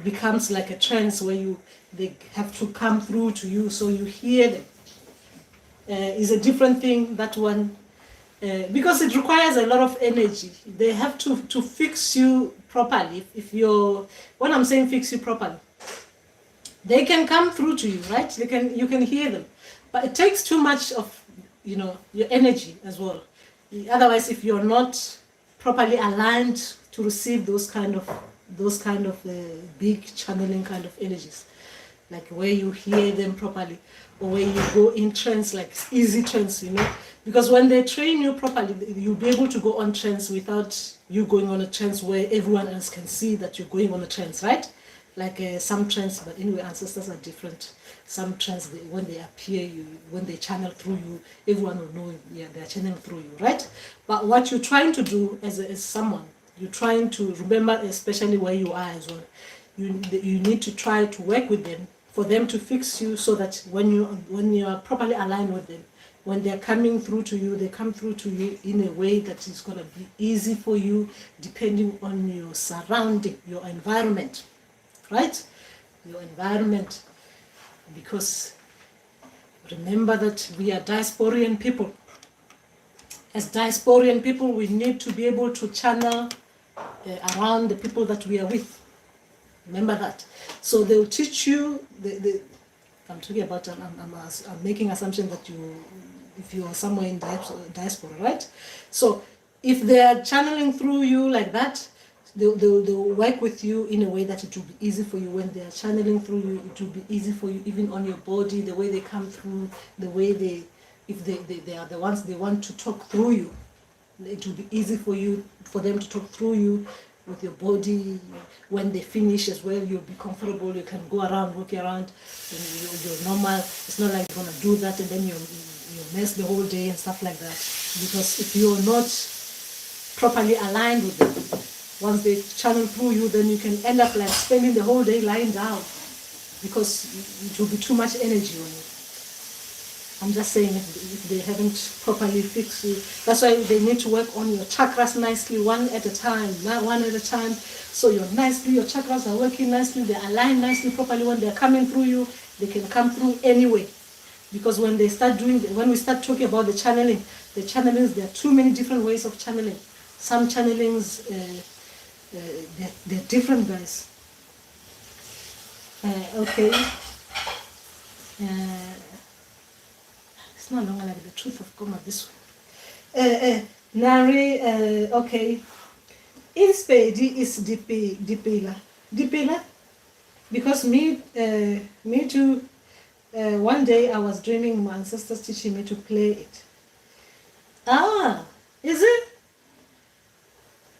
becomes like a trance where they have to come through to you, so you hear them. Is a different thing. That one, because it requires a lot of energy. They have to fix you properly. When I'm saying fix you properly, they can come through to you, right? You can hear them, but it takes too much of your energy as well. Otherwise, if you're not properly aligned to receive those kind of big channeling kind of energies, like where you hear them properly, or where you go in trance, like easy trance, because when they train you properly, you'll be able to go on trance without you going on a trance where everyone else can see that you're going on a trance, right? Like some trance, but anyway, ancestors are different. some trance, when they appear, when they channel through you, everyone will know, yeah, they're channeling through you, right? But what you're trying to do as someone, you're trying to remember, especially where you are as well, you need to try to work with them for them to fix you, so that when you are properly aligned with them, when they're coming through to you, they come through to you in a way that is going to be easy for you, depending on your surrounding, your environment, right? Your environment. Because remember that we are diasporian people. As diasporian people, we need to be able to channel around the people that we are with. Remember that. So they'll teach you. I'm talking about. I'm making assumption that if you are somewhere in diaspora, right? So if they are channeling through you like that, they'll work with you in a way that it will be easy for you. When they are channeling through you, it will be easy for you, even on your body, the way they come through, the way if they are the ones they want to talk through you, it will be easy for them to talk through you with your body. When they finish as well, you'll be comfortable, you can go around, walk around, and you're normal. It's not like you're gonna do that and then you mess the whole day and stuff like that. Because if you're not properly aligned with them, once they channel through you, then you can end up like spending the whole day lying down, because it will be too much energy on you. I'm just saying, if they haven't properly fixed you, that's why they need to work on your chakras nicely, one at a time, so your chakras are working nicely, they align nicely, properly. When they're coming through you, they can come through anyway. Because when we start talking about the channelings, there are too many different ways of channeling. Some channelings, they're different, guys. Okay. It's no longer like the truth of Goma this way. Nari, okay. In Spedi is Dipila. Dipila? Because me too, one day I was dreaming my ancestors teaching me to play it. Ah, is it?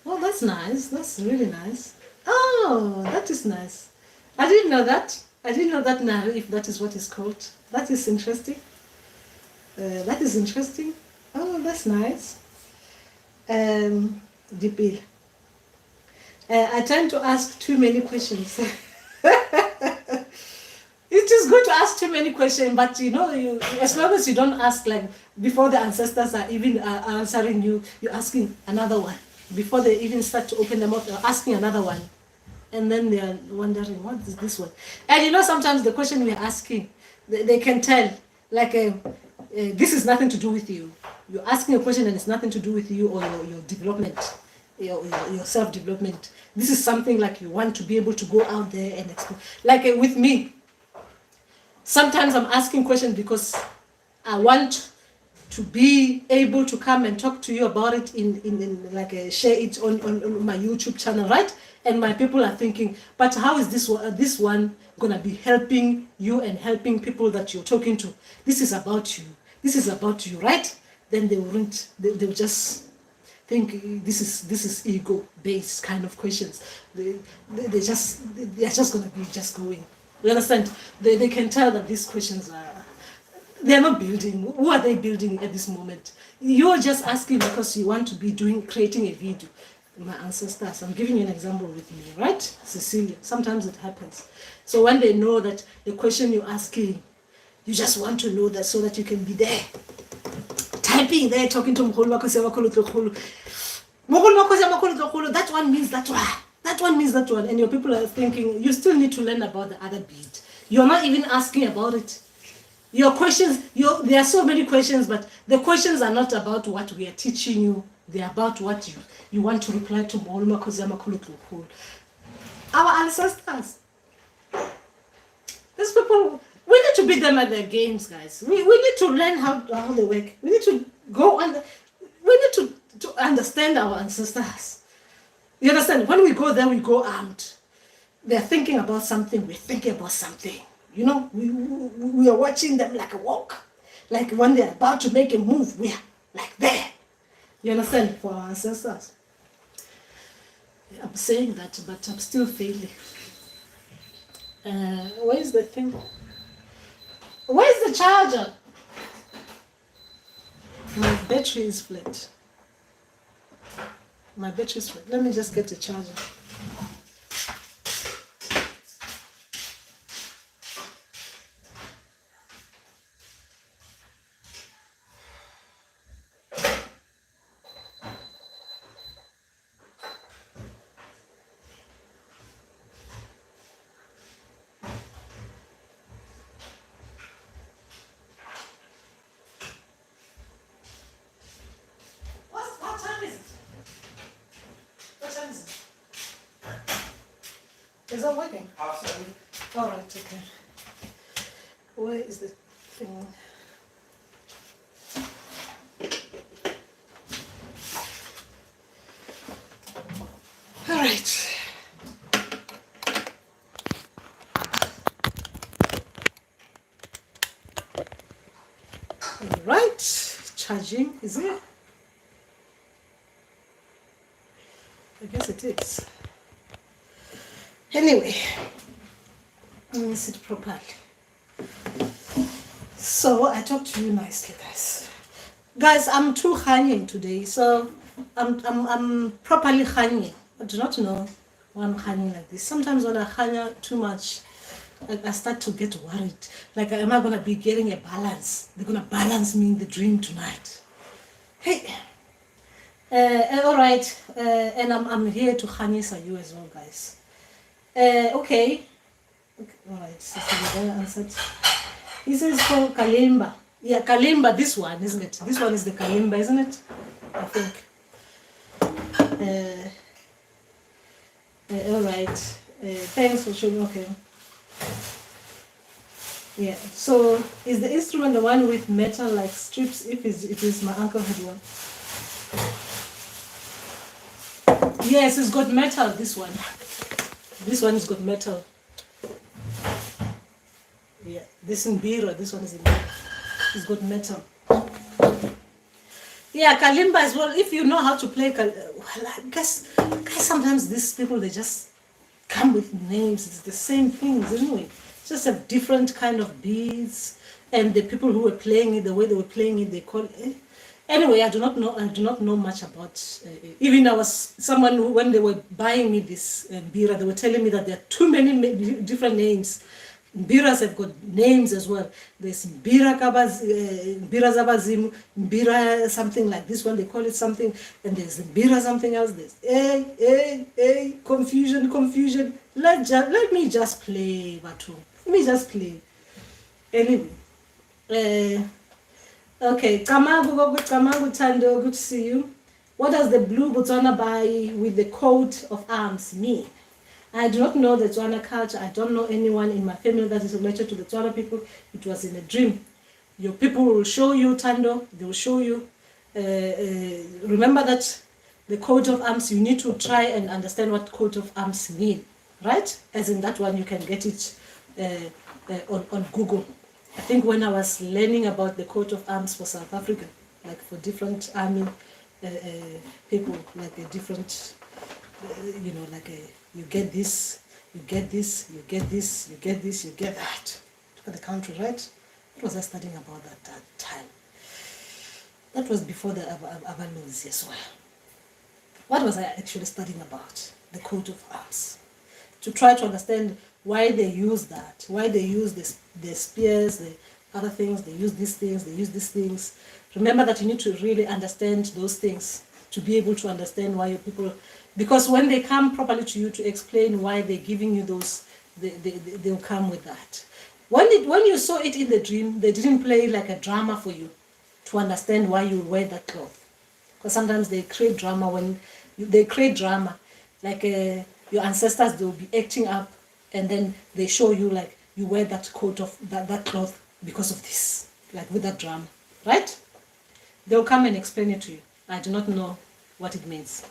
Oh, that's nice. That's really nice. Oh, that is nice. I didn't know that. Now, if that is what it's called. That is interesting. Oh, that's nice. Dipil. I tend to ask too many questions. It is good to ask too many questions, but as long as you don't ask like before the ancestors are even answering you, you're asking another one. Before they even start to open them up, you're asking another one. And then they are wondering, what is this one? And sometimes the question we're asking, they can tell, like, this is nothing to do with you. You're asking a question and it's nothing to do with you or your development, your self-development. This is something like you want to be able to go out there and explore. Like with me, sometimes I'm asking questions because I want to be able to come and talk to you about it in like share it on my YouTube channel, right? And my people are thinking, but how is this one gonna be helping you and helping people that you're talking to? This is about you, right? Then they'll just think this is ego based kind of questions. They're just gonna be just going. You understand? They can tell that these questions they're not building. Who are they building at this moment? You're just asking because you want to be creating a video. My ancestors, I'm giving you an example with me, right? Cecilia, sometimes it happens. So when they know that the question you're asking, you just want to know that so that you can be there. Typing there, talking to Mkhulu that one means that one. That one means that one. And your people are thinking, you still need to learn about the other beat. You're not even asking about it. Your questions, there are so many questions, but the questions are not about what we are teaching you. They're about what you want to reply to. Our ancestors. These people, we need to beat them at their games, guys. We need to learn how they work. We need to go and we need to understand our ancestors. You understand? When we go there, we go out. They're thinking about something. We're thinking about something. We are watching them like a walk. Like when they're about to make a move, we are like there. You understand? For our ancestors. I'm saying that, but I'm still failing. Where is the thing? Where's the charger? My battery is flat. My battery is flat. Let me just get a charger. What time is it? What time is it? Is that working? Half 7. All right, okay. Where is the thing? All right. All right, charging, is it? I guess it is. Anyway, let me sit properly. So I talk to you nicely, guys. Guys, I'm too hanging today, so I'm properly hanging. I do not know why I'm hanging like this. Sometimes when I hang too much, I start to get worried. Like, am I gonna be getting a balance? They're gonna balance me in the dream tonight. Hey, all right, and I'm here to Hanisa you as well, guys. Okay, all right. So the guy answered. He says for Kalimba. Yeah, Kalimba. This one, isn't it? This one is the Kalimba, isn't it? I think. All right. Thanks for showing. Okay. Yeah. So is the instrument the one with metal like strips? If it is my uncle had one. Yes, it's got metal. This one. This one has got metal. Yeah. This in Bira. This one is in Bira. It's got metal. Yeah, Kalimba as well. If you know how to play, well, I guess sometimes these people they just come with names. It's the same things anyway. Just a different kind of beats, and the people who were playing it, the way they were playing it, they call it. Anyway, I do not know much about. Even I was someone who, when they were buying me this bira, they were telling me that there are too many different names. Biras have got names as well. There's Bira Zabazim, Bira something like this one, they call it something, and there's Bira something else. There's confusion. Let me just play, Batu. Let me just play. Anyway. Okay, Kamagu Tando, good to see you. What does the blue Botswana by with the coat of arms mean? I do not know the Tswana culture. I don't know anyone in my family that is related to the Tswana people. It was in a dream. Your people will show you, Tando. They will show you. Remember that the coat of arms, you need to try and understand what coat of arms mean, right? As in that one, you can get it on Google. I think when I was learning about the coat of arms for South Africa, like for different army people, like a different, like a, you get this, you get this, you get this, you get this, you get that. Look at the country, right? What was I studying about that time? That was before the Abalus as well. What was I actually studying about? The coat of arms. To try to understand why they use that, why they use the spears, the other things, they use these things, they use these things. Remember that you need to really understand those things to be able to understand why your people, because when they come properly to you to explain why they're giving you those, they'll come with that. When you saw it in the dream, they didn't play like a drama for you to understand why you wear that cloth. Because sometimes they create drama like your ancestors, they'll be acting up and then they show you like you wear that coat of that cloth because of this, like with that drama, right? They'll come and explain it to you. I do not know what it means.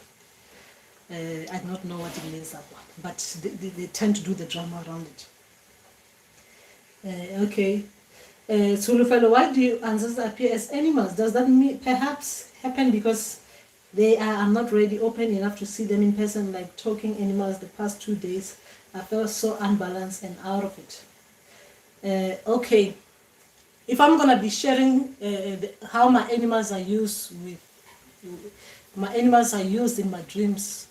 I do not know what it means, that one, but they tend to do the drama around it. Okay. Zulu fellow, why do your ancestors appear as animals? Does that mean perhaps happen because they are not really open enough to see them in person, like talking animals? The past 2 days, I felt so unbalanced and out of it. Okay. if I'm gonna be sharing how my animals are used with, my animals are used in my dreams.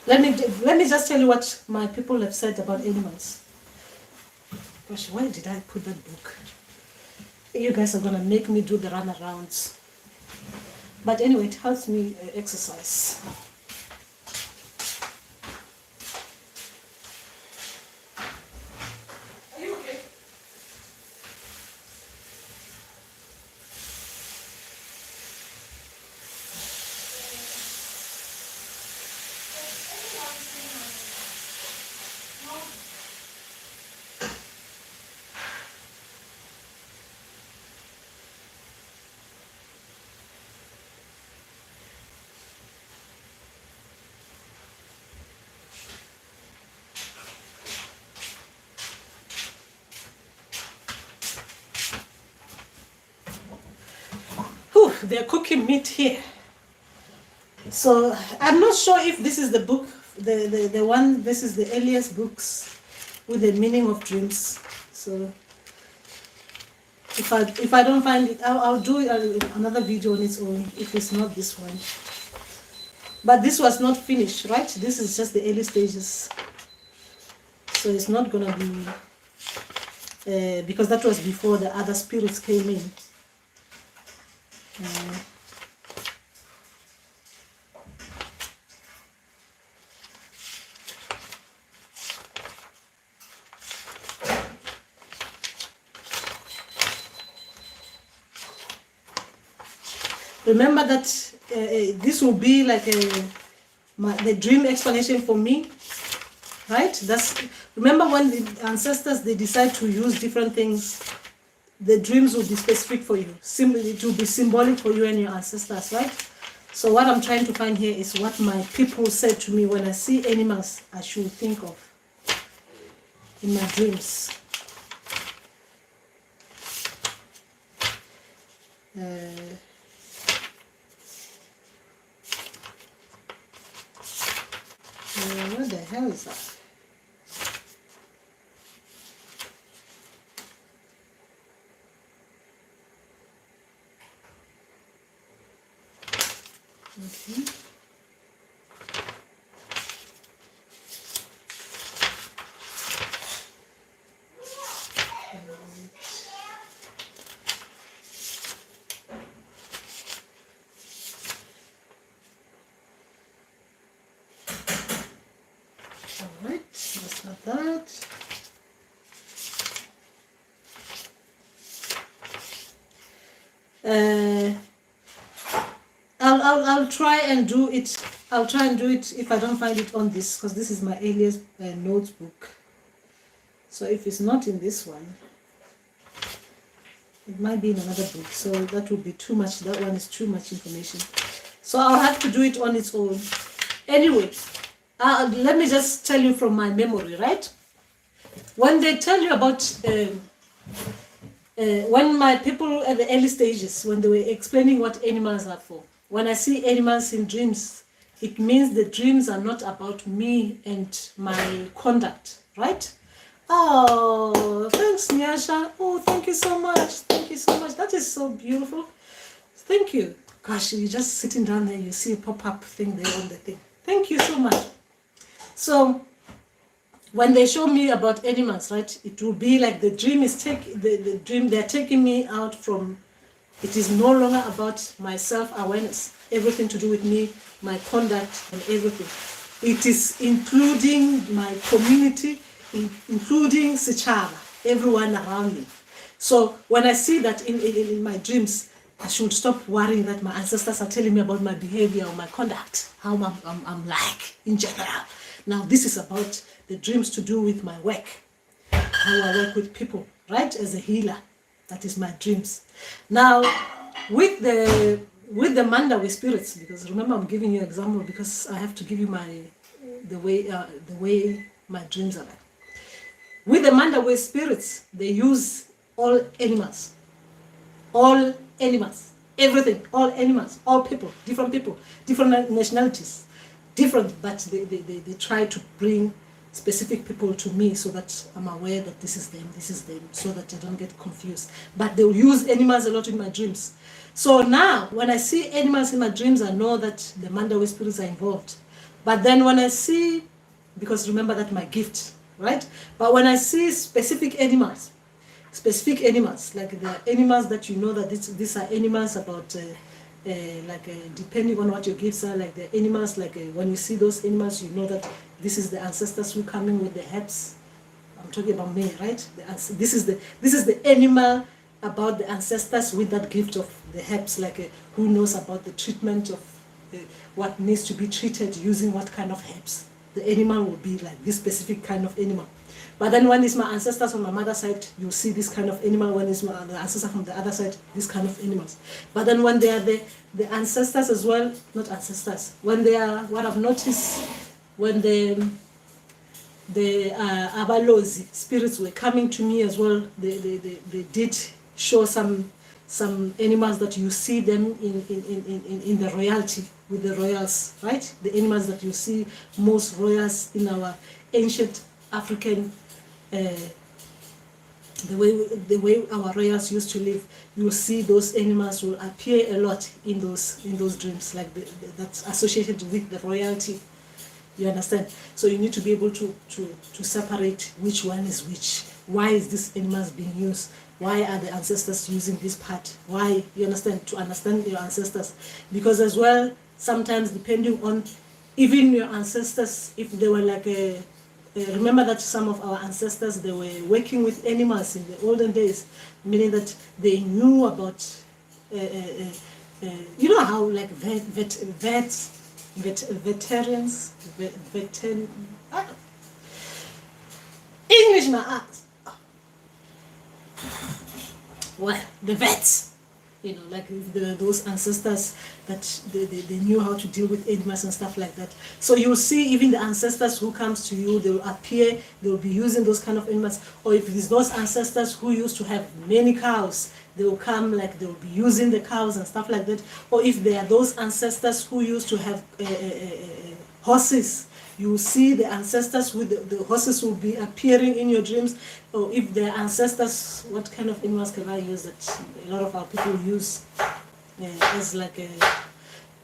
Let me just tell you what my people have said about animals. Gosh, why did I put that book? You guys are gonna make me do the runarounds. But anyway, it helps me exercise. Are you okay? Whew, they're cooking meat here. So I'm not sure if this is the book, the one, this is the earliest books with the meaning of dreams. So if I don't find it, I'll do another video on its own if it's not this one. But this was not finished, right? This is just the early stages. So it's not gonna be, because that was before the other spirits came in. Remember that this will be like the dream explanation for me, right? Remember when the ancestors, they decide to use different things, the dreams will be specific for you. It will be symbolic for you and your ancestors, right? So what I'm trying to find here is what my people said to me when I see animals I should think of in my dreams. What the hell is that? Okay. Alright, that's not that. I'll try and do it. I'll try and do it if I don't find it on this, because this is my earliest notebook. So if it's not in this one, it might be in another book. So that would be too much. That one is too much information. So I'll have to do it on its own. Anyway, let me just tell you from my memory, right? When they tell you about when my people at the early stages, when they were explaining what animals are for, when I see animals in dreams, it means the dreams are not about me and my conduct, right? Oh, thanks, Nyasha. Oh, thank you so much. Thank you so much. That is so beautiful. Thank you. Gosh, you're just sitting down there, you see a pop-up thing there on the thing. Thank you so much. So, when they show me about animals, right, it will be like the dream is the dream, they're taking me out from, it is no longer about my self-awareness, everything to do with me, my conduct and everything. It is including my community, including Sichava, everyone around me. So when I see that in my dreams, I should stop worrying that my ancestors are telling me about my behavior or my conduct, how I'm like in general. Now this is about the dreams to do with my work, how I work with people, right, as a healer. That is my dreams. Now, with the Mandawi spirits, because remember I'm giving you an example because I have to give you the way my dreams are like. With the Mandawi spirits, they use all animals, everything, all animals, all people, different nationalities, different, but they try to bring specific people to me so that I'm aware that this is them, so that I don't get confused. But they'll use animals a lot in my dreams. So now, when I see animals in my dreams, I know that the Mandawi spirits are involved. But then when I see, because remember that my gift, right? But when I see specific animals, like the animals that you know that these are animals about, depending on what your gifts are, like the animals, when you see those animals, you know that this is the ancestors who come in with the herbs. I'm talking about me, right? This is the animal about the ancestors with that gift of the herbs, who knows about the treatment of what needs to be treated using what kind of herbs. The animal will be like this specific kind of animal. But then when it's my ancestors on my mother's side, you see this kind of animal. When it's the ancestor from the other side, this kind of animals. But then when they are the ancestors as well, not ancestors, when they are, what I've noticed, when the Abalozi spirits were coming to me as well, they did show some animals that you see them in the royalty, with the royals, right? The animals that you see most royals in our ancient African, the way our royals used to live, you'll see those animals will appear a lot in those dreams, like that's associated with the royalty. You understand? So you need to be able to separate which one is which. Why is this animals being used? Why are the ancestors using this part? Why? You understand? To understand your ancestors. Because as well, sometimes depending on even your ancestors, if they were like remember that some of our ancestors, they were working with animals in the olden days, meaning that they knew about, you know how like veterans, English my ass. Well, the vets, you know, like those ancestors that they knew how to deal with animals and stuff like that. So you'll see even the ancestors who comes to you, they will appear, they will be using those kind of animals. Or if it's those ancestors who used to have many cows, they will come, like they will be using the cows and stuff like that. Or if they are those ancestors who used to have horses, you will see the ancestors with the horses will be appearing in your dreams. Or if their ancestors, what kind of animals can I use that a lot of our people use as like a,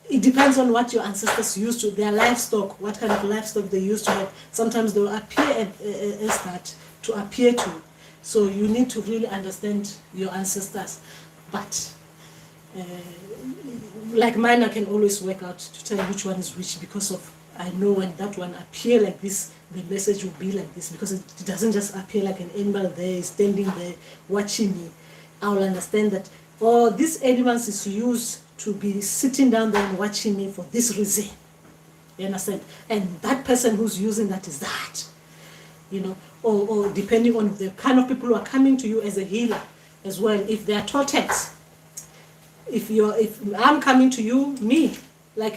it depends on what your ancestors used to, their livestock, what kind of livestock they used to have. Sometimes they will appear as that to appear to. So you need to really understand your ancestors. But like mine, I can always work out to tell which one is which, because of I know when that one appear like this, the message will be like this, because it doesn't just appear like an animal there standing there watching me. I will understand that, oh, this animal is used to be sitting down there and watching me for this reason. You understand? And that person who's using that is that. You know, or depending on the kind of people who are coming to you as a healer as well, if they are totems. If I'm coming to you, me, like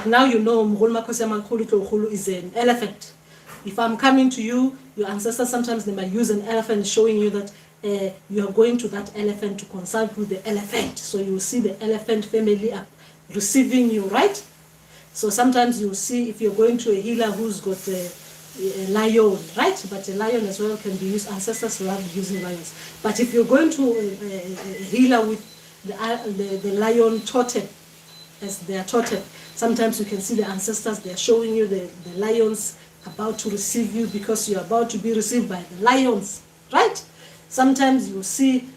now you know Mkhulu is an elephant. If I'm coming to you, your ancestors sometimes they might use an elephant, showing you that you are going to that elephant to consult with the elephant. So you will see the elephant family receiving you, right? So sometimes you will see if you're going to a healer who's got a lion, right? But a lion as well can be used. Ancestors love using lions. But if you're going to a healer with the lion totem as their totem, sometimes you can see the ancestors, they're showing you the lions about to receive you, because you're about to be received by the lions, right? Sometimes you see,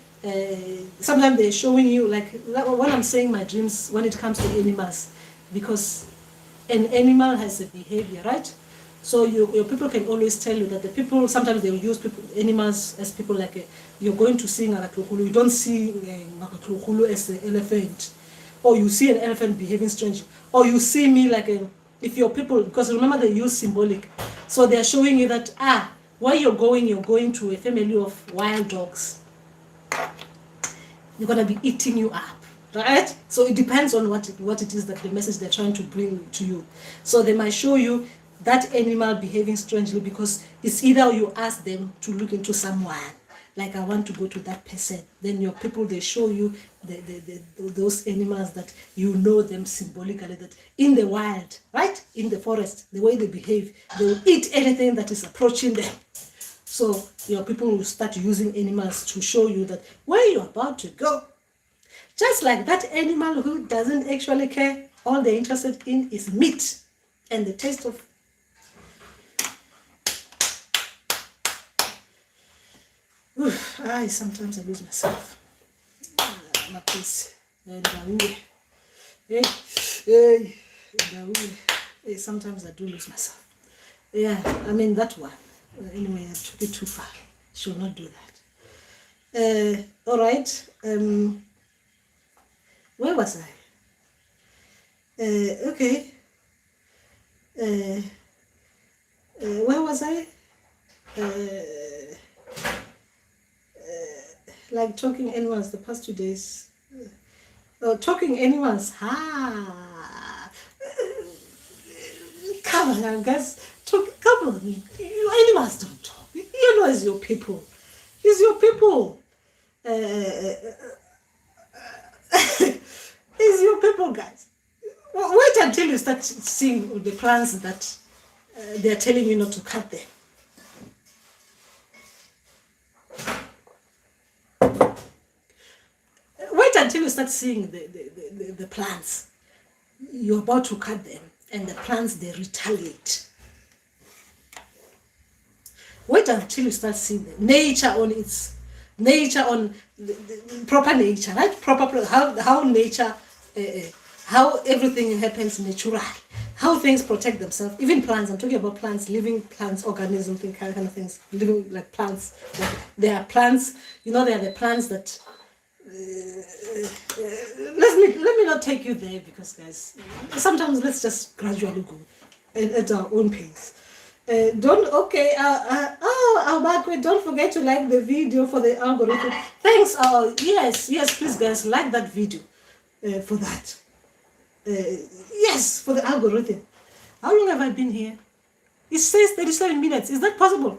sometimes they're showing you, like when I'm saying my dreams, when it comes to animals, because an animal has a behavior, right? So your people can always tell you that the people, sometimes they will use animals as people, like you're going to see Ngakatlukhulu, you don't see Ngakatlukhulu as an elephant, or you see an elephant behaving strangely, or you see me like if your people, because remember they use symbolic, so they're showing you that where you're going to a family of wild dogs. They're gonna be eating you up. Right? So it depends on what it is that the message they're trying to bring to you. So they might show you that animal behaving strangely, because it's either you ask them to look into someone, like I want to go to that person. Then your people, they show you those animals that you know them symbolically, that in the wild, right, in the forest, the way they behave, they will eat anything that is approaching them. So your people will start using animals to show you that where you're about to go. Just like that animal who doesn't actually care, all they're interested in is meat and the taste of. Sometimes I lose myself. My place. Sometimes I do lose myself. Yeah, I mean that one. Anyway, I took it too far. Should not do that. All right. Where was I? Okay. Where was I? Like talking animals the past 2 days. Talking animals. Come on, guys. Come on. You animals don't talk. You know it's your people. It's your people. It's your people, guys. Wait until you start seeing the plants that they're telling you not to cut them. Wait until you start seeing the plants. You're about to cut them, and the plants, they retaliate. Wait until you start seeing the nature on its nature, on the proper nature, right? Proper how nature, how everything happens naturally, how things protect themselves. Even plants. I'm talking about plants, living plants, organisms, kind of things, living like plants. There are plants. You know, there are the plants that. Let me not take you there, because guys, sometimes let's just gradually go at our own pace. Don't forget to like the video for the algorithm. Thanks. Yes, please guys, like that video for that. Yes, for the algorithm. How long have I been here? It says 37 minutes. Is that possible?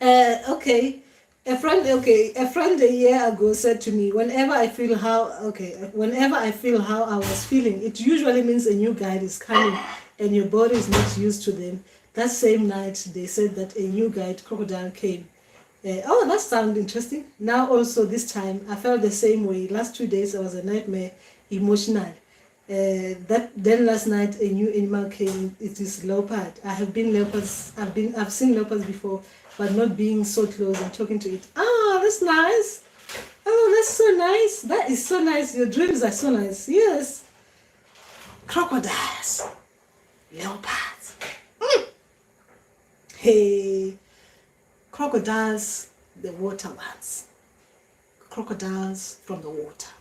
Okay. A friend a year ago said to me, whenever I feel how I was feeling, it usually means a new guide is coming and your body is not used to them. That same night, they said that a new guide, crocodile, came. That sounds interesting. Now also this time, I felt the same way. Last 2 days, I was a nightmare, emotional. Then last night, a new animal came. It is leopard. I've seen leopards before, but not being so close and talking to it. That's nice. Oh, that's so nice. That is so nice. Your dreams are so nice. Yes. Crocodiles. Leopards. Hey. Crocodiles, the water ones. Crocodiles from the water.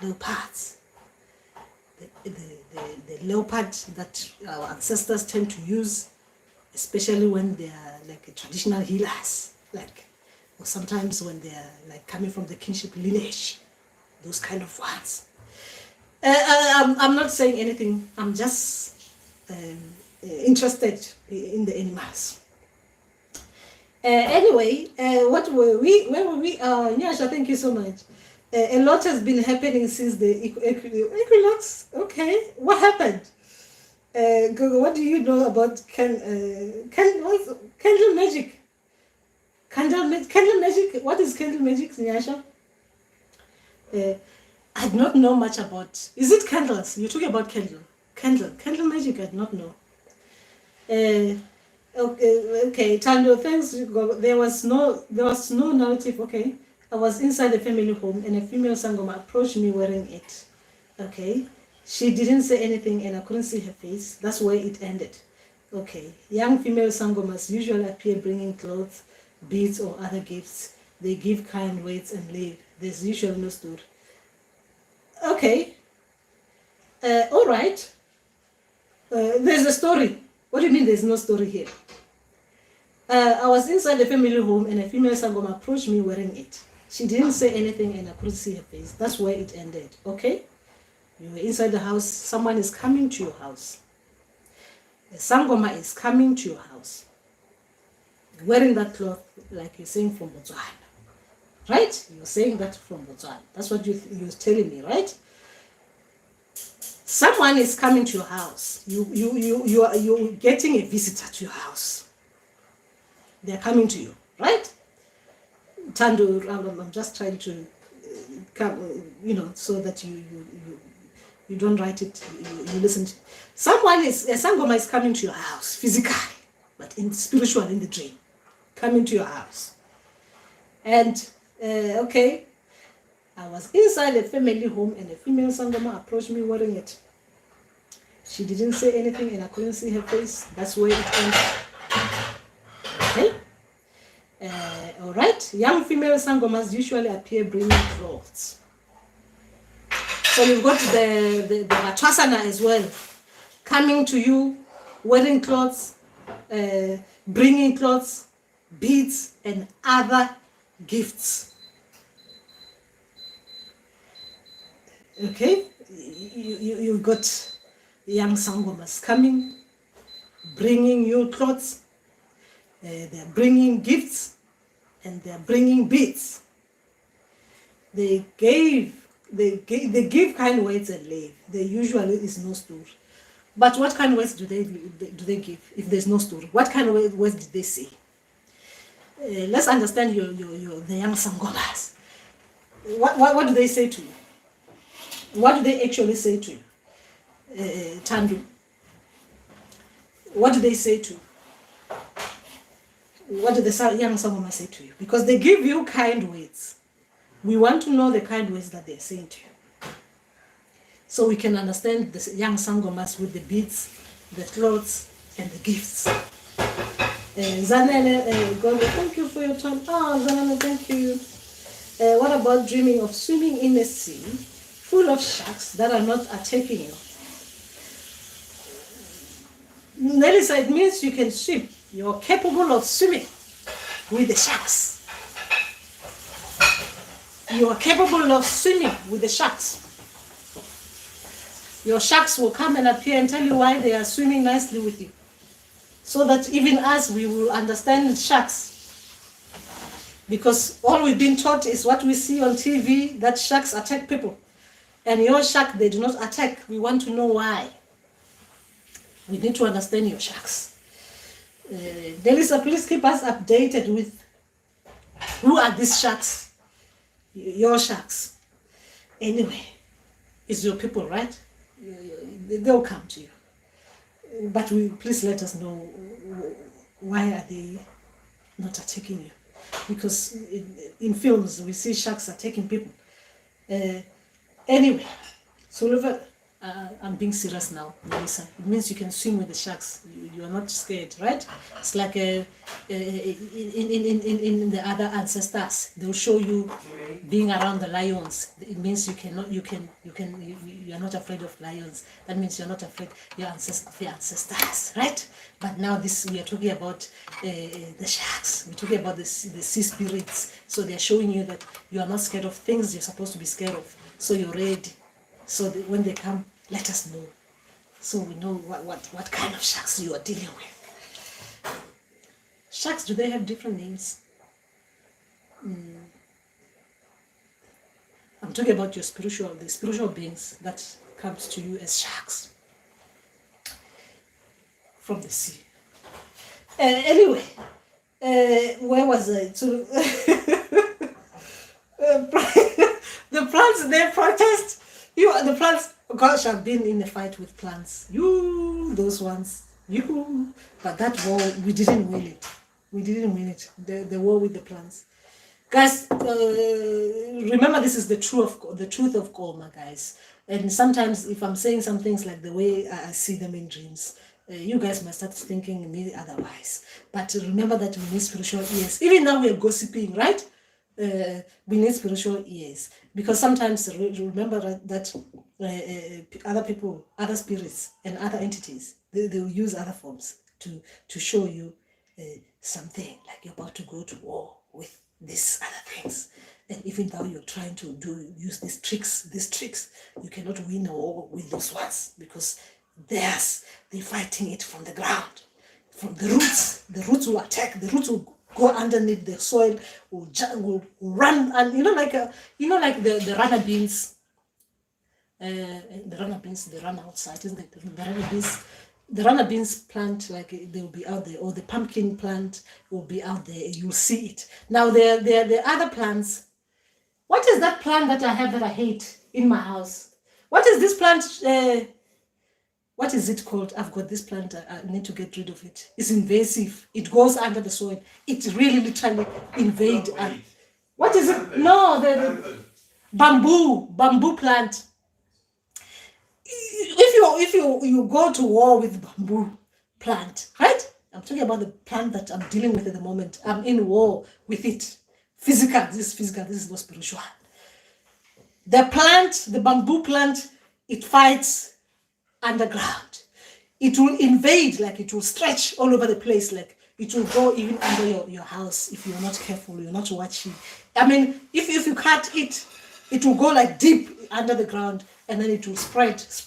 Leopards. The leopard that our ancestors tend to use, especially when they are like traditional healers, or sometimes when they are like coming from the kinship lineage, those kind of ones. I'm not saying anything. I'm just interested in the animals. Anyway, where were we? Nyasha, thank you so much. A lot has been happening since the equinox. Okay, what happened? Gogo, what do you know about candle magic? Candle magic. What is candle magic, Nyasha? I do not know much about. Is it candles? You're talking about candle magic. I do not know. Okay. Tando, thanks. There was no narrative. Okay. I was inside the family home and a female sangoma approached me wearing it. Okay. She didn't say anything and I couldn't see her face. That's where it ended. Okay. Young female sangomas usually appear bringing clothes, beads or other gifts. They give kind words and leave. There's usually no story. Okay. All right. There's a story. What do you mean there's no story here? I was inside the family home and a female sangoma approached me wearing it. She didn't say anything and I couldn't see her face. That's where it ended. Okay? You were inside the house. Someone is coming to your house. A sangoma is coming to your house. wearing that cloth, like you're saying from Botswana, right? You're saying that from Botswana. That's what you're telling me, right? Someone is coming to your house. You're getting a visitor to your house. They're coming to you, right? Tando, I'm just trying to come, so that you don't write it, you listen to. Someone is, a Sangoma is coming to your house, physically, but in spiritual, in the dream, coming to your house. And, okay, I was inside a family home and a female Sangoma approached me wearing it. She didn't say anything and I couldn't see her face. That's where it ended. Okay? All right, young female Sangomas usually appear bringing clothes. So you've got the Matwasana as well, coming to you, wearing clothes, bringing clothes, beads, and other gifts. Okay, you've got young Sangomas coming, bringing you clothes, they're bringing gifts, and they're bringing beads. They give kind words and leave. There usually is no story. But what kind of words do they give if there's no story? What kind of words did they say? Let's understand the young Sangomas. What do they say to you? What do they actually say to you? Tandu. What do they say to you? What do the young Sangoma say to you? Because they give you kind words. We want to know the kind words that they're saying to you. So we can understand the young Sangomas with the beads, the clothes, and the gifts. Zanele, God, thank you for your time. Oh, Zanele, thank you. What about dreaming of swimming in a sea full of sharks that are not attacking you? Nelisa, it means you can swim. You're capable of swimming with the sharks. You are capable of swimming with the sharks. Your sharks will come and appear and tell you why they are swimming nicely with you. So that even us, we will understand sharks. Because all we've been taught is what we see on TV, that sharks attack people. And your shark, they do not attack. We want to know why. We need to understand your sharks. Delisa, please keep us updated with who are these sharks, your sharks. Anyway, it's your people, right? They'll come to you. But please let us know why are they not attacking you. Because in films, we see sharks attacking people. Anyway, so I'm being serious now, Melissa. It means you can swim with the sharks. You are not scared, right? It's like in the other ancestors. They'll show you being around the lions. It means you are not afraid of lions. That means you're not afraid of your ancestors, right? But now we are talking about the sharks. We're talking about the sea spirits. So they're showing you that you are not scared of things you're supposed to be scared of. So you're ready. So when they come, let us know, so we know what kind of sharks you are dealing with. Sharks, do they have different names? I'm talking about the spiritual beings that comes to you as sharks from the sea. Anyway, where was I? The plants, they protest. The plants. Gosh, I've been in a fight with plants. Those ones. But that war, we didn't win it. The war with the plants. Guys, remember this is the truth of Kolma, guys. And sometimes if I'm saying some things like the way I see them in dreams, you guys might start thinking me otherwise. But remember that we need spiritual ears. Even now we're gossiping, right? We need spiritual ears. Because sometimes remember that other people, other spirits, and other entities, they will use other forms to show you something, like you're about to go to war with these other things. And even though you're trying to use these tricks, you cannot win a war with those ones, because they're fighting it from the ground, from the roots. The roots will attack, the roots will go underneath the soil, will run, and like the runner beans. The runner beans, they run outside, isn't it? The runner beans plant, like they will be out there, or the pumpkin plant will be out there. You'll see it. Now the other plants. What is that plant that I have that I hate in my house? What is this plant? What is it called? I've got this plant. I need to get rid of it. It's invasive. It goes under the soil. It really literally invade. What is it? No, the bamboo plant. If you go to war with bamboo plant, right? I'm talking about the plant that I'm dealing with at the moment. I'm in war with it. Physical. This is physical. This is not spiritual. The bamboo plant, it fights underground. It will invade, like it will stretch all over the place, like it will go even under your house if you're not careful, you're not watching. I mean, if you cut it, it will go like deep under the ground, and then it will spread. It's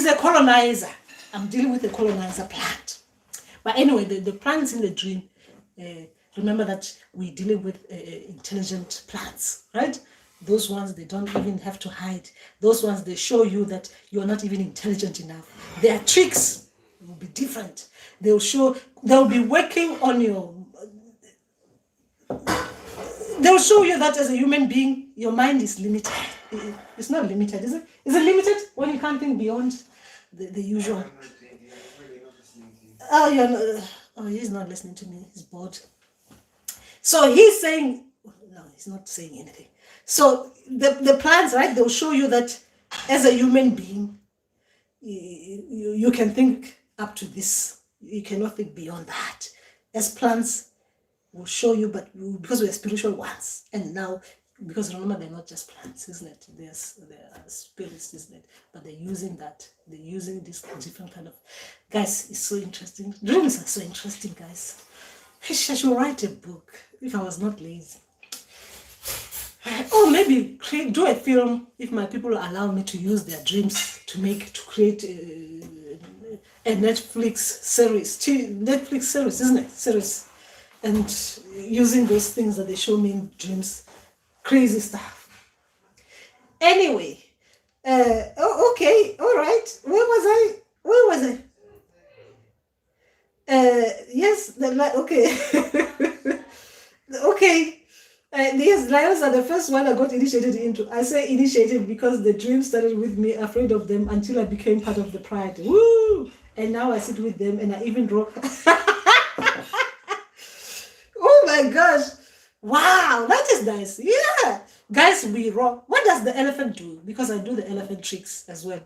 a colonizer. I'm dealing with a colonizer plant. But anyway, the plants in the dream, remember that we're dealing with intelligent plants, right? Those ones, they don't even have to hide. Those ones, they show you that you're not even intelligent enough. Their tricks will be different. They'll be working on your... They'll show you that as a human being, your mind is limited. It's not limited, is it? Is it limited when you can't think beyond the usual? Oh, he's not listening to me. He's bored. So he's saying... No, he's not saying anything. So the plants, right, they'll show you that as a human being, you can think up to this. You cannot think beyond that. As plants will show you, but because we're spiritual ones. And now, because remember, they're not just plants, isn't it? They're spirits, isn't it? But they're using that. They're using this different kind of... Guys, it's so interesting. Dreams are so interesting, guys. I should write a book if I was not lazy. Or maybe do a film if my people allow me to use their dreams to create a Netflix series, isn't it? Series, and using those things that they show me in dreams, crazy stuff. Anyway, okay, all right. Where was I? Yes, okay, okay. These lions are the first one I got initiated into. I say initiated because the dream started with me afraid of them until I became part of the pride. Woo! And now I sit with them and I even draw. Oh my gosh. Wow, that is nice. Yeah. Guys, we roar. What does the elephant do? Because I do the elephant tricks as well.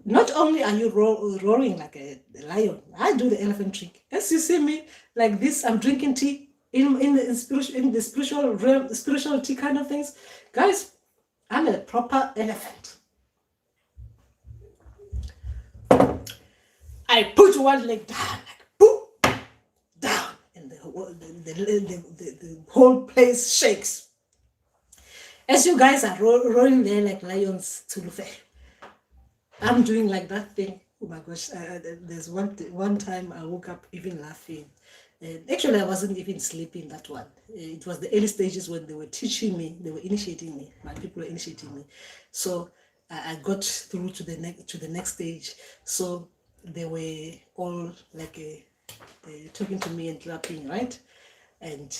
Not only are you roaring like a lion, I do the elephant trick. As you see me like this, I'm drinking tea. In the spiritual realm, spirituality kind of things, guys, I'm a proper elephant. I put one leg down, like boom, down, and the whole place shakes. As you guys are rolling there like lions to Lufe, I'm doing like that thing. Oh my gosh! There's one time I woke up even laughing. Actually, I wasn't even sleeping that one. It was the early stages when they were teaching me, they were initiating me. My people were initiating me. So I got through to the next stage. So they were all like talking to me and clapping, right? And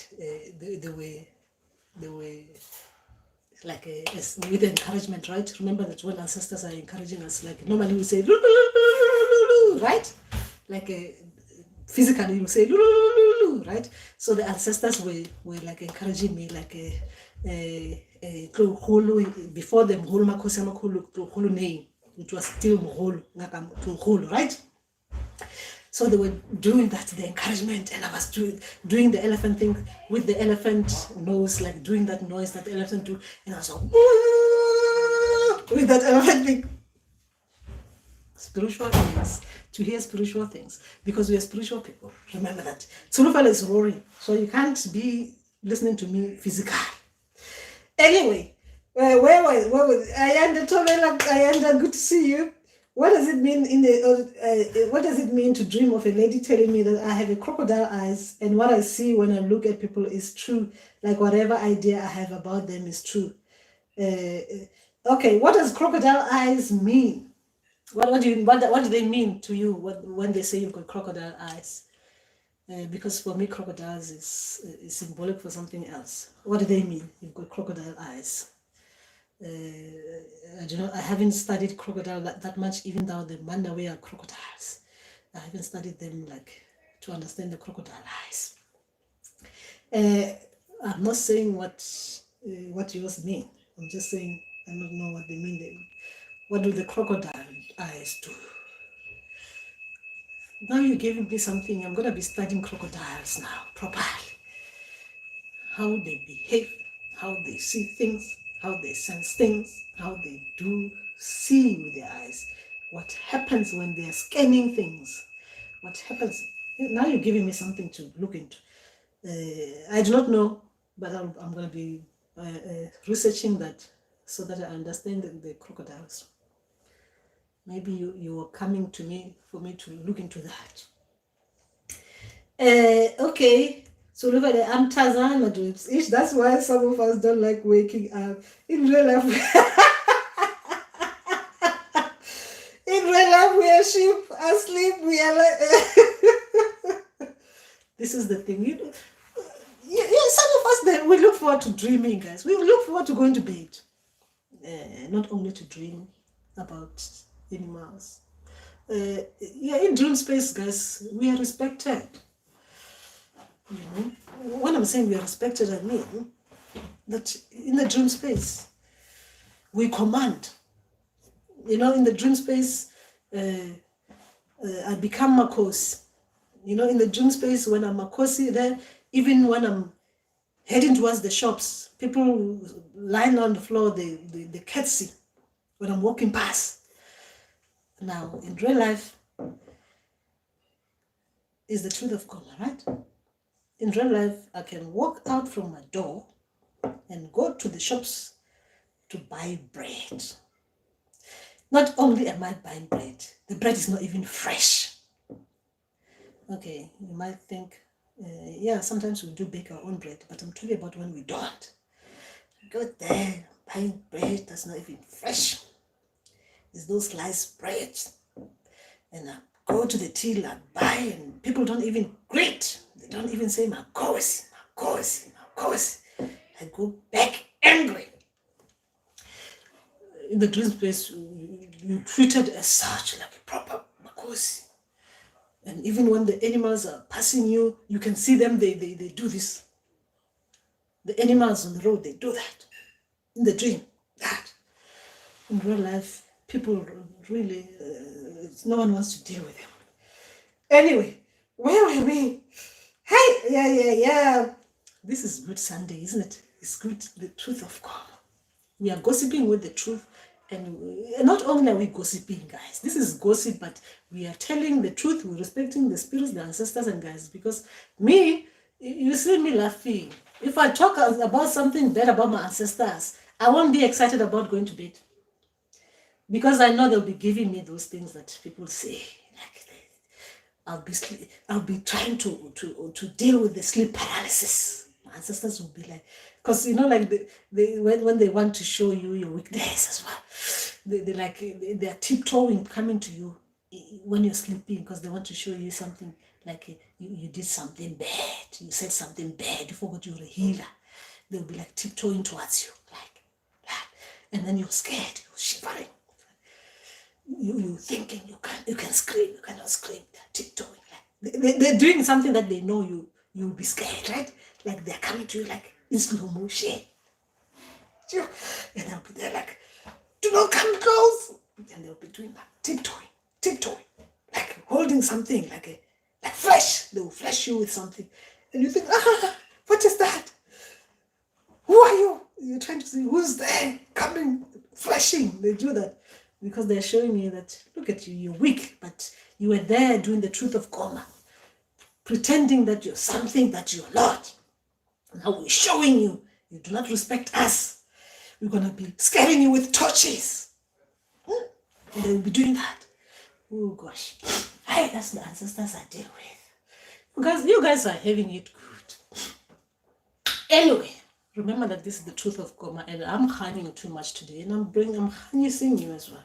they were like with encouragement, right? Remember that when ancestors are encouraging us, like normally we say, right? Like physically you say right? So the ancestors were like encouraging me, like before the Mhulu Makosi Amakhulu name, it was still Mhulu, right? So they were doing that, the encouragement, and I was doing the elephant thing with the elephant nose, like doing that noise that the elephant do, and I was like, with that elephant thing. Spiritual things, to hear spiritual things, because we are spiritual people. Remember that. Tsulufala is roaring, so you can't be listening to me physical. Anyway, where was Ayanda Tomela? Ayanda, good to see you. What does it mean what does it mean to dream of a lady telling me that I have a crocodile eyes and what I see when I look at people is true, like whatever idea I have about them is true? Okay, what does crocodile eyes mean? What do they mean to you when they say you've got crocodile eyes? Because for me, crocodiles is symbolic for something else. What do they mean? You've got crocodile eyes. I haven't studied crocodile that much, even though the Mandawe are crocodiles. I haven't studied them like to understand the crocodile eyes. I'm not saying what yours mean. I'm just saying I don't know what they mean. What do the crocodile eyes do? Now you're giving me something. I'm gonna be studying crocodiles now properly. How they behave, how they see things, how they sense things, how they do see with their eyes. What happens when they are scanning things? What happens? Now you're giving me something to look into. I do not know, but I'm going to be researching that so that I understand the crocodiles. Maybe you are coming to me for me to look into that. Okay, so look at the Amtazana dreams. That's why some of us don't like waking up. In real life, we are sheep asleep. We are like. This is the thing. Some of us we look forward to dreaming, guys. We look forward to going to bed, not only to dream about animals. In dream space, guys, we are respected. You know, when I'm saying we are respected, I mean that in the dream space, we command. You know, in the dream space, I become Makosi. You know, in the dream space, when I'm Makosi, then even when I'm heading towards the shops, people lying on the floor, they curtsy when I'm walking past. Now, in real life, is the truth of God, right? In real life, I can walk out from my door and go to the shops to buy bread. Not only am I buying bread, the bread is not even fresh. Okay, you might think, sometimes we do bake our own bread, but I'm talking about when we don't. Go there, buying bread that's not even fresh. There's no sliced bread. And I go to the till and buy, and people don't even greet. They don't even say Makosi. I go back angry. In the dream space, you treated as such, like a proper Makosi. And even when the animals are passing you, you can see them, they do this. The animals on the road, they do that. In the dream, that. In real life, people really, no one wants to deal with them. Anyway, where were we? Hey, yeah. This is Good Sunday, isn't it? It's good, the truth of God. We are gossiping with the truth. And not only are we gossiping, guys, this is gossip, but we are telling the truth, we're respecting the spirits, the ancestors, and guys, because me, you see me laughing. If I talk about something bad about my ancestors, I won't be excited about going to bed. Because I know they'll be giving me those things that people say. I'll be trying to deal with the sleep paralysis. My ancestors will be like, because like when they want to show you your weakness as well, they're tiptoeing coming to you when you're sleeping because they want to show you something like you did something bad, you said something bad, you forgot you were a healer. They'll be like tiptoeing towards you like that, and then you're scared, you're shivering. You're thinking you can scream, you cannot scream. They're tiptoeing. They're doing something that they know you'll be scared, right? Like they're coming to you like in slow motion. And they'll be there like, do not come close. And they'll be doing that, tiptoeing, like holding something, like flesh. They will flesh you with something. And you think, what is that? Who are you? You're trying to see who's there coming, fleshing. They do that. Because they're showing you that, look at you, you're weak, but you were there doing the truth of Goma, pretending that you're something that you're not. Now we're showing you do not respect us. We're going to be scaring you with torches. And they will be doing that. Oh gosh. Hey, that's the ancestors I deal with. Because you guys are having it good. Anyway, remember that this is the truth of Goma, and I'm honeying too much today, and I'm honeying you as well.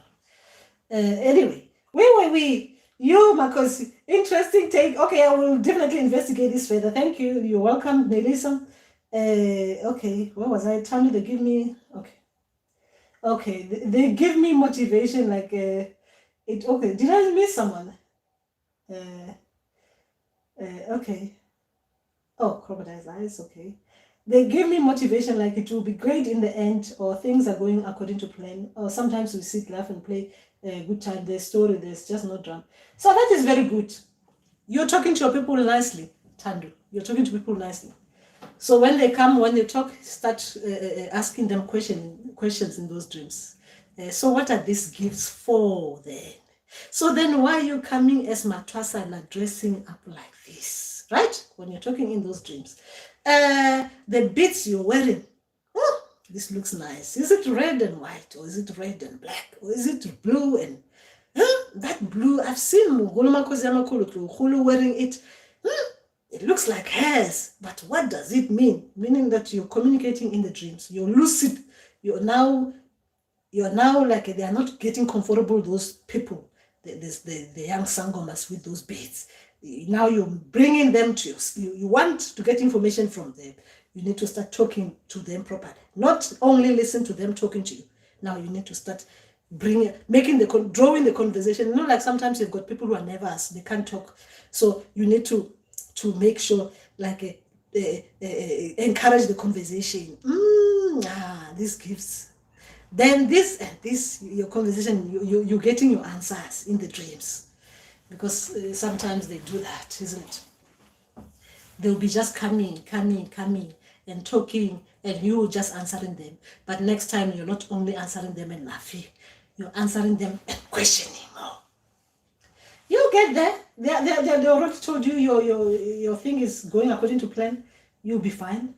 Anyway, where were we? You, Marcos, interesting take. Okay, I will definitely investigate this further. Thank you. You're welcome, Melissa. Okay, where was I? Tell me they give me. Okay, they give me motivation like it. Okay, did I miss someone? Okay. Oh, crocodile's eyes. Okay. They give me motivation like it will be great in the end, or things are going according to plan, or sometimes we sit, laugh, and play a good time. There's story, there's just no drama. So that is very good. You're talking to your people nicely, Tandu. You're talking to people nicely. So when they come, when they talk, start asking them questions in those dreams. So what are these gifts for then? So then why are you coming as Matwasa and dressing up like this? Right? When you're talking in those dreams. The beads you're wearing. Oh, this looks nice. Is it red and white? Or is it red and black? Or is it blue and that blue? I've seen Mugulu wearing it. It looks like hairs, but what does it mean? Meaning that you're communicating in the dreams. You're lucid. You're now like they are not getting comfortable, those people, the young sangomas with those beads. Now you're bringing them to you want to get information from them. You need to start talking to them properly. Not only listen to them talking to you. Now you need to start drawing the conversation. You know, like sometimes you've got people who are nervous, they can't talk. So you need to make sure, like, encourage the conversation. This gives. Then this your conversation, you're getting your answers in the dreams. Because sometimes they do that, isn't it? They'll be just coming and talking, and you just answering them. But next time, you're not only answering them and laughing, you're answering them and questioning. You get there. They already told you your thing is going according to plan. You'll be fine.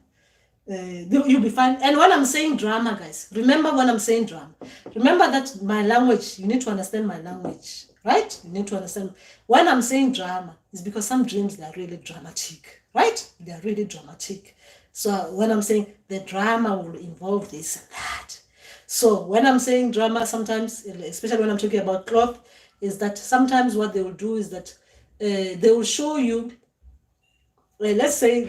You'll be fine. And when I'm saying drama, guys, remember when I'm saying drama. Remember that my language, you need to understand my language, right? You need to understand. When I'm saying drama, it's because some dreams, they are really dramatic, right? They are really dramatic. So when I'm saying the drama will involve this and that. So when I'm saying drama, sometimes, especially when I'm talking about cloth, is that sometimes what they will do is that they will show you, let's say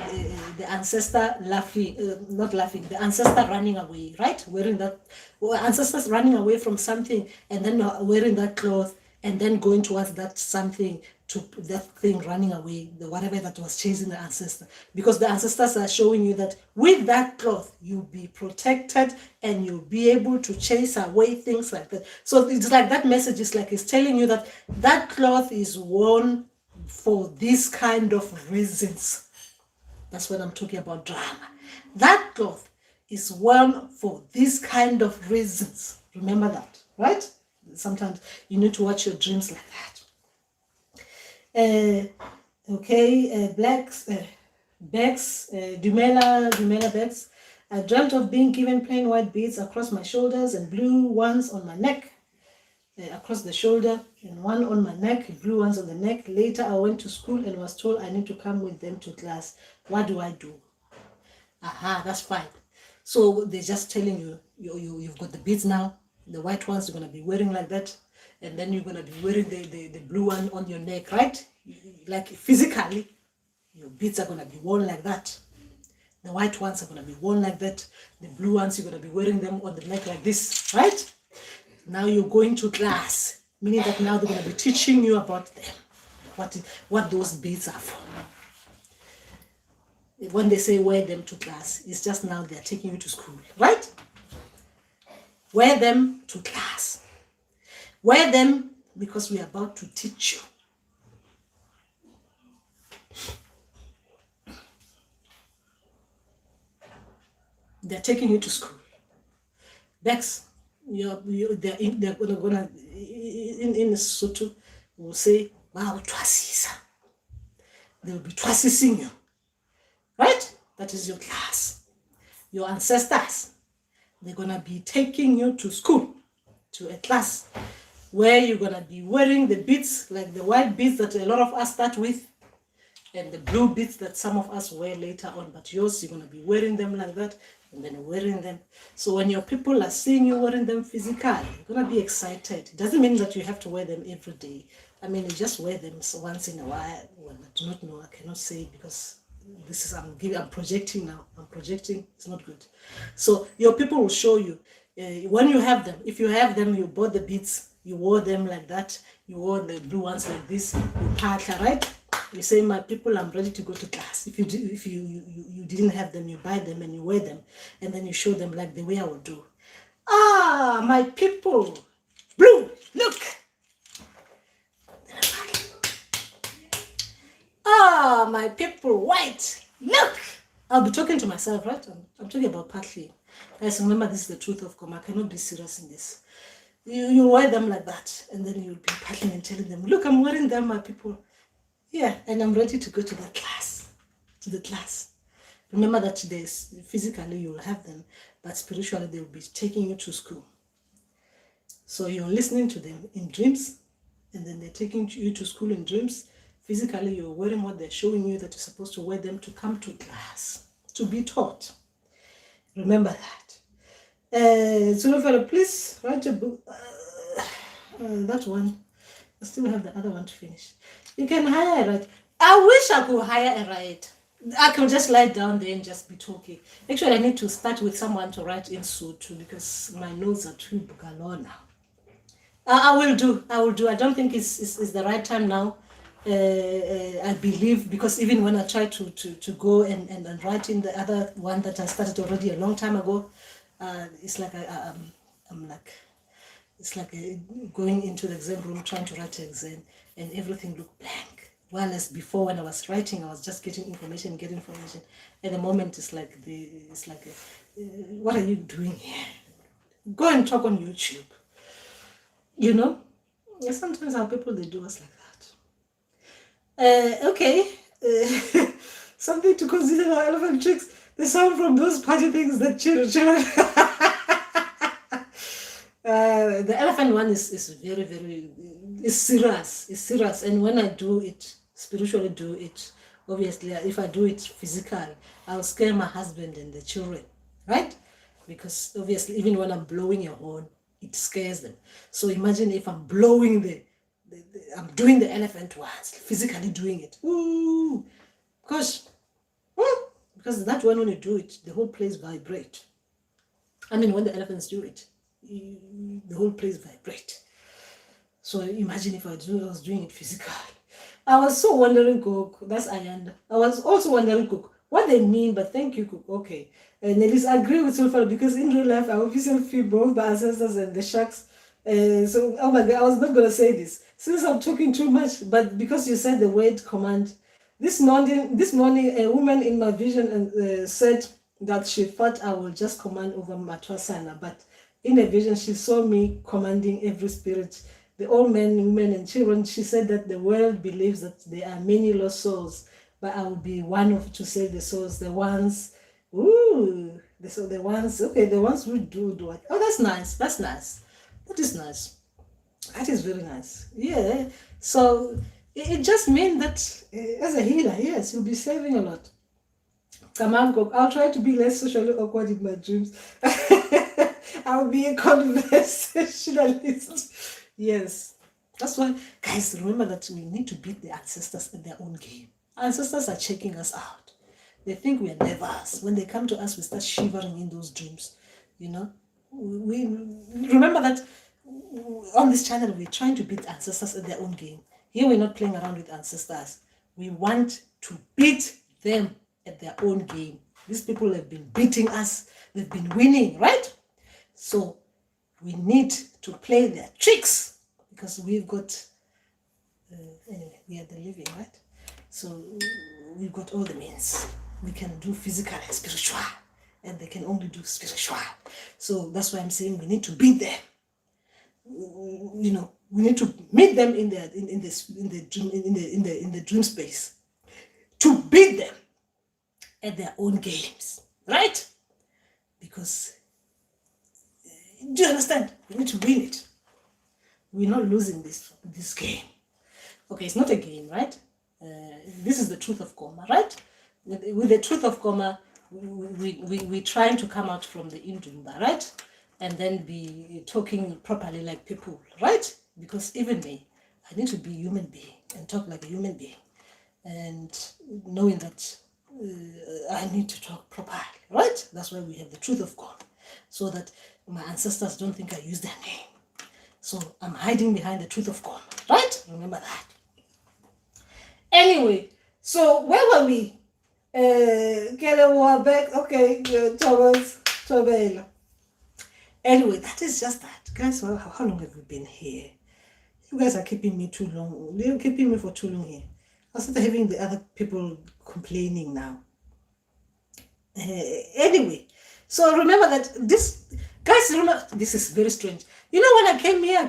the ancestor the ancestor running away, right? Wearing that, ancestors running away from something and then wearing that cloth and then going towards that something, to that thing running away, whatever that was chasing the ancestor. Because the ancestors are showing you that with that cloth, you'll be protected and you'll be able to chase away things like that. So it's like that message is like it's telling you that that cloth is worn for this kind of reasons. That's what I'm talking about, drama. That cloth is worn for this kind of reasons. Remember that, right? Sometimes you need to watch your dreams like that. Bags, Dumela bags. I dreamt of being given plain white beads across my shoulders and blue ones on my neck. Across the shoulder and one on my neck, blue ones on the neck. Later, I went to school and was told I need to come with them to class. What do I do? That's fine. So they're just telling you, you've got the beads now. The white ones you're going to be wearing like that. And then you're going to be wearing the blue one on your neck, right? Like physically, your beads are going to be worn like that. The white ones are going to be worn like that. The blue ones, you're going to be wearing them on the neck like this, right? Now you're going to class, meaning that now they're going to be teaching you about them, what those beads are for. When they say wear them to class, it's just now they're taking you to school, right? Wear them to class. Wear them because we're about to teach you. They're taking you to school. Bex, they're gonna in Lesotho will say, wow, twasisa. They'll be twasising you. Right? That is your class. Your ancestors. They're gonna be taking you to school, to a class where you're gonna be wearing the beads, like the white beads that a lot of us start with, and the blue beads that some of us wear later on, but yours, you're gonna be wearing them like that, and then wearing them. So when your people are seeing you wearing them physically, you're gonna be excited. It doesn't mean that you have to wear them every day. I mean, you just wear them once in a while. Well, I do not know, I cannot say, because this is, I'm projecting now. I'm projecting, it's not good. So your people will show you, when you have them, if you have them, you bought the beads, you wore them like that, you wore the blue ones like this, you partner, right? You say, my people, I'm ready to go to class. If you didn't have them, you buy them and you wear them, and then you show them like the way I would do. Ah, my people, blue, look. Ah, my people, white, look. I'll be talking to myself, right? I'm talking about partly. Guys, remember, this is the truth of Koma. I cannot be serious in this. You wear them like that, and then you'll be partly and telling them, look, I'm wearing them, my people. Yeah, and I'm ready to go to that class, to the class. Remember that physically you'll have them, but spiritually they'll be taking you to school. So you're listening to them in dreams, and then they're taking you to school in dreams. Physically, you're wearing what they're showing you that you're supposed to wear them to come to class, to be taught. Remember that. So, please write a book. That one. I still have the other one to finish. You can hire a writer. I wish I could hire a writer. I can just lie down there and just be talking. Actually, I need to start with someone to write in too, because my notes are too bugalo now. I will do. I don't think it's the right time now. I believe, because even when I try to go and write in the other one that I started already a long time ago, it's like I'm like, it's like going into the exam room trying to write an exam and everything looked blank. Whereas before, when I was writing, I was just getting information. At the moment, it's like what are you doing here? Go and talk on YouTube. You know, sometimes our people, they do us like that. Okay, something to consider our elephant tricks. The sound from those party things that children. The elephant one is very, very, it's serious. It's serious. And when I do it, spiritually do it, obviously, if I do it physically, I'll scare my husband and the children, right? Because obviously, even when I'm blowing a horn, it scares them. So imagine if I'm blowing I'm doing the elephant once, physically doing it. Ooh, because that when you do it, the whole place vibrate. I mean, when the elephants do it, the whole place vibrate. So imagine if I was doing it physically. I was so wondering, Cook, that's Ayanda. I was also wondering, Cook, what they mean, but thank you, Cook. Okay. And at least I agree with Sulfur, because in real life, I obviously feel both the ancestors and the sharks. So, oh my God, I was not going to say this. Since I'm talking too much, but because you said the word command, this morning, a woman in my vision said that she thought I will just command over Matwasana, but in a vision, she saw me commanding every spirit, the old men, women, and children. She said that the world believes that there are many lost souls, but I will be one of to save the souls, the ones, the ones, okay, the ones who do it. Oh, that's nice. That's nice. That is nice. That is very nice. Yeah. So it just means that as a healer, yes, you'll be saving a lot. Come on, go. I'll try to be less socially awkward in my dreams. I'll be a conversationalist. Yes. That's why, guys, remember that we need to beat the ancestors in their own game. Ancestors are checking us out. They think we are nevers. When they come to us, we start shivering in those dreams. You know? We remember that on this channel, we're trying to beat ancestors at their own game. Here, we're not playing around with ancestors. We want to beat them at their own game. These people have been beating us. They've been winning, right? So we need to play their tricks, because we've got, anyway, we are the living, right? So we've got all the means. We can do physical and spiritual, and they can only do spiritual. So that's why I'm saying we need to beat them. You know, we need to meet them in the dream space, to beat them at their own games, right? Because, do you understand? We need to win it. we're not losing this game. Okay, it's not a game, right? This is the truth of Goma, right? With the truth of Goma, we're trying to come out from the Indumba, right? And then be talking properly like people, right? Because even me, I need to be a human being and talk like a human being. And knowing that I need to talk properly, right? That's why we have the truth of God. So that my ancestors don't think I use their name. So I'm hiding behind the truth of God, right? Remember that. Anyway, so where were we? Back. Okay, Thomas, Tobela. Anyway, that is just that. Guys, how long have we been here? You guys are keeping me too long. You're keeping me for too long here. I started having the other people complaining now. Anyway, so remember that this, guys, remember, this is very strange. You know, when I came here,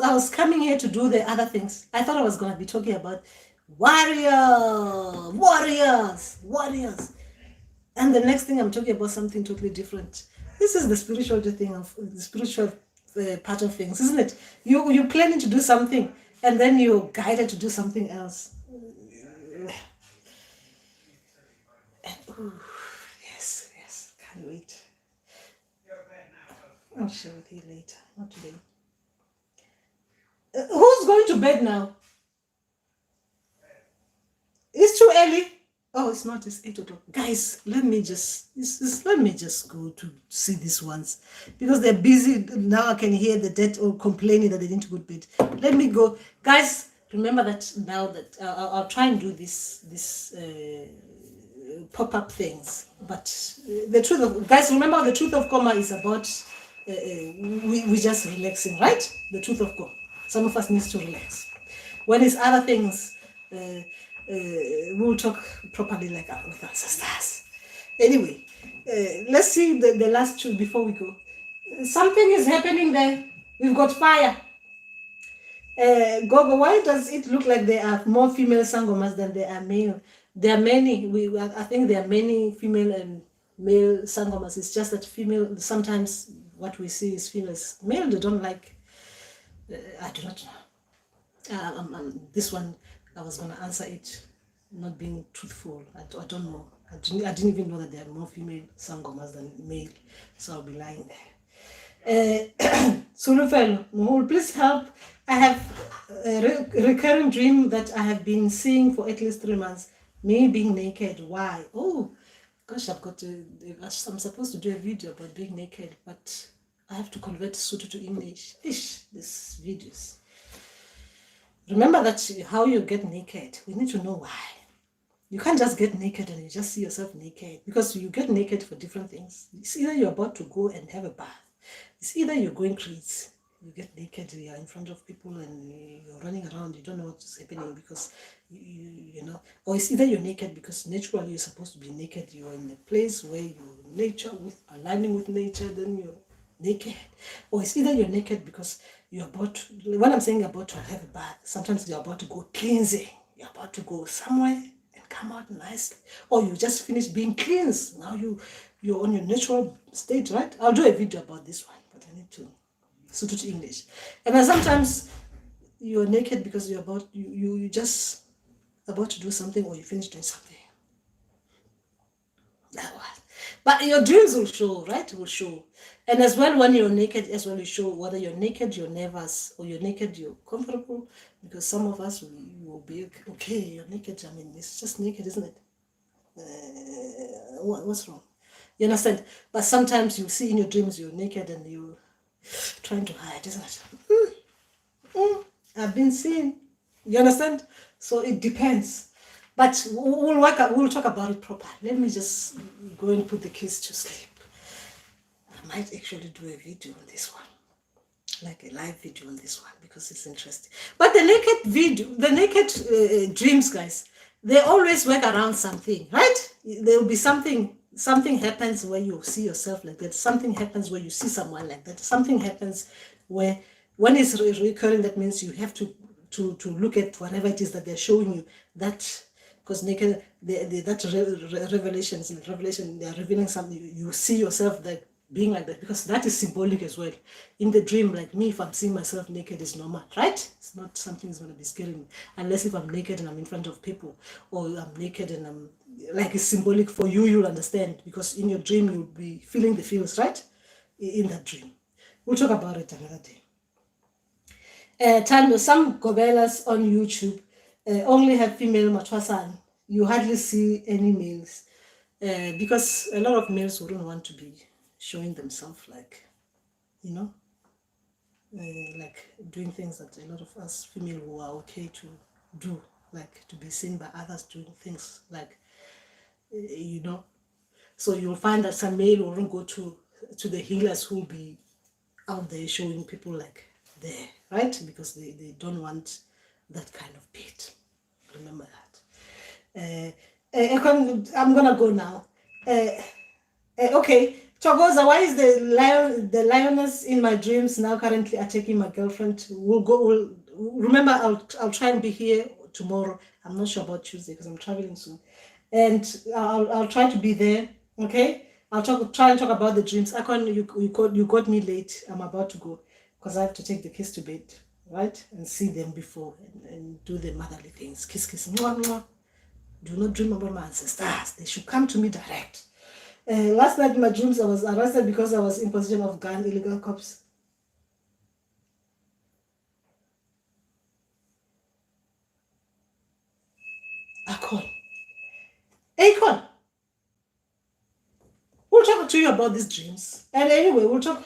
I was coming here to do the other things. I thought I was going to be talking about warriors. And the next thing I'm talking about something totally different. This is the spiritual thing of the spiritual part of things, isn't it? You're planning to do something and then you're guided to do something else. Yes, can't wait. I'll share with you later, not today. Who's going to bed now? It's too early. Oh, it's not. It's 8 o'clock. Guys, let me just go to see these ones because they're busy now. I can hear the dead or complaining that they didn't go to bed. Let me go, guys. Remember that now that I'll try and do this pop-up things. But the truth of, guys, remember the truth of Goma is about we just relaxing, right? The truth of Goma. Some of us needs to relax. When it's other things. We'll talk properly like with ancestors. Anyway, let's see the last two before we go. Something is happening there. We've got fire. Gogo, why does it look like there are more female sangomas than there are male? There are many. I think there are many female and male sangomas. It's just that female, sometimes what we see is females. Male, they don't like, I do not know. This one, I was going to answer it, not being truthful. I don't know. I didn't even know that there are more female sangomas than male, so I'll be lying there. Sulufel, please help. I have a recurring dream that I have been seeing for at least 3 months. Me being naked. Why? Oh, gosh, I'm supposed to do a video about being naked, but I have to convert Sutu to English. These videos. Remember that how you get naked, we need to know why. You can't just get naked and you just see yourself naked because you get naked for different things. It's either you're about to go and have a bath. It's either you're going crazy. You get naked, you're in front of people and you're running around. You don't know what's happening because, you know. Or it's either you're naked because naturally you're supposed to be naked. You're in a place where you're aligning with nature, then you're naked. Or it's either you're naked because you're about to, when I'm saying about to have a bath, sometimes you're about to go cleansing. You're about to go somewhere and come out nicely. Or you just finished being cleansed. Now you're on your natural state, right? I'll do a video about this one, but I need to switch it to English. And then sometimes you're naked because you just about to do something or you finish doing something. That one. But your dreams will show, right? Will show. And as well, when you're naked, as well, you show whether you're naked, you're nervous, or you're naked, you're comfortable. Because some of us will be okay. You're naked. I mean, it's just naked, isn't it? What's wrong? You understand? But sometimes you see in your dreams you're naked and you're trying to hide, isn't it? I've been seen. You understand? So it depends. But we'll talk about it properly. Let me just go and put the kids to sleep. I might actually do a video on this one, like a live video on this one, because it's interesting. But the naked dreams, guys, they always work around something, right? There will be something happens where you see yourself like that. Something happens where you see someone like that. Something happens where, when it's recurring, that means you have to look at whatever it is that they're showing you. That, because naked, revelation, they're revealing something. You see yourself that being like that, because that is symbolic as well. In the dream, like me, if I'm seeing myself naked, is normal, right? It's not something that's going to be scaring me, unless if I'm naked and I'm in front of people, or I'm naked and I'm like, it's symbolic for you, you'll understand, because in your dream you'll be feeling the feels, right? In that dream. We'll talk about it another day. Tando, some gobelas on YouTube only have female matwasan. You hardly see any males, because a lot of males wouldn't want to be showing themselves, like, you know, like doing things that a lot of us female who are okay to do, like to be seen by others doing things like, you know. So you'll find that some male won't go to the healers who'll be out there showing people like there, right? Because they don't want that kind of bait. Remember that. I'm gonna go now. Okay, Togoza, why is the lioness in my dreams now currently attacking my girlfriend? We'll remember. I'll try and be here tomorrow. I'm not sure about Tuesday because I'm traveling soon, and I'll try to be there. Okay, I'll try and talk about the dreams. Akon, you got me late. I'm about to go because I have to take the kids to bed, right, and see them before and do the motherly things. Kiss, kiss, mwah, mwah. Do not dream about my ancestors. They should come to me direct. Last night in my dreams, I was arrested because I was in possession of gun, illegal cops. Akon. Akon. We'll talk to you about these dreams. And anyway, we'll talk.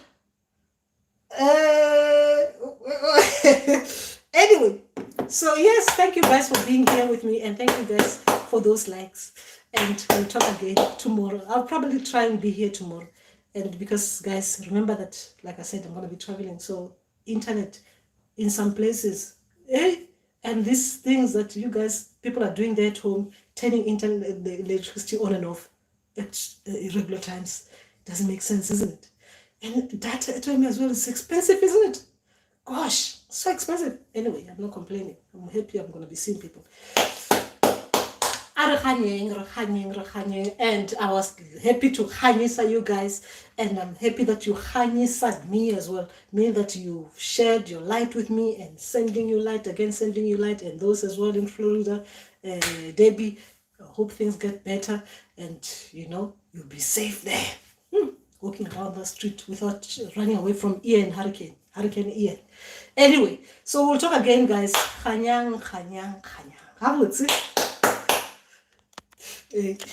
Anyway, so yes, thank you guys for being here with me, and thank you guys for those likes. And we'll talk again tomorrow. I'll probably try and be here tomorrow. And because, guys, remember that, like I said, I'm going to be traveling. So, internet in some places, and these things that you guys, people are doing there at home, turning internet, the electricity on and off at irregular times, doesn't make sense, isn't it? And data at home as well is expensive, isn't it? Gosh, so expensive. Anyway, I'm not complaining. I'm happy I'm going to be seeing people. And I was happy to hanyisa you guys, and I'm happy that you hanyisad me as well, meaning that you shared your light with me and sending you light, and those as well in Florida. Debbie, I hope things get better, and you know, you'll be safe there, walking around the street without running away from Hurricane Ian. Anyway, so we'll talk again, guys. Khanyang. How would it?